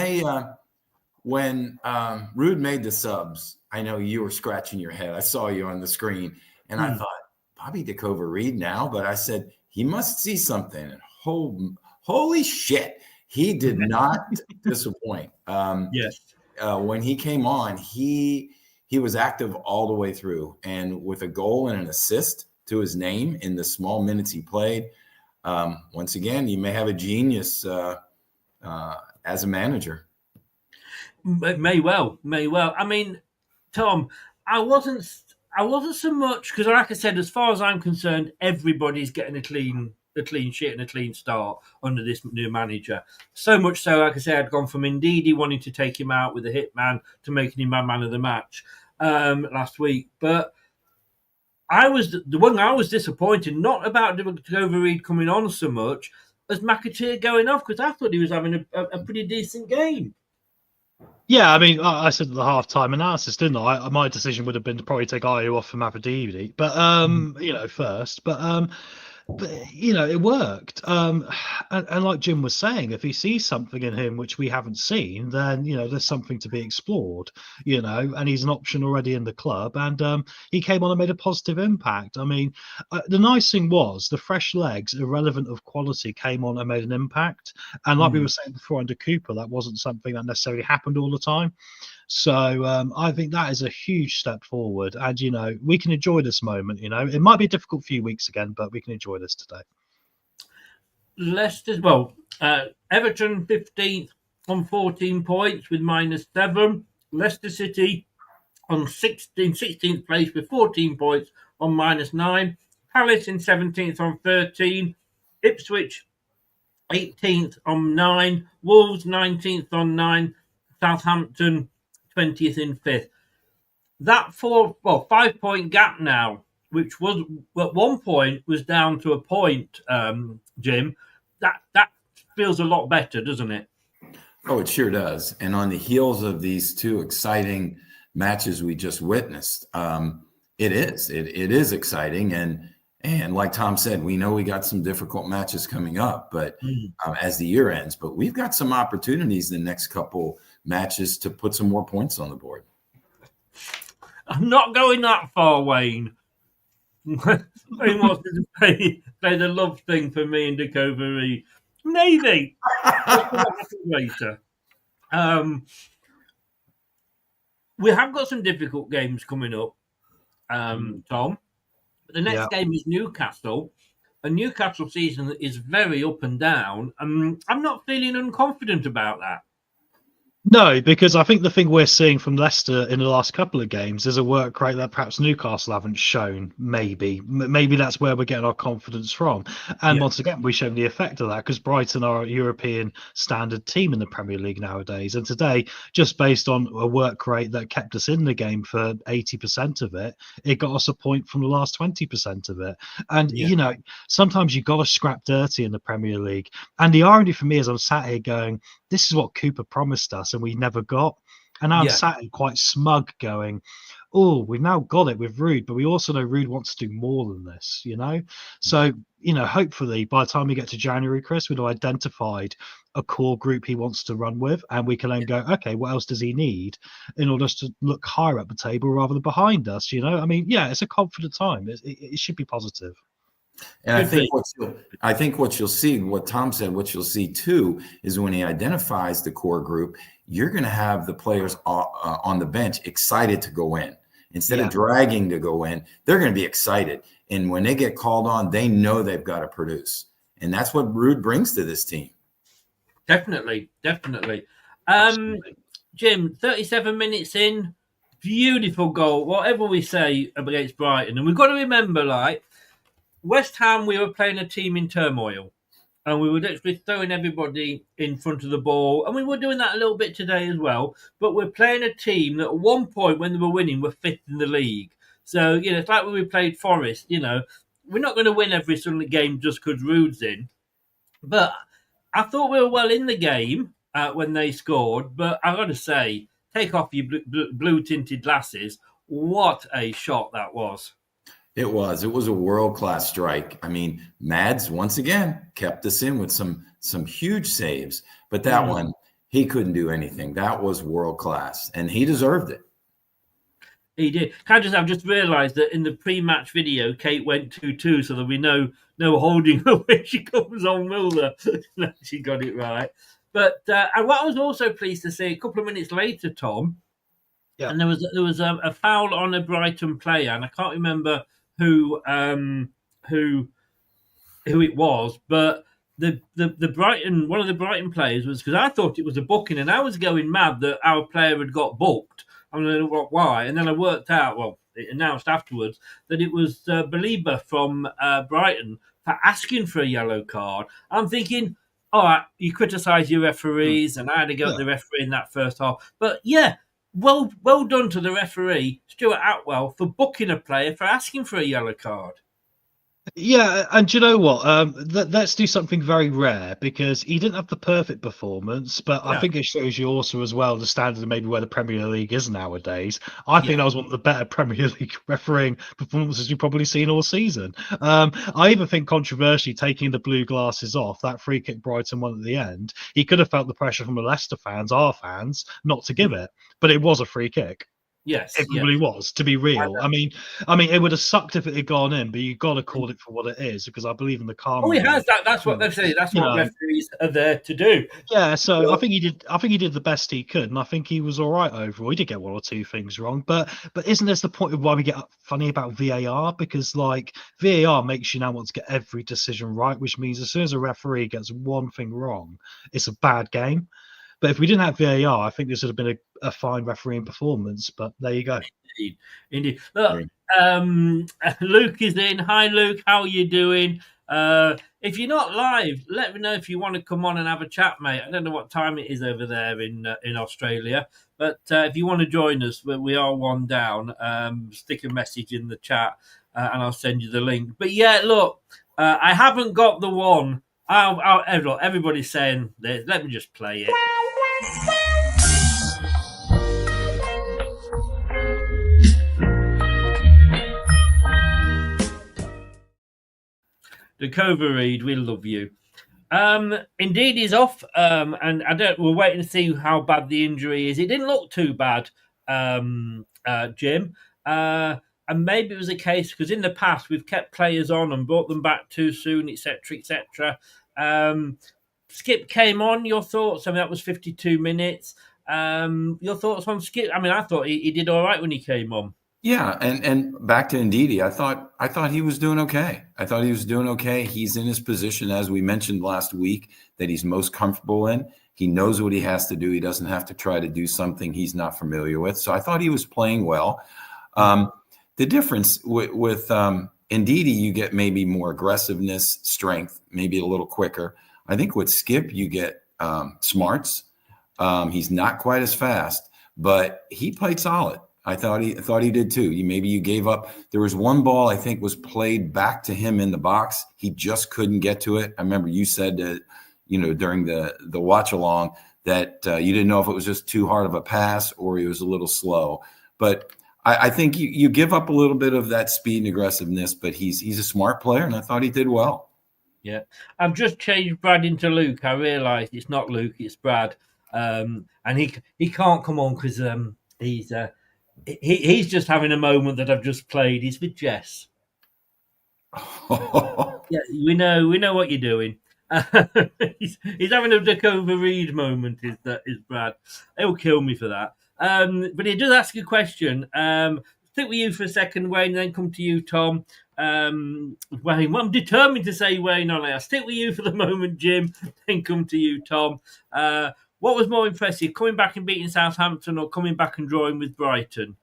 Ruud made the subs, I know you were scratching your head. I saw you on the screen, and I thought, Bobby Dakova Reed now? But I said, he must see something. And holy shit, he did not disappoint. Yes. When he came on, he was active all the way through, and with a goal and an assist to his name in the small minutes he played. Once again, you may have a genius as a manager. May well. I mean, Tom, I wasn't so much, because like I said, as far as I'm concerned, everybody's getting a clean sheet and a clean start under this new manager. So much so, like I said, I'd gone from Ndidi wanting to take him out with a hitman to making him my man of the match last week. But I was disappointed, not about Dakova Reed coming on so much as McAteer going off, because I thought he was having a pretty decent game. Yeah, I mean, I said the half-time analysis, didn't I? My decision would have been to probably take Ayew off for Mavadidi, but first. But but it worked. And like Jim was saying, if he sees something in him which we haven't seen, then there's something to be explored. And he's an option already in the club, and he came on and made a positive impact. I mean, the nice thing was the fresh legs, irrelevant of quality, came on and made an impact. And like we were saying before under Cooper, that wasn't something that necessarily happened all the time. So I think that is a huge step forward, and we can enjoy this moment. It might be a difficult few weeks again, but we can enjoy this today. Leicester, Everton 15th on 14 points with -7. Leicester City on 16th place with 14 points on -9. Palace in 17th on 13. Ipswich 18th on 9. Wolves 19th on 9. Southampton 20th in 5th. That 5-point gap now, which was at one point was down to a point, Jim, that feels a lot better, doesn't it? Oh, it sure does. And on the heels of these two exciting matches we just witnessed, it is exciting. And like Tom said, we know we got some difficult matches coming up, but as the year ends, but we've got some opportunities in the next couple matches to put some more points on the board. I'm not going that far, Wayne. Wayne wants to play the love thing for me and Discovery. Maybe. Later. We have got some difficult games coming up, Tom. But the next game is Newcastle. A Newcastle season is very up and down. I'm not feeling unconfident about that. No, because I think the thing we're seeing from Leicester in the last couple of games is a work rate that perhaps Newcastle haven't shown. Maybe that's where we're getting our confidence from. And once again, we've shown the effect of that because Brighton are a European standard team in the Premier League nowadays. And today, just based on a work rate that kept us in the game for 80% of it, it got us a point from the last 20% of it. And, sometimes you've got to scrap dirty in the Premier League. And the irony for me is I'm sat here going, this is what Cooper promised us and we never got. And I'm sat here quite smug going, oh, we've now got it with Ruud, but we also know Ruud wants to do more than this, So, hopefully by the time we get to January, Chris, we'd have identified a core group he wants to run with, and we can then go, okay, what else does he need in order to look higher up the table rather than behind us, I mean, it's a confident time. It should be positive. And I think what you'll see, what Tom said, what you'll see too, is when he identifies the core group, you're going to have the players on the bench excited to go in. Instead of dragging to go in, they're going to be excited. And when they get called on, they know they've got to produce. And that's what Ruud brings to this team. Definitely. Jim, 37 minutes in, beautiful goal, whatever we say against Brighton. And we've got to remember, West Ham, we were playing a team in turmoil and we were literally throwing everybody in front of the ball. And we were doing that a little bit today as well. But we're playing a team that at one point when they were winning were fifth in the league. So, it's like when we played Forest, we're not going to win every single game just because Ruud's in. But I thought we were well in the game when they scored. But I've got to say, take off your blue-tinted glasses. What a shot that was. It was a world-class strike. I mean, Mads, once again, kept us in with some huge saves. But that one, he couldn't do anything. That was world-class, and he deserved it. He did. I've just realised that in the pre-match video, Kate went 2-2, so there'll be no holding her when she comes on Milner. She got it right. But and what I was also pleased to see, a couple of minutes later, Tom, and there was a foul on a Brighton player, and I can't remember who it was, but the Brighton, one of the Brighton players was, because I thought it was a booking and I was going mad that our player had got booked. I don't know why, and then I worked out, it announced afterwards that it was Belieber from Brighton for asking for a yellow card. I'm thinking, all right, you criticise your referees, and I had to go at the referee in that first half, but well done to the referee, Stuart Atwell, for booking a player for asking for a yellow card. Yeah, and do you know what? Let's do something very rare because he didn't have the perfect performance, but I No. think it shows you also as well the standard of maybe where the Premier League is nowadays. I think Yeah. that was one of the better Premier League refereeing performances you've probably seen all season. I even think controversially taking the blue glasses off, that free kick Brighton one at the end, he could have felt the pressure from the Leicester fans, our fans, not to give it, but it was a free kick. Yes. It Yeah. probably was, to be real. I mean, it would have sucked if it had gone in, but you got to call it for what it is because I believe in the karma. Oh, he of has it. that. That's what they say. That's You what know. referees are there to do. Yeah, so Well- I think he did. I think he did the best he could, and I think he was all right overall. He did get one or two things wrong, but isn't this the point of why we get funny about VAR? Because like VAR makes you now want to get every decision right, which means as soon as a referee gets one thing wrong, it's a bad game. But if we didn't have VAR, I think this would have been a fine refereeing performance. But there you go. Indeed. Look, Luke is in. Hi, Luke. How are you doing? If you're not live, let me know if you want to come on and have a chat, mate. I don't know what time it is over there in Australia, but if you want to join us, we are one down. Stick a message in the chat, and I'll send you the link. But yeah, look, I haven't got the one. Look, everybody's saying this. Let me just play it. The Cova Reed, we love you. Indeed, he's off, and we're waiting to see how bad the injury is. It didn't look too bad, Jim. And maybe it was a case because in the past we've kept players on and brought them back too soon, etc., etc. Skip came on. Your thoughts? I mean, that was 52 minutes. Your thoughts on Skip? I mean, I thought he did all right when he came on. Yeah, and back to Ndidi, I thought he was doing okay. I thought he was doing okay. He's in his position, as we mentioned last week, that he's most comfortable in. He knows what he has to do. He doesn't have to try to do something he's not familiar with. So I thought he was playing well. The difference with Ndidi, you get maybe more aggressiveness, strength, maybe a little quicker. I think with Skip, you get smarts. He's not quite as fast, but he played solid. I thought he did too. Maybe you gave up. There was one ball I think was played back to him in the box. He just couldn't get to it. I remember you said that, during the watch along that you didn't know if it was just too hard of a pass or he was a little slow. But I think you give up a little bit of that speed and aggressiveness. But he's a smart player, and I thought he did well. Yeah, I've just changed Brad into Luke. I realised it's not Luke, it's Brad, and he can't come on because he's just having a moment that I've just played. He's with Jess. Yeah, we know what you're doing. He's having a Dakota Reed moment. Is Brad? He'll kill me for that. But he does ask a question. Stick with you for a second, Wayne, then come to you, Tom. Wayne, well, I'm determined to say Wayne on air. Stick with you for the moment, Jim, then come to you, Tom. What was more impressive, coming back and beating Southampton or coming back and drawing with Brighton?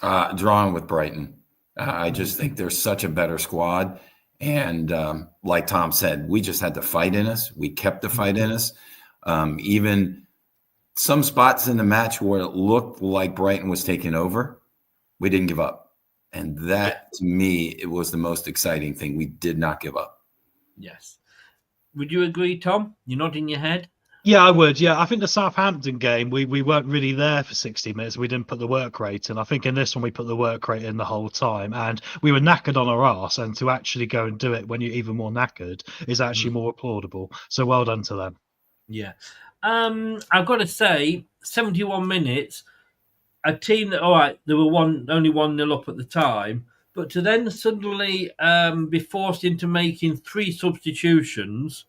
Drawing with Brighton. I just think they're such a better squad. And like Tom said, we just had the fight in us. We kept the fight in us. Even some spots in the match where it looked like Brighton was taking over, we didn't give up. And that, to me, it was the most exciting thing. We did not give up. Yes. Would you agree, Tom? You're nodding your head? Yeah, I would. Yeah, I think the Southampton game, we weren't really there for 60 minutes. We didn't put the work rate in. I think in this one, we put the work rate in the whole time. And we were knackered on our arse. And to actually go and do it when you're even more knackered is actually more applaudable. So well done to them. Yeah. I've got to say, 71 minutes, a team that, all right, they were only 1-0 up at the time. But to then suddenly be forced into making 3 substitutions,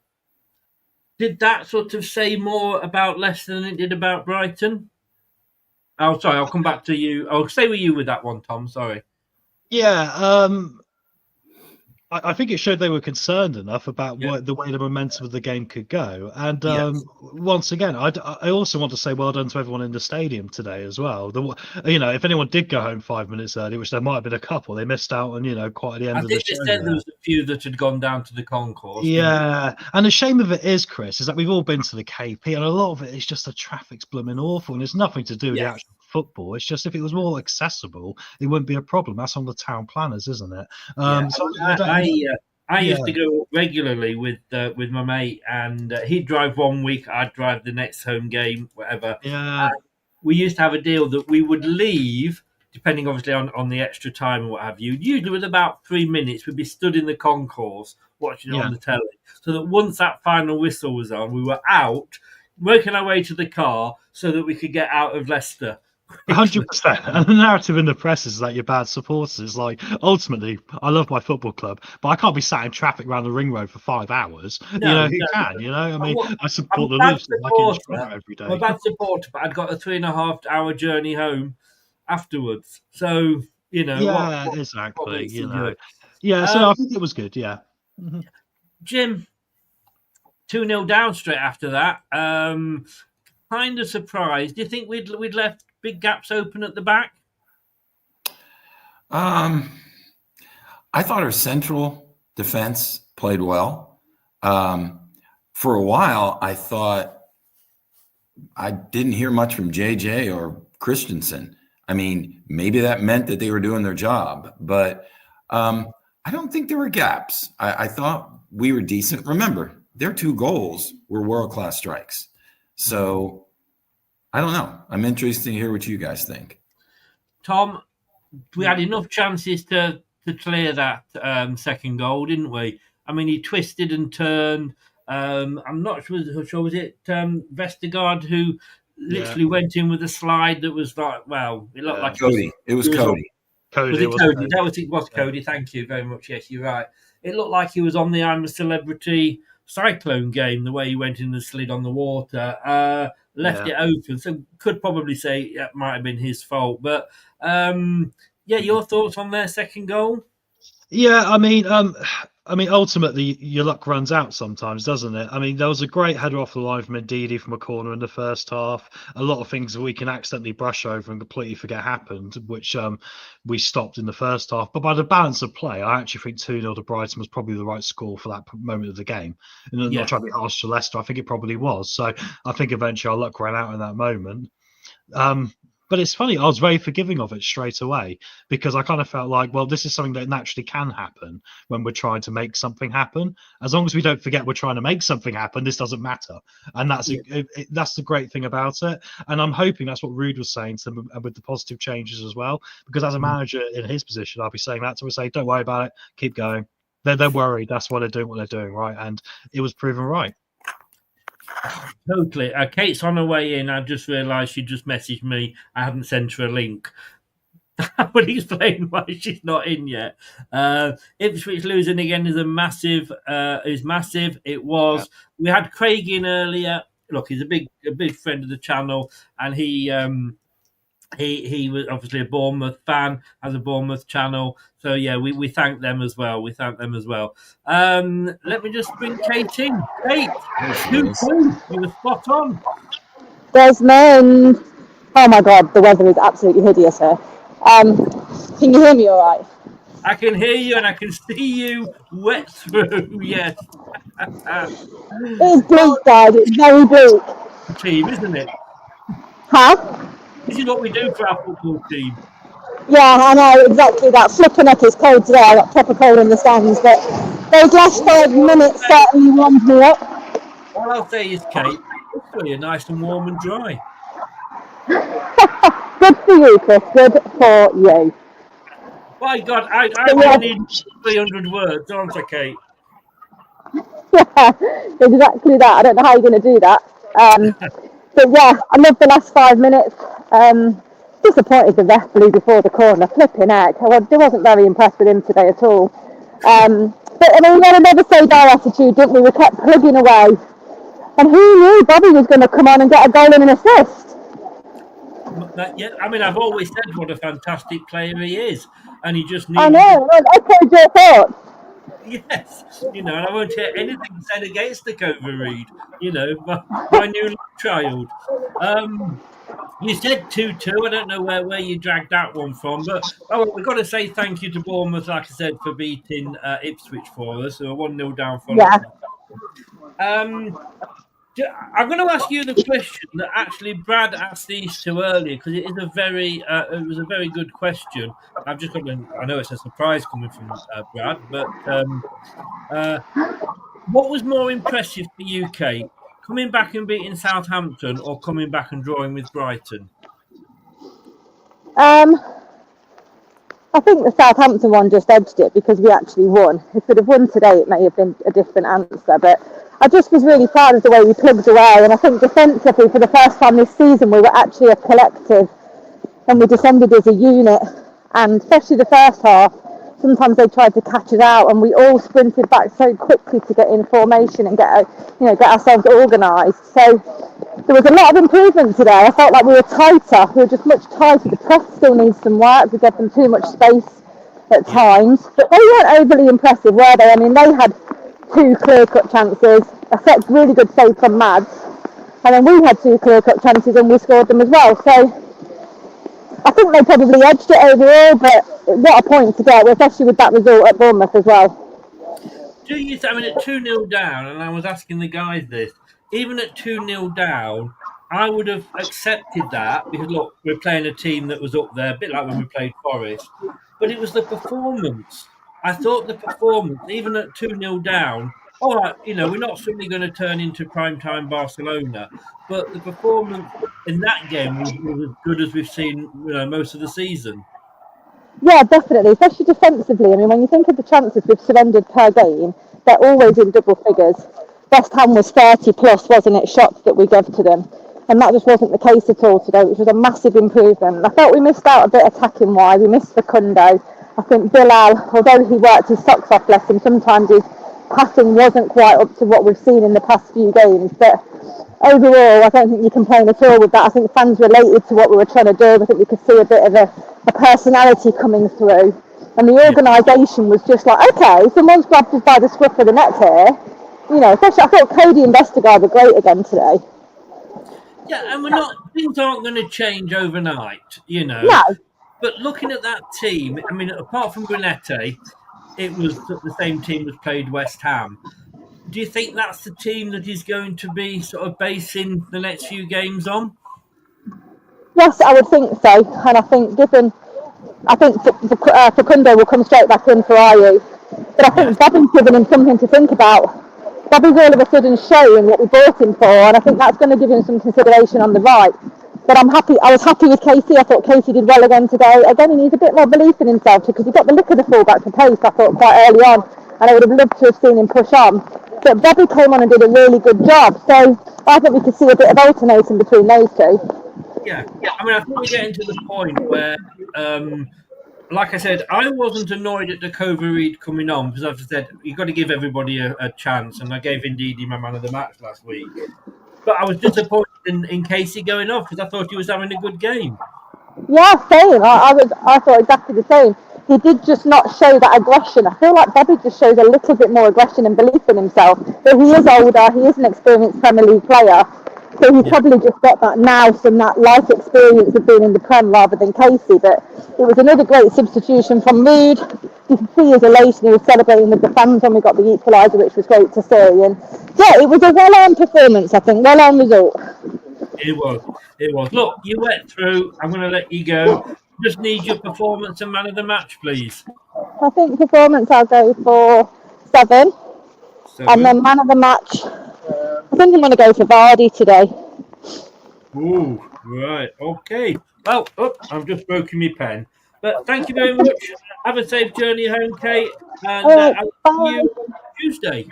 did that sort of say more about Leicester than it did about Brighton? Oh, sorry, I'll come back to you. I'll stay with you with that one, Tom. Sorry. Yeah, I think it showed they were concerned enough about the way the momentum of the game could go. And once again, I also want to say well done to everyone in the stadium today as well. If anyone did go home 5 minutes early, which there might have been a couple, they missed out on, quite at the end of the show. I think they said there was a few that had gone down to the concourse. Yeah, and the shame of it is, Chris, is that we've all been to the KP, and a lot of it is just the traffic's blooming awful, and it's nothing to do with the actual football. It's just if it was more accessible, it wouldn't be a problem. That's on the town planners, isn't it? I used to go regularly with my mate, and he'd drive one week, I'd drive the next home game, whatever. Yeah. We used to have a deal that we would leave, depending obviously on the extra time and what have you. Usually with about 3 minutes, we'd be stood in the concourse watching it on the telly. So that once that final whistle was on, we were out, working our way to the car so that we could get out of Leicester. 100%. And the narrative in the press is that you're bad supporters. Like, ultimately, I love my football club, but I can't be sat in traffic around the ring road for 5 hours. No, who can? I mean, I support the I'm Leafs like in Toronto every day. I'm a bad supporter, but I'd got a 3.5 hour journey home afterwards. So, exactly. Yeah, so I think it was good, yeah. Jim, 2-0 down straight after that. Kind of surprised. Do you think we'd left big gaps open at the back? I thought our central defense played well. For a while, I thought I didn't hear much from JJ or Christensen. I mean, maybe that meant that they were doing their job, but I don't think there were gaps. I thought we were decent. Remember, their 2 goals were world-class strikes. So I don't know. I'm interested to hear what you guys think. Tom, we had enough chances to clear that second goal, didn't we? I mean, he twisted and turned. I'm not sure was it Vestergaard who literally went in with a slide that was like, well, it looked like Cody. It was Cody. Was it Cody? It was Cody. Thank you very much. Yes, you're right. It looked like he was on the I'm a Celebrity Cyclone game, the way he went in and slid on the water, left it open. So could probably say it might have been his fault. But your thoughts on their second goal? Yeah, I mean, ultimately, your luck runs out sometimes, doesn't it? I mean, there was a great header off the line from Ndidi from a corner in the first half. A lot of things that we can accidentally brush over and completely forget happened, which we stopped in the first half. But by the balance of play, I actually think 2-0 to Brighton was probably the right score for that moment of the game. And not trying to be harsh to Leicester, I think it probably was. So I think eventually our luck ran out in that moment. But it's funny, I was very forgiving of it straight away because I kind of felt like, well, this is something that naturally can happen when we're trying to make something happen. As long as we don't forget we're trying to make something happen, this doesn't matter. And that's the great thing about it. And I'm hoping that's what Ruud was saying to them with the positive changes as well. Because as a manager in his position, I'll be saying that to him, say, don't worry about it, keep going. They're worried. That's why they're doing what they're doing, right? And it was proven right. Totally. Kate's on her way in. I just realised she just messaged me. I haven't sent her a link. I would explain why she's not in yet. Ipswich losing again is massive. It was. We had Craig in earlier. Look, he's a big friend of the channel, and he was obviously a Bournemouth fan, has a Bournemouth channel. So yeah, we thank them as well. Let me just bring Kate in. Kate, 2-2. You were spot on. Desmond. Oh my God, the weather is absolutely hideous here. Can you hear me all right? I can hear you and I can see you wet through. Yes. It's bleak, guys. It's very bleak. Team, isn't it? Huh? This is what we do for our football team. Yeah, I know, exactly that. Flipping up is cold today. I got proper cold in the stands, but those last 5 minutes certainly warmed me up. All I'll say is, Kate, it's really nice and warm and dry. Good for you, Chris. Good for you. My God, I really need 300 words, don't I, Kate? Yeah, exactly that. I don't know how you're going to do that. But yeah, I loved the last 5 minutes. Disappointed the ref blew before the corner. Flipping heck. I wasn't very impressed with him today at all. But I mean, we had a never say die attitude, didn't we? We kept plugging away. And who knew Bobby was going to come on and get a goal and an assist? I mean, I've always said what a fantastic player he is. And he just needs... I know, I echoed your thoughts. Yes, and I won't hear anything said against the Reed, my new child. You said 2-2. I don't know where you dragged that one from, but we've got to say thank you to Bournemouth, like I said, for beating Ipswich for us. So 1-0 down for us. I'm going to ask you the question that actually Brad asked these two earlier because it is it was a very good question. I've just got I know it's a surprise coming from Brad, but what was more impressive for you, Kate? Coming back and beating Southampton or coming back and drawing with Brighton? I think the Southampton one just edged it because we actually won. If we'd have won today, it may have been a different answer. But I just was really proud of the way we plugged away. And I think defensively, for the first time this season, we were actually a collective and we defended as a unit. And especially the first half, sometimes they tried to catch us out, and we all sprinted back so quickly to get in formation and get ourselves organised. So there was a lot of improvement today. I felt like we were tighter. We were just much tighter. The press still needs some work. We gave them too much space at times, but they weren't overly impressive, were they? I mean, they had 2 clear-cut chances, a set really good save from Mads, and then we had 2 clear-cut chances and we scored them as well. So I think they probably edged it overall, but what a point to get, especially with that result at Bournemouth as well. Do you? I mean, at 2-0 down, and I was asking the guys this. Even at 2-0 down, I would have accepted that because look, we're playing a team that was up there, a bit like when we played Forest. But it was the performance. I thought the performance, even at 2-0 down, all right, we're not suddenly going to turn into primetime Barcelona, but the performance in that game was as good as we've seen most of the season. Yeah, definitely, especially defensively. I mean, when you think of the chances we've surrendered per game, they're always in double figures. West Ham was 30 plus, wasn't it, shots that we gave to them. And that just wasn't the case at all today, which was a massive improvement. I felt we missed out a bit attacking-wise. We missed Facundo. I think Bilal, although he worked his socks off, bless him, sometimes his passing wasn't quite up to what we've seen in the past few games. But overall, I don't think you can complain at all with that. I think fans related to what we were trying to do. I think we could see a bit of a personality coming through. And the organisation was just like, okay, someone's grabbed us by the scruff of the neck here. Especially I thought Cody and Vestergaard were great again today. Yeah, and things aren't going to change overnight, No. But looking at that team, I mean, apart from Brunette, it was the same team that played West Ham. Do you think that's the team that he's going to be sort of basing the next few games on? Yes, I would think so. And I think Facundo will come straight back in for Ayew. But I think Bobby's given him something to think about. Bobby's all of a sudden showing what we bought him for, and I think that's going to give him some consideration on the right. But I was happy with Casey. I thought Casey did well again today. Again, he needs a bit more belief in himself because he got the look of the fullback for pace, I thought, quite early on, and I would have loved to have seen him push on. But Bobby came on and did a really good job, so I think we could see a bit of alternating between those two. Yeah. I mean, I think we're getting to the point where, like I said, I wasn't annoyed at the Reed coming on because, as I said, you've got to give everybody a chance, and I gave Ndidi my man of the match last week. But I was disappointed in Casey going off because I thought he was having a good game. Yeah, same. I thought exactly the same. He did just not show that aggression. I feel like Bobby just shows a little bit more aggression and belief in himself. But he is older. He is an experienced Premier League player. So he probably just got that nous and that life experience of being in the Prem rather than Casey. But it was another great substitution from Ruud. You can see his elation. He was celebrating with the fans when we got the equalizer, which was great to see. And yeah, it was a well-earned performance, I think. Well-earned result. It was. Look, you went through. I'm going to let you go. Just need your performance and man of the match, please. I think performance I'll go for 7. And then man of the match, I think I'm going to go for Vardy today. Ooh, right. Okay. Well, I've just broken my pen. But thank you very much. Have a safe journey home, Kate. And I'll see you on Tuesday.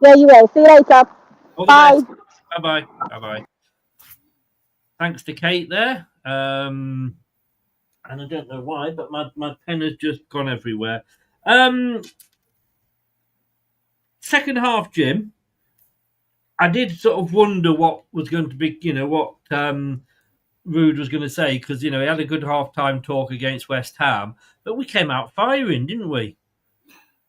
Yeah, you will. See you later. Bye. Bye-bye. Bye-bye. Thanks to Kate there. And I don't know why, but my pen has just gone everywhere. Second half, Jim, I did sort of wonder what was going to be, what Ruud was going to say, because, he had a good half-time talk against West Ham, but we came out firing, didn't we?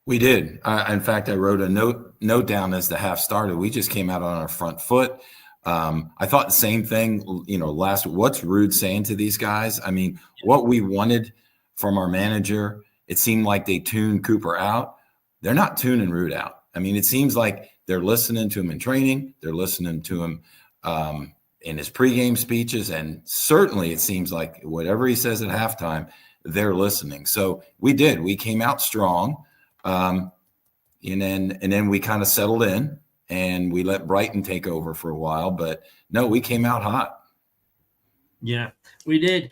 We did. In fact, I wrote a note down as the half started. We just came out on our front foot. I thought the same thing, last week. What's Ruud saying to these guys? I mean, what we wanted from our manager, it seemed like they tuned Cooper out. They're not tuning Ruud out. I mean, it seems like They're listening to him in training. They're listening to him in his pregame speeches. And certainly it seems like whatever he says at halftime, they're listening. So we did. We came out strong. And then we kind of settled in and we let Brighton take over for a while. But no, we came out hot. Yeah, we did.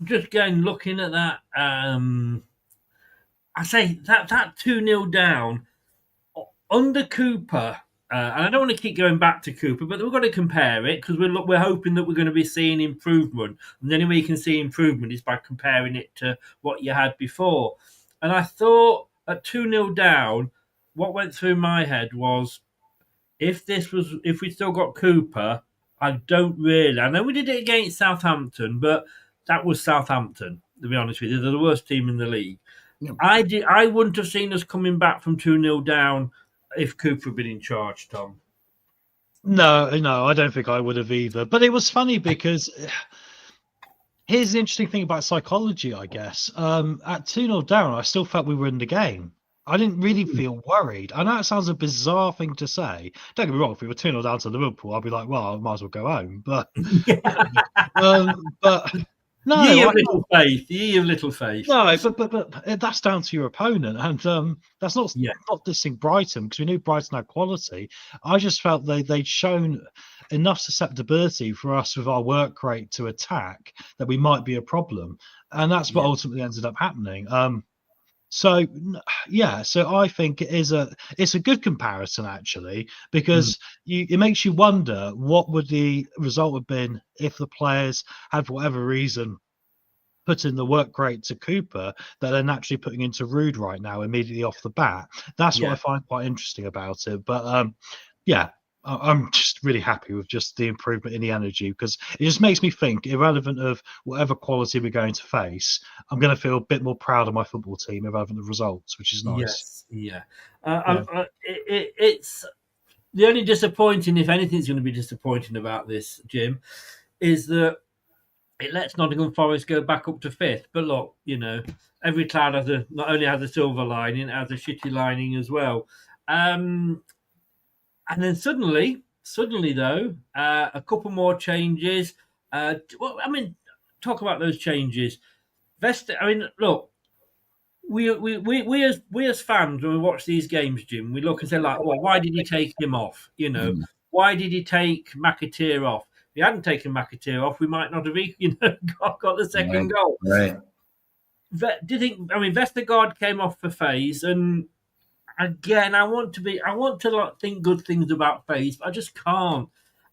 Just going looking at that, I say that 2-0 down under Cooper, and I don't want to keep going back to Cooper, but we've got to compare it because we're hoping that we're going to be seeing improvement. And the only way you can see improvement is by comparing it to what you had before. And I thought at 2-0 down, what went through my head was if we still got Cooper, I know we did it against Southampton, but that was Southampton, to be honest with you. They're the worst team in the league. Yeah. I wouldn't have seen us coming back from 2-0 down if Cooper had been in charge, Tom. No, I don't think I would have either. But it was funny because here's the interesting thing about psychology, I guess. At 2-0 down, I still felt we were in the game. I didn't really feel worried. I know it sounds a bizarre thing to say. Don't get me wrong, if we were 2-0 down to Liverpool, I'd be like, well, I might as well go home. But but no, ye of little faith. No, but that's down to your opponent, and that's not dissing Brighton because we knew Brighton had quality. I just felt they'd shown enough susceptibility for us with our work rate to attack that we might be a problem, and that's what ultimately ended up happening. So I think it's a good comparison actually because it makes you wonder what would the result have been if the players had, for whatever reason, put in the work rate to Cooper that they're naturally putting into Ruud right now immediately off the bat. That's what I find quite interesting about it. But I'm just really happy with just the improvement in the energy because it just makes me think, irrelevant of whatever quality we're going to face, I'm going to feel a bit more proud of my football team, irrelevant of results, which is nice. Yes, it's the only disappointing, if anything's going to be disappointing about this, Jim, is that it lets Nottingham Forest go back up to 5th. But look, every cloud not only has a silver lining, it has a shitty lining as well. And then suddenly, though, a couple more changes. Talk about those changes. Look, we as fans, when we watch these games, Jim, we look and say, like, well, why did he take him off? Why did he take McAteer off? If he hadn't taken McAteer off, we might not have, got the second goal. Right. Do you think? Vestergaard came off for Faze, and again, I want to think good things about Faze, but I just can't.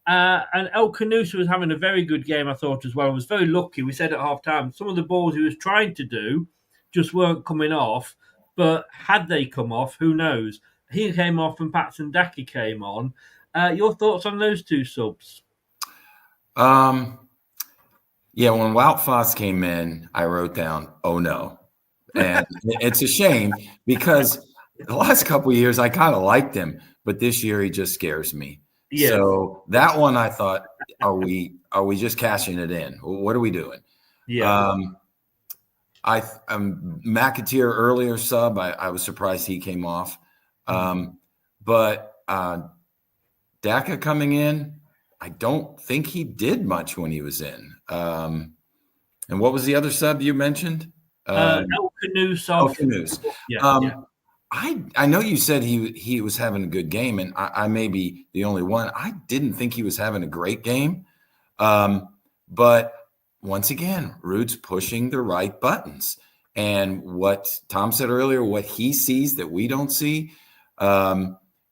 And El Canusa was having a very good game, I thought, as well. Was very lucky. We said at half time, some of the balls he was trying to do just weren't coming off. But had they come off, who knows? He came off and Patson Daki came on. Your thoughts on those two subs? When Wout Faes came in, I wrote down, oh no. And it's a shame because the last couple of years I kind of liked him, but this year he just scares me. Yeah. So that one I thought, are we just cashing it in? What are we doing? Yeah. McAteer earlier sub, I was surprised he came off. But Daka coming in, I don't think he did much when he was in. And what was the other sub you mentioned? El Canusa. I know you said he was having a good game, and I may be the only one. I didn't think he was having a great game. But once again, Ruud's pushing the right buttons. And what Tom said earlier, what he sees that we don't see,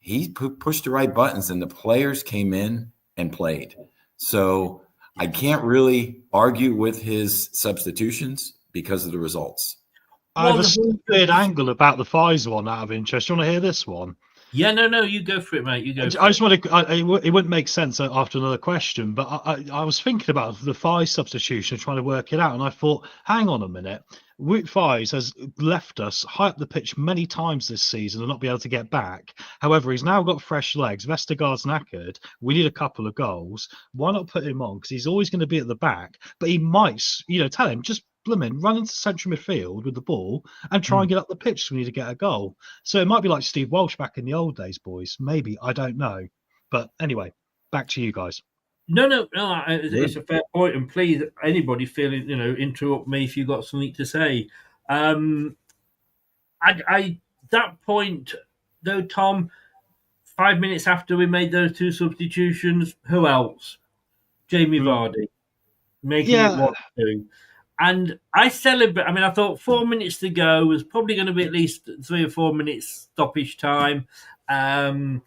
he pushed the right buttons, and the players came in and played. So I can't really argue with his substitutions because of the results. I have a weird angle about the Faes one out of interest. Do you want to hear this one? Yeah, no, you go for it, mate. You go. I just want to. It wouldn't make sense after another question, but I was thinking about the Faes substitution, trying to work it out, and I thought, hang on a minute. Wout Faes has left us high up the pitch many times this season and not be able to get back. However, he's now got fresh legs. Vestergaard's knackered. We need a couple of goals. Why not put him on? Because he's always going to be at the back. But he might, tell him, just blooming run into central midfield with the ball and try and get up the pitch so we need to get a goal. So it might be like Steve Walsh back in the old days, boys. Maybe, I don't know. But anyway, back to you guys. No, it's a fair point, and please, anybody feeling, interrupt me if you've got something to say. That point, though, Tom, 5 minutes after we made those two substitutions, who else? Jamie Vardy, making it 1-2. And I celebrate. I mean, I thought 4 minutes to go was probably going to be at least 3 or 4 minutes stoppage time. And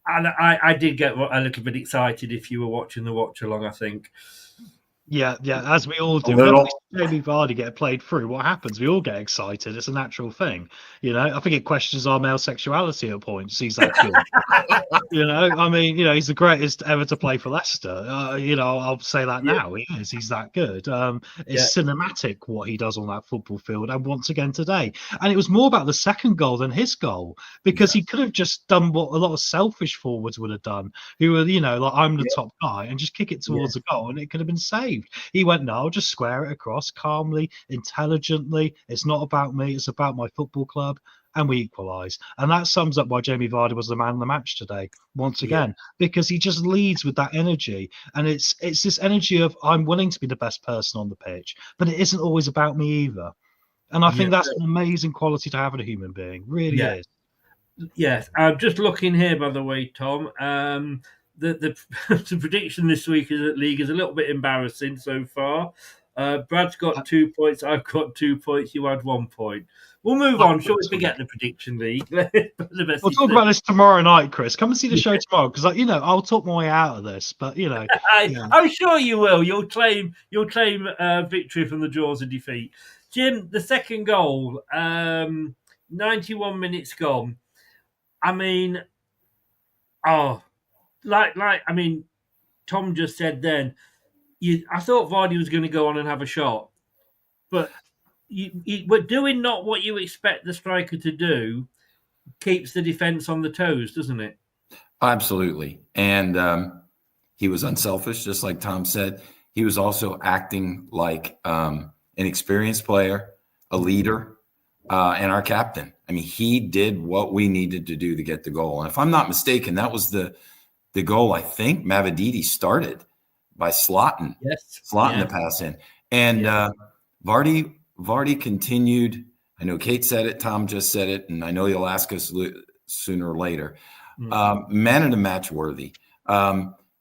I did get a little bit excited if you were watching the watch-along, I think. Yeah, as we all do. When Jamie Vardy get played through, what happens? We all get excited. It's a natural thing. I think it questions our male sexuality at points. He's that good. I mean, he's the greatest ever to play for Leicester. I'll say that now. He is. He's that good. It's cinematic what he does on that football field. And once again today. And it was more about the second goal than his goal, because he could have just done what a lot of selfish forwards would have done, who were, like, I'm the top guy, and just kick it towards the goal, and it could have been saved. He went, no, I'll just square it across calmly, intelligently. It's not about me. It's about my football club. And we equalise. And that sums up why Jamie Vardy was the man of the match today, once again, because he just leads with that energy. And it's this energy of, I'm willing to be the best person on the pitch, but it isn't always about me either. And I think that's an amazing quality to have in a human being. Really is. Yes. I'm just looking here, by the way, Tom. The prediction this week is that league is a little bit embarrassing so far. Brad's got 2 points. I've got 2 points. You had 1 point. We'll move on. Shall we forget the prediction league? We'll talk about this tomorrow night, Chris. Come and see the show tomorrow, because I'll talk my way out of this. But I'm sure you will. You'll claim victory from the jaws of defeat. Jim, the second goal, 91 minutes gone. I mean, Tom just said then, I thought Vardy was going to go on and have a shot, but we're doing not what you expect the striker to do. Keeps the defence on the toes, doesn't it? Absolutely. And he was unselfish, just like Tom said. He was also acting like an experienced player, a leader, and our captain. I mean, he did what we needed to do to get the goal. And if I'm not mistaken, that was the goal I think Mavididi started by slotting the pass in. And Vardy continued. I know Kate said it, Tom just said it, and I know you'll ask us sooner or later. Man of the match worthy,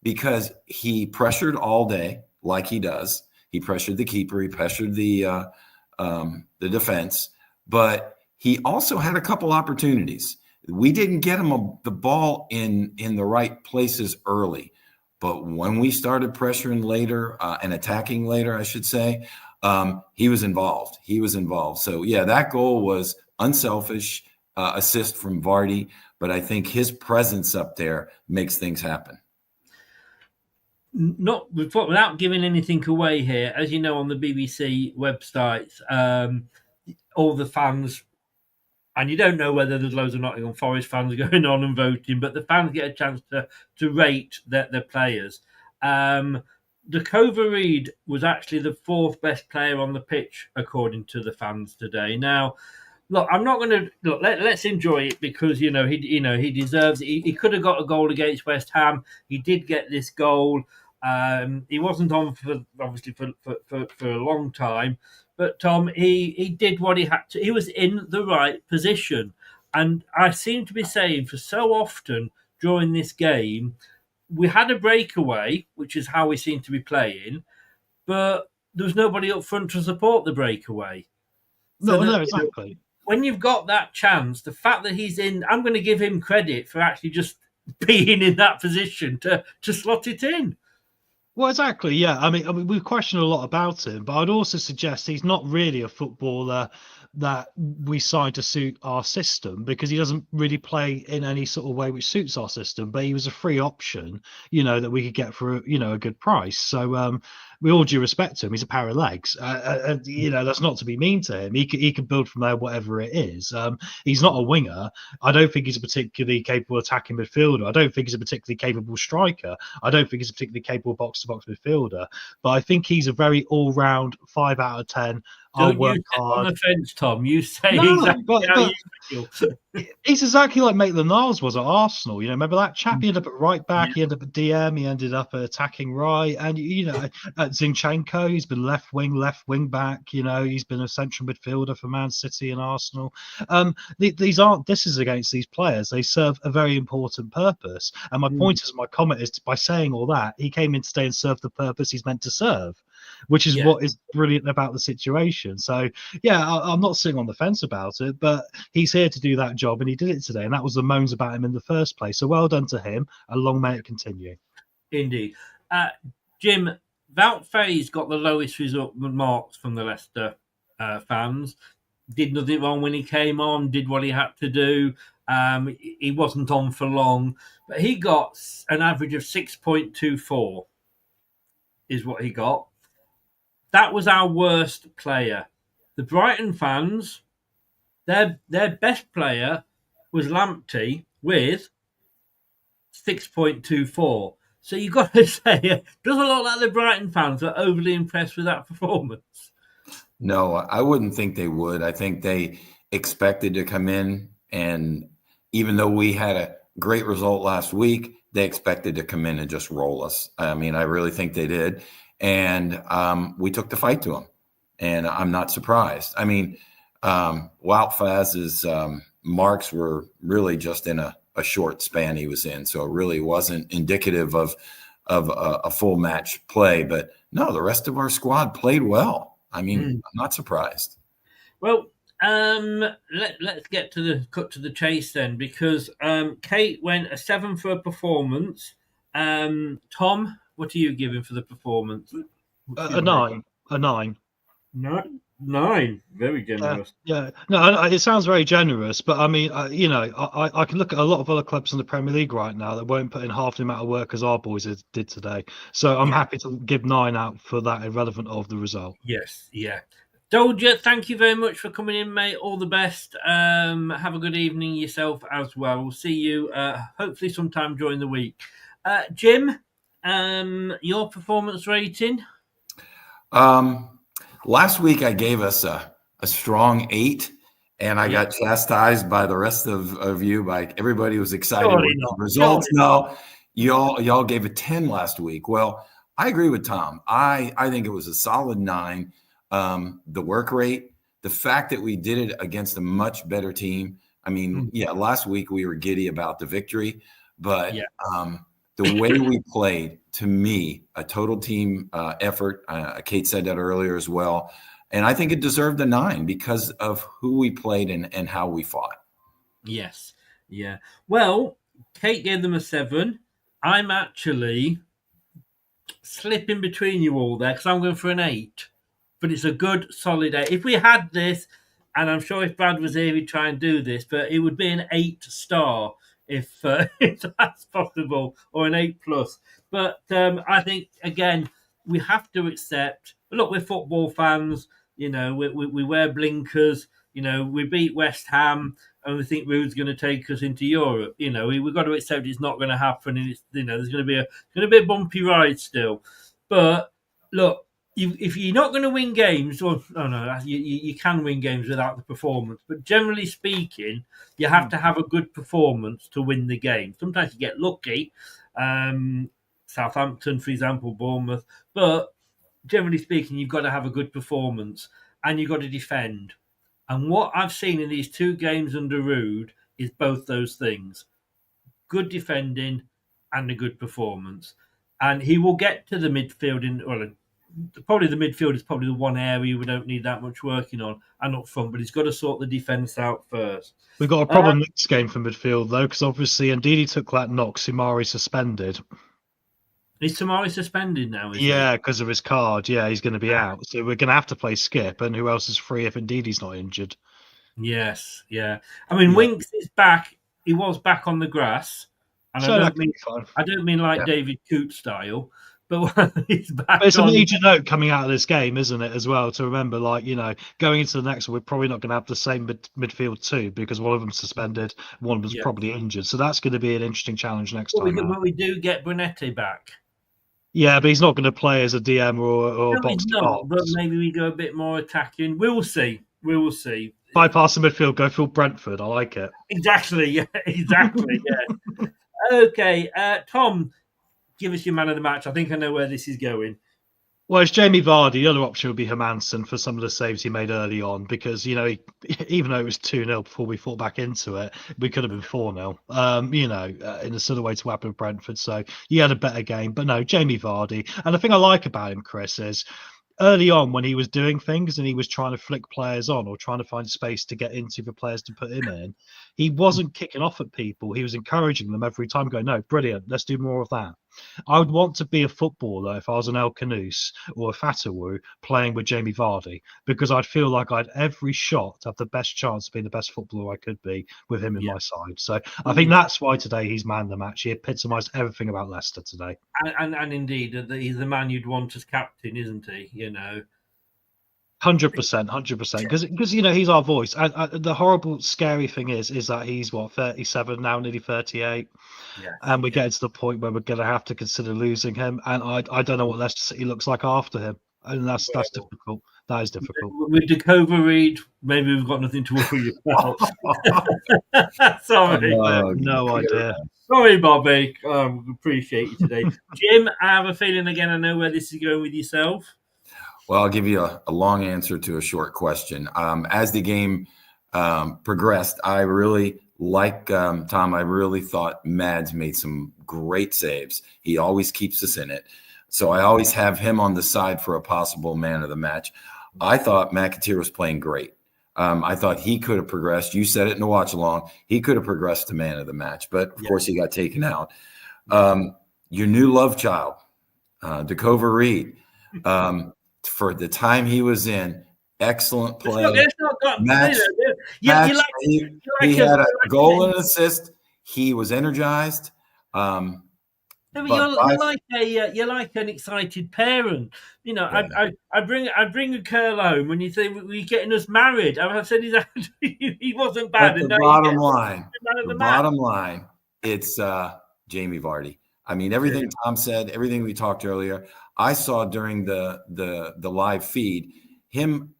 because he pressured all day like he does. He pressured the keeper. He pressured the defense. But he also had a couple opportunities. We didn't get him the ball in the right places early. But when we started pressuring later and attacking later, I should say, he was involved. So, that goal was unselfish, assist from Vardy. But I think his presence up there makes things happen. Without giving anything away here, as you know, on the BBC websites, all the fans, and you don't know whether there's loads of Nottingham Forest fans going on and voting, but the fans get a chance to rate their players. Dakova Reed was actually the fourth best player on the pitch, according to the fans today. Now, look, I'm not going to look. Let's enjoy it, because he deserves it. He could have got a goal against West Ham. He did get this goal. He wasn't on for a long time. But Tom, he did what he had to. He was in the right position. And I seem to be saying for so often during this game, we had a breakaway, which is how we seem to be playing, but there was nobody up front to support the breakaway. No, exactly. When you've got that chance, the fact that he's in, I'm going to give him credit for actually just being in that position to slot it in. Well, exactly, yeah. I mean, we've questioned a lot about him, but I'd also suggest he's not really a footballer that we signed to suit our system, because he doesn't really play in any sort of way which suits our system. But he was a free option, that we could get for a good price. So with all due respect to him, he's a pair of legs. That's not to be mean to him. He can build from there whatever it is. He's not a winger. I don't think he's a particularly capable attacking midfielder. I don't think he's a particularly capable striker. I don't think he's a particularly capable box-to-box midfielder. But I think he's a very all-round 5 out of 10. Don't you sit on the fence, Tom. You say exactly how you feel. He's exactly like Maitland-Niles was at Arsenal. Remember that chap? He ended up at right back. He ended up at DM. He ended up at attacking right. And at Zinchenko, he's been left wing back. He's been a central midfielder for Man City and Arsenal. These aren't disses against these players. They serve a very important purpose. And my point is, my comment is, by saying all that, he came in today and served the purpose he's meant to serve, which is what is brilliant about the situation. So, I'm not sitting on the fence about it, but he's here to do that job, and he did it today, and that was the moans about him in the first place. So well done to him, and long may it continue. Indeed. Jim, Wout Faes got the lowest result marks from the Leicester fans. Did nothing wrong when he came on, did what he had to do. He wasn't on for long, but he got an average of 6.24 is what he got. That was our worst player. The Brighton fans, their best player was Lamptey with 6.24. So you've got to say, it doesn't look like the Brighton fans are overly impressed with that performance. No, I wouldn't think they would. I think they expected to come in, and even though we had a great result last week, they expected to come in and just roll us. I mean, I really think they did. And we took the fight to them, and I'm not surprised. I mean, Wout Faes's marks were really just in a short span he was in, so it really wasn't indicative of a full match play. But no, the rest of our squad played well. I mean, I'm not surprised. Well, let's get to the cut to the chase then, because Kate went a 7 for a performance. Tom, what are you giving for the performance? A 9. No, 9. Very generous. No, it sounds very generous, but I mean, I can look at a lot of other clubs in the Premier League right now that won't put in half the amount of work as our boys did today. So I'm happy to give 9 out for that, irrelevant of the result. Yes, Dolja, thank you very much for coming in, mate. All the best. Have a good evening yourself as well. We'll see you hopefully sometime during the week. Jim, your performance rating? Last week I gave us a strong 8, and I got chastised by the rest of you. By everybody was excited with the results. No, y'all gave a 10 last week. Well, I agree with Tom. I think it was a solid 9. The work rate, the fact that we did it against a much better team. I mean, last week we were giddy about the victory, but the way we played, to me, a total team effort. Kate said that earlier as well. And I think it deserved a 9 because of who we played and how we fought. Yes. Yeah. Well, Kate gave them a 7. I'm actually slipping between you all there because I'm going for an 8. But it's a good, solid 8. If we had this, and I'm sure if Brad was here, he'd try and do this, but it would be an 8 star if that's possible, or an 8 plus. But I think, again, we have to accept, look, we're football fans, we wear blinkers, we beat West Ham, and we think Ruud's going to take us into Europe. We've got to accept it's not going to happen, and it's, there's going to be a bumpy ride still. But look, if you're not going to win games, you can win games without the performance. But generally speaking, you have to have a good performance to win the game. Sometimes you get lucky, Southampton, for example, Bournemouth. But generally speaking, you've got to have a good performance and you've got to defend. And what I've seen in these 2 games under Ruud is both those things. Good defending and a good performance. And he will get to the midfield probably the midfield is probably the one area we don't need that much working on and up front, but he's got to sort the defence out first. We've got a problem next game for midfield, though, because obviously Ndidi took that knock, Soumare suspended. Is Soumare suspended now? Yeah, because of his card. Yeah, he's going to be out. So we're going to have to play Skip, and who else is free if Ndidi's not injured? Yes, yeah. I mean, Winks is back. He was back on the grass. And I don't mean like David Coote style. But when he's back But it's a on, major note coming out of this game, isn't it, as well, to remember, like, going into the next one, we're probably not going to have the same midfield too, because one of them's suspended, one of them's probably injured. So that's going to be an interesting challenge next time out. But we do get Brunetti back. Yeah, but he's not going to play as a DM or No, box he's to not, box. but maybe we go a bit more attacking. We'll see. Bypass the midfield, go full Brentford. I like it. Exactly, yeah. Okay, Tom, give us your man of the match. I think I know where this is going. Well, it's Jamie Vardy. The other option would be Hermansen for some of the saves he made early on because, even though it was 2-0 before we fought back into it, we could have been 4-0, in a sort of way to happen with Brentford. So he had a better game. But no, Jamie Vardy. And the thing I like about him, Chris, is early on when he was doing things and he was trying to flick players on or trying to find space to get into the players to put him in, he wasn't kicking off at people. He was encouraging them every time, going, no, brilliant, let's do more of that. I would want to be a footballer if I was an El Canouse or a Fatawu playing with Jamie Vardy, because I'd feel like I'd every shot to have the best chance of being the best footballer I could be with him in my side. So I think that's why today he's man of the match. He epitomised everything about Leicester today. And indeed, he's the man you'd want as captain, isn't he? 100%, because he's our voice. And the horrible, scary thing is that he's 37 now, nearly 38, and we're getting to the point where we're going to have to consider losing him. And I don't know what Leicester City looks like after him, and that's difficult. That is difficult. With Dakova Reed, maybe we've got nothing to worry about. Sorry, no idea. Sorry, Bobby. Appreciate you today, Jim. I have a feeling again. I know where this is going with yourself. Well, I'll give you a long answer to a short question. As the game progressed, I really, like Tom, I really thought Mads made some great saves. He always keeps us in it. So I always have him on the side for a possible man of the match. I thought McAteer was playing great. I thought he could have progressed. You said it in the watch along. He could have progressed to man of the match, but of course he got taken out. Your new love child, Dakova Reed. For the time he was in, excellent play. He had a goal and an assist. He was energized. You're like an excited parent. I bring a girl home and you say we're getting us married. I've said he wasn't bad. But the bottom line, it's Jamie Vardy. I mean, everything Tom said, everything we talked earlier, I saw during the live feed, him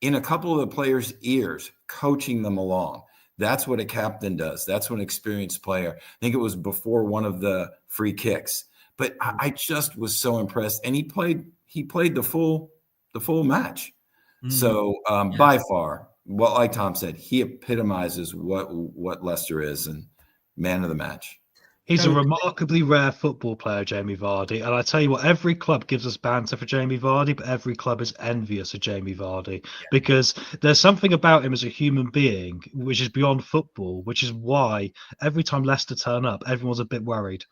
in a couple of the players' ears, coaching them along. That's what a captain does. That's what an experienced player. I think it was before one of the free kicks. But I just was so impressed. And he played the full match. Mm-hmm. So by far, like Tom said, he epitomizes what Leicester is and man of the match. He's a remarkably rare football player, Jamie Vardy. And I tell you what, every club gives us banter for Jamie Vardy, but every club is envious of Jamie Vardy because there's something about him as a human being which is beyond football, which is why every time Leicester turn up, everyone's a bit worried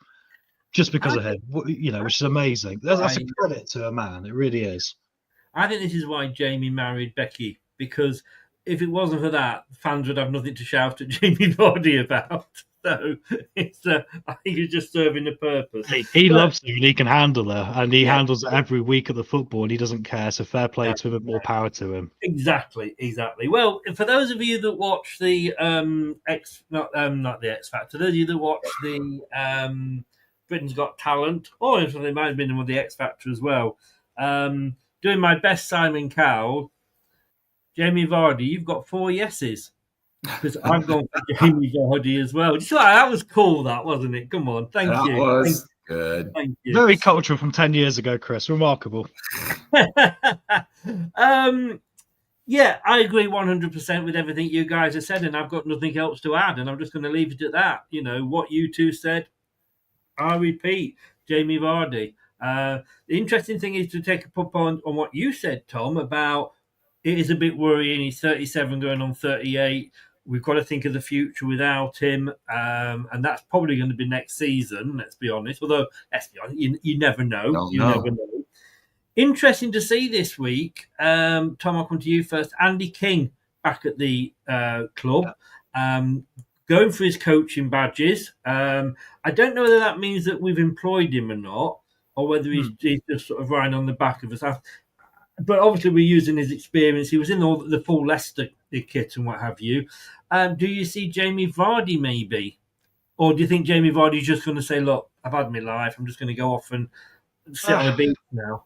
just because of him, which is amazing. That's a credit to a man. It really is. I think this is why Jamie married Becky, because if it wasn't for that, fans would have nothing to shout at Jamie Vardy about. So I think he's just serving the purpose. He loves her and he can handle her, and he handles it every week at the football, and he doesn't care. So fair play to him, and more power to him. Exactly. Well, for those of you that watch the not the X Factor, those of you that watch the Britain's Got Talent, or they might have been in with the X Factor as well. Doing my best Simon Cowell, Jamie Vardy, you've got 4 yeses. Because I've gone for Jamie Vardy as well. That was cool, that wasn't it? Come on, thank you. That was good. Thank you. Very cultural from 10 years ago, Chris. Remarkable. I agree 100% with everything you guys have said, and I've got nothing else to add, and I'm just going to leave it at that. What you two said, I repeat, Jamie Vardy. The interesting thing is to take a pop on what you said, Tom, about it is a bit worrying. He's 37 going on 38. We've got to think of the future without him. And that's probably going to be next season, let's be honest. Although, let's be honest, you never know. Never know. Interesting to see this week. Tom, I'll come to you first. Andy King back at the club. Going for his coaching badges. I don't know whether that means that we've employed him or not. or whether he's just sort of riding on the back of us. But obviously, we're using his experience. He was in all the full Leicester kit and what have you. Do you see Jamie Vardy maybe? Or do you think Jamie Vardy's just going to say, look, I've had my life. I'm just going to go off and sit on a beach now?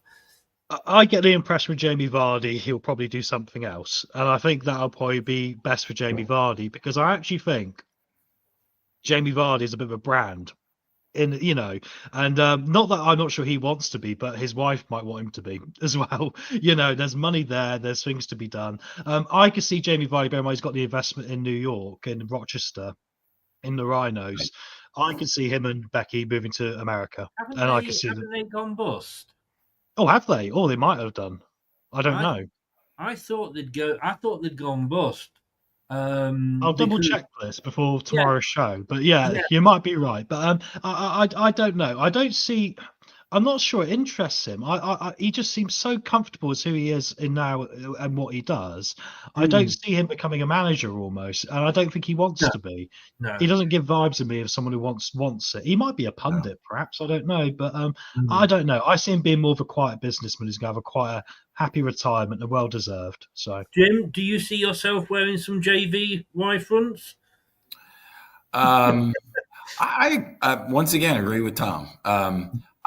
I get the impression with Jamie Vardy, he'll probably do something else. And I think that'll probably be best for Jamie Vardy, because I actually think Jamie Vardy is a bit of a brand. And not that I'm not sure he wants to be, but his wife might want him to be as well. There's money there, there's things to be done. I could see Jamie Vardy, bear in mind he's got the investment in New York, in Rochester, in the Rhinos. I could see him and Becky moving to America. Haven't they gone bust? Oh, have they? Oh, they might have done. I don't know. I thought they'd gone bust. I'll double check this before tomorrow's show, but you might be right. But I don't know. I don't see. I'm not sure it interests him. He just seems so comfortable as who he is in now and what he does. I don't see him becoming a manager almost, and I don't think he wants to be. No. He doesn't give vibes to me of someone who wants it. He might be a pundit, perhaps. I don't know, but I don't know. I see him being more of a quiet businessman who's going to have a quite happy retirement and well deserved. So, Jim, do you see yourself wearing some JV Y fronts? I once again agree with Tom.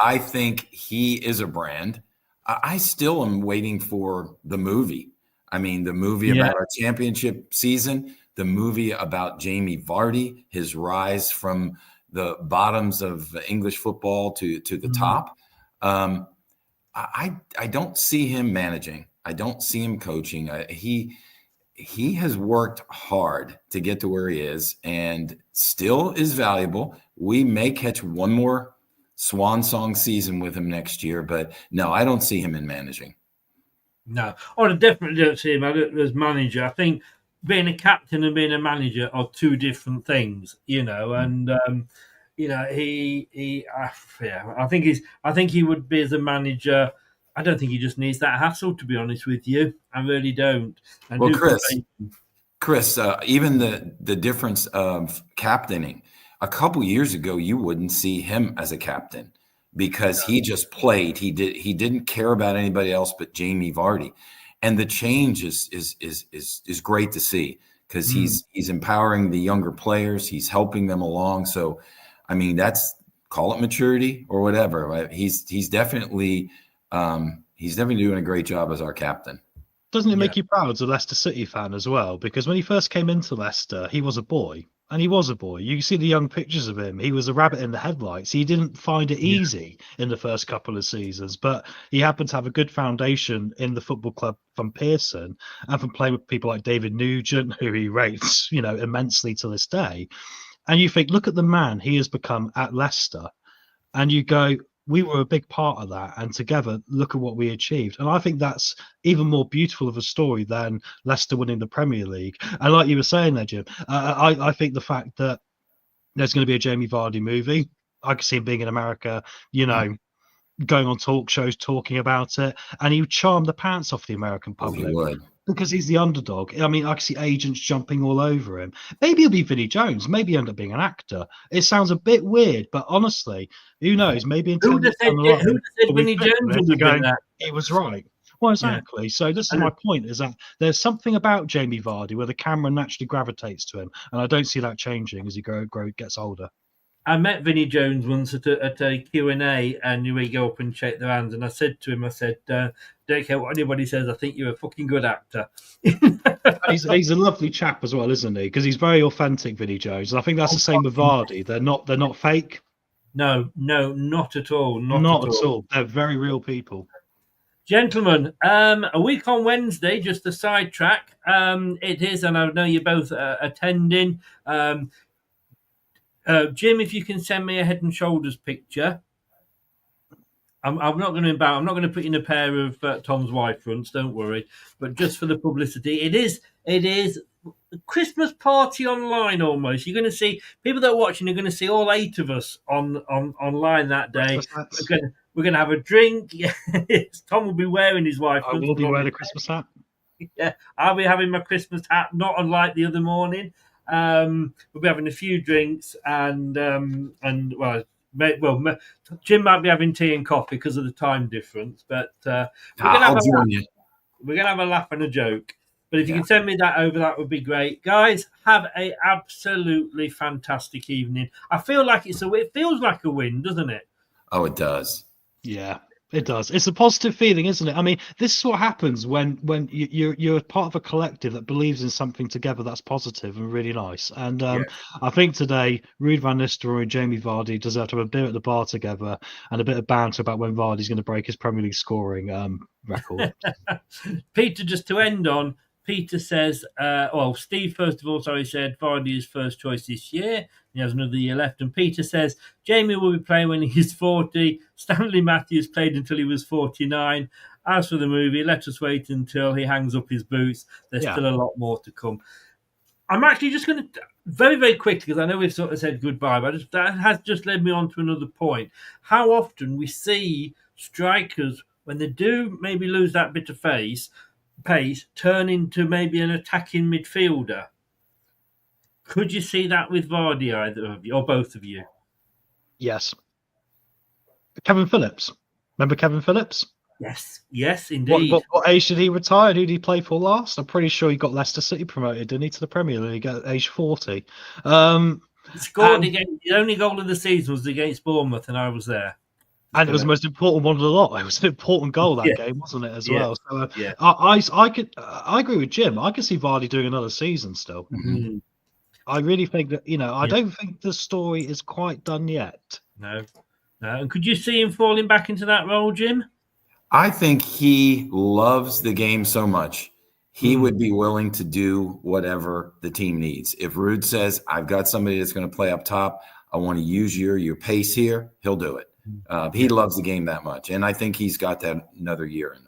I think he is a brand. I still am waiting for the movie. I mean, the movie about our championship season, the movie about Jamie Vardy, his rise from the bottoms of English football to the top. I don't see him managing. I don't see him coaching. He has worked hard to get to where he is and still is valuable. We may catch one more swan song season with him next year, but no, I don't see him in managing. No, I definitely don't see him as manager. I think being a captain and being a manager are two different things, and I think he would be as a manager. I don't think he just needs that hassle, to be honest with you. I really don't. Well, Chris, even the difference of captaining. A couple years ago, you wouldn't see him as a captain because he just played. He didn't care about anybody else but Jamie Vardy, and the change is great to see because he's empowering the younger players. He's helping them along. So, I mean, call it maturity or whatever. Right? He's definitely doing a great job as our captain. Doesn't it make you proud as a Leicester City fan as well? Because when he first came into Leicester, he was a boy. And he was a boy. You see the young pictures of him. He was a rabbit in the headlights. He didn't find it easy in the first couple of seasons, but he happened to have a good foundation in the football club from Pearson and from playing with people like David Nugent, who he rates, immensely to this day. And you think, look at the man he has become at Leicester. And you go, we were a big part of that, and together, look at what we achieved. And I think that's even more beautiful of a story than Leicester winning the Premier League. And like you were saying there, Jim, I think the fact that there's going to be a Jamie Vardy movie, I could see him being in America, going on talk shows, talking about it, and he would charm the pants off the American public. He would. Because he's the underdog. I mean, I can see agents jumping all over him. Maybe he'll be Vinnie Jones. Maybe he'll end up being an actor. It sounds a bit weird, but honestly, who knows? Maybe in who would have said Vinnie Jones would have done that? He was right. Well, exactly. Yeah. So this is my point, is that there's something about Jamie Vardy where the camera naturally gravitates to him, and I don't see that changing as he gets older. I met Vinnie Jones once at a Q&A, and we go up and shake their hands, and I said to him, don't care what anybody says, I think you're a fucking good actor. he's a lovely chap as well, isn't he? Because he's very authentic, Vinnie Jones. And I think that's the same with Vardy. They're not fake. No, not at all. Not at all. They're very real people. Gentlemen, a week on Wednesday, just a sidetrack. It is, and I know you're both attending. Jim, if you can send me a Head and Shoulders picture. I'm not going to put in a pair of Tom's wife fronts, don't worry. But just for the publicity, it is a Christmas party online almost. You're going to see people that are watching are going to see all 8 of us online that day. We're going to have a drink. Tom will be wearing his wife fronts. I will be wearing a Christmas hat. Yeah, I'll be having my Christmas hat, not unlike the other morning. We'll be having a few drinks and well, Jim might be having tea and coffee because of the time difference, but we're going to have a laugh and a joke. But if you can send me that over, that would be great. Guys, have a absolutely fantastic evening. I feel like it feels like a win, doesn't it? Oh, it does. Yeah, it does. It's a positive feeling, isn't it? I mean, this is what happens when you're part of a collective that believes in something together that's positive and really nice. And I think today, Ruud Van Nistelrooy and Jamie Vardy deserve to have a beer at the bar together and a bit of banter about when Vardy's going to break his Premier League scoring record. Peter, just to end on, Peter says, Steve, first of all, said Vardy is first choice this year. He has another year left. And Peter says, Jamie will be playing when he's 40. Stanley Matthews played until he was 49. As for the movie, let us wait until he hangs up his boots. There's still a lot more to come. I'm actually just going to, very, very quickly, because I know we've sort of said goodbye, but that has just led me on to another point. How often we see strikers, when they do maybe lose that bit of pace, turn into maybe an attacking midfielder. Could you see that with Vardy, either of you, or both of you? Yes. Kevin Phillips. Remember Kevin Phillips? Yes, indeed. What age did he retire? Who did he play for last? I'm pretty sure he got Leicester City promoted, didn't he, to the Premier League at age 40. He scored against, the only goal of the season was against Bournemouth, and I was there. And it was the most important one of the lot. It was an important goal that game, wasn't it, as well? So I agree with Jim. I could see Vardy doing another season still. Mm-hmm. I really think that, I don't think the story is quite done yet. No. And could you see him falling back into that role, Jim? I think he loves the game so much. He would be willing to do whatever the team needs. If Ruud says, I've got somebody that's going to play up top, I want to use your pace here, he'll do it. He loves the game that much, and I think he's got that another year in him.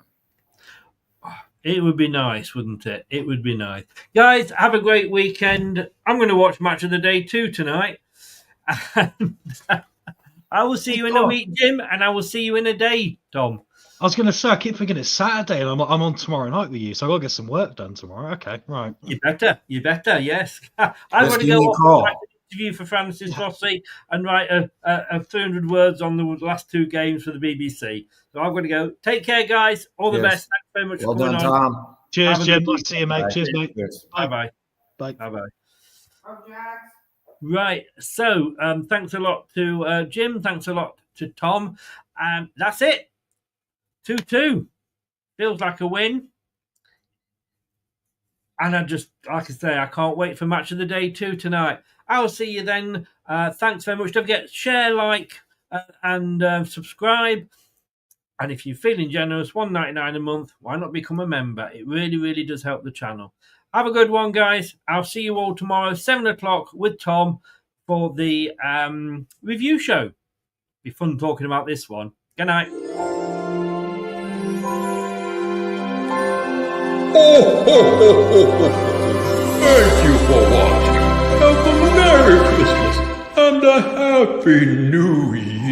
It would be nice, wouldn't it? It would be nice. Guys, have a great weekend. I'm going to watch Match of the Day 2 tonight. I will see you in a week, Jim, and I will see you in a day, Tom. I was going to say, I keep thinking it's Saturday, and I'm on tomorrow night with you, so I've got to get some work done tomorrow. Okay, right. You better, yes. I'm going to go watch an interview for Francis Rossi and write a 300 words on the last two games for the BBC. So I'm going to go. Take care, guys. All the best. Thanks very much for coming on. Tom. Cheers, Jim. Nice to see you, mate. Cheers, mate. Bye-bye. Bye-bye. Right. So thanks a lot to Jim. Thanks a lot to Tom. And that's it. 2-2. Feels like a win. And I just, like I say, I can't wait for Match of the Day 2 tonight. I'll see you then. Thanks very much. Don't forget, share, like, and subscribe. And if you're feeling generous, $1.99 a month, why not become a member? It really, really does help the channel. Have a good one, guys. I'll see you all tomorrow, 7 o'clock with Tom for the review show. Be fun talking about this one. Good night. Thank you for watching. Have a Merry Christmas and a Happy New Year.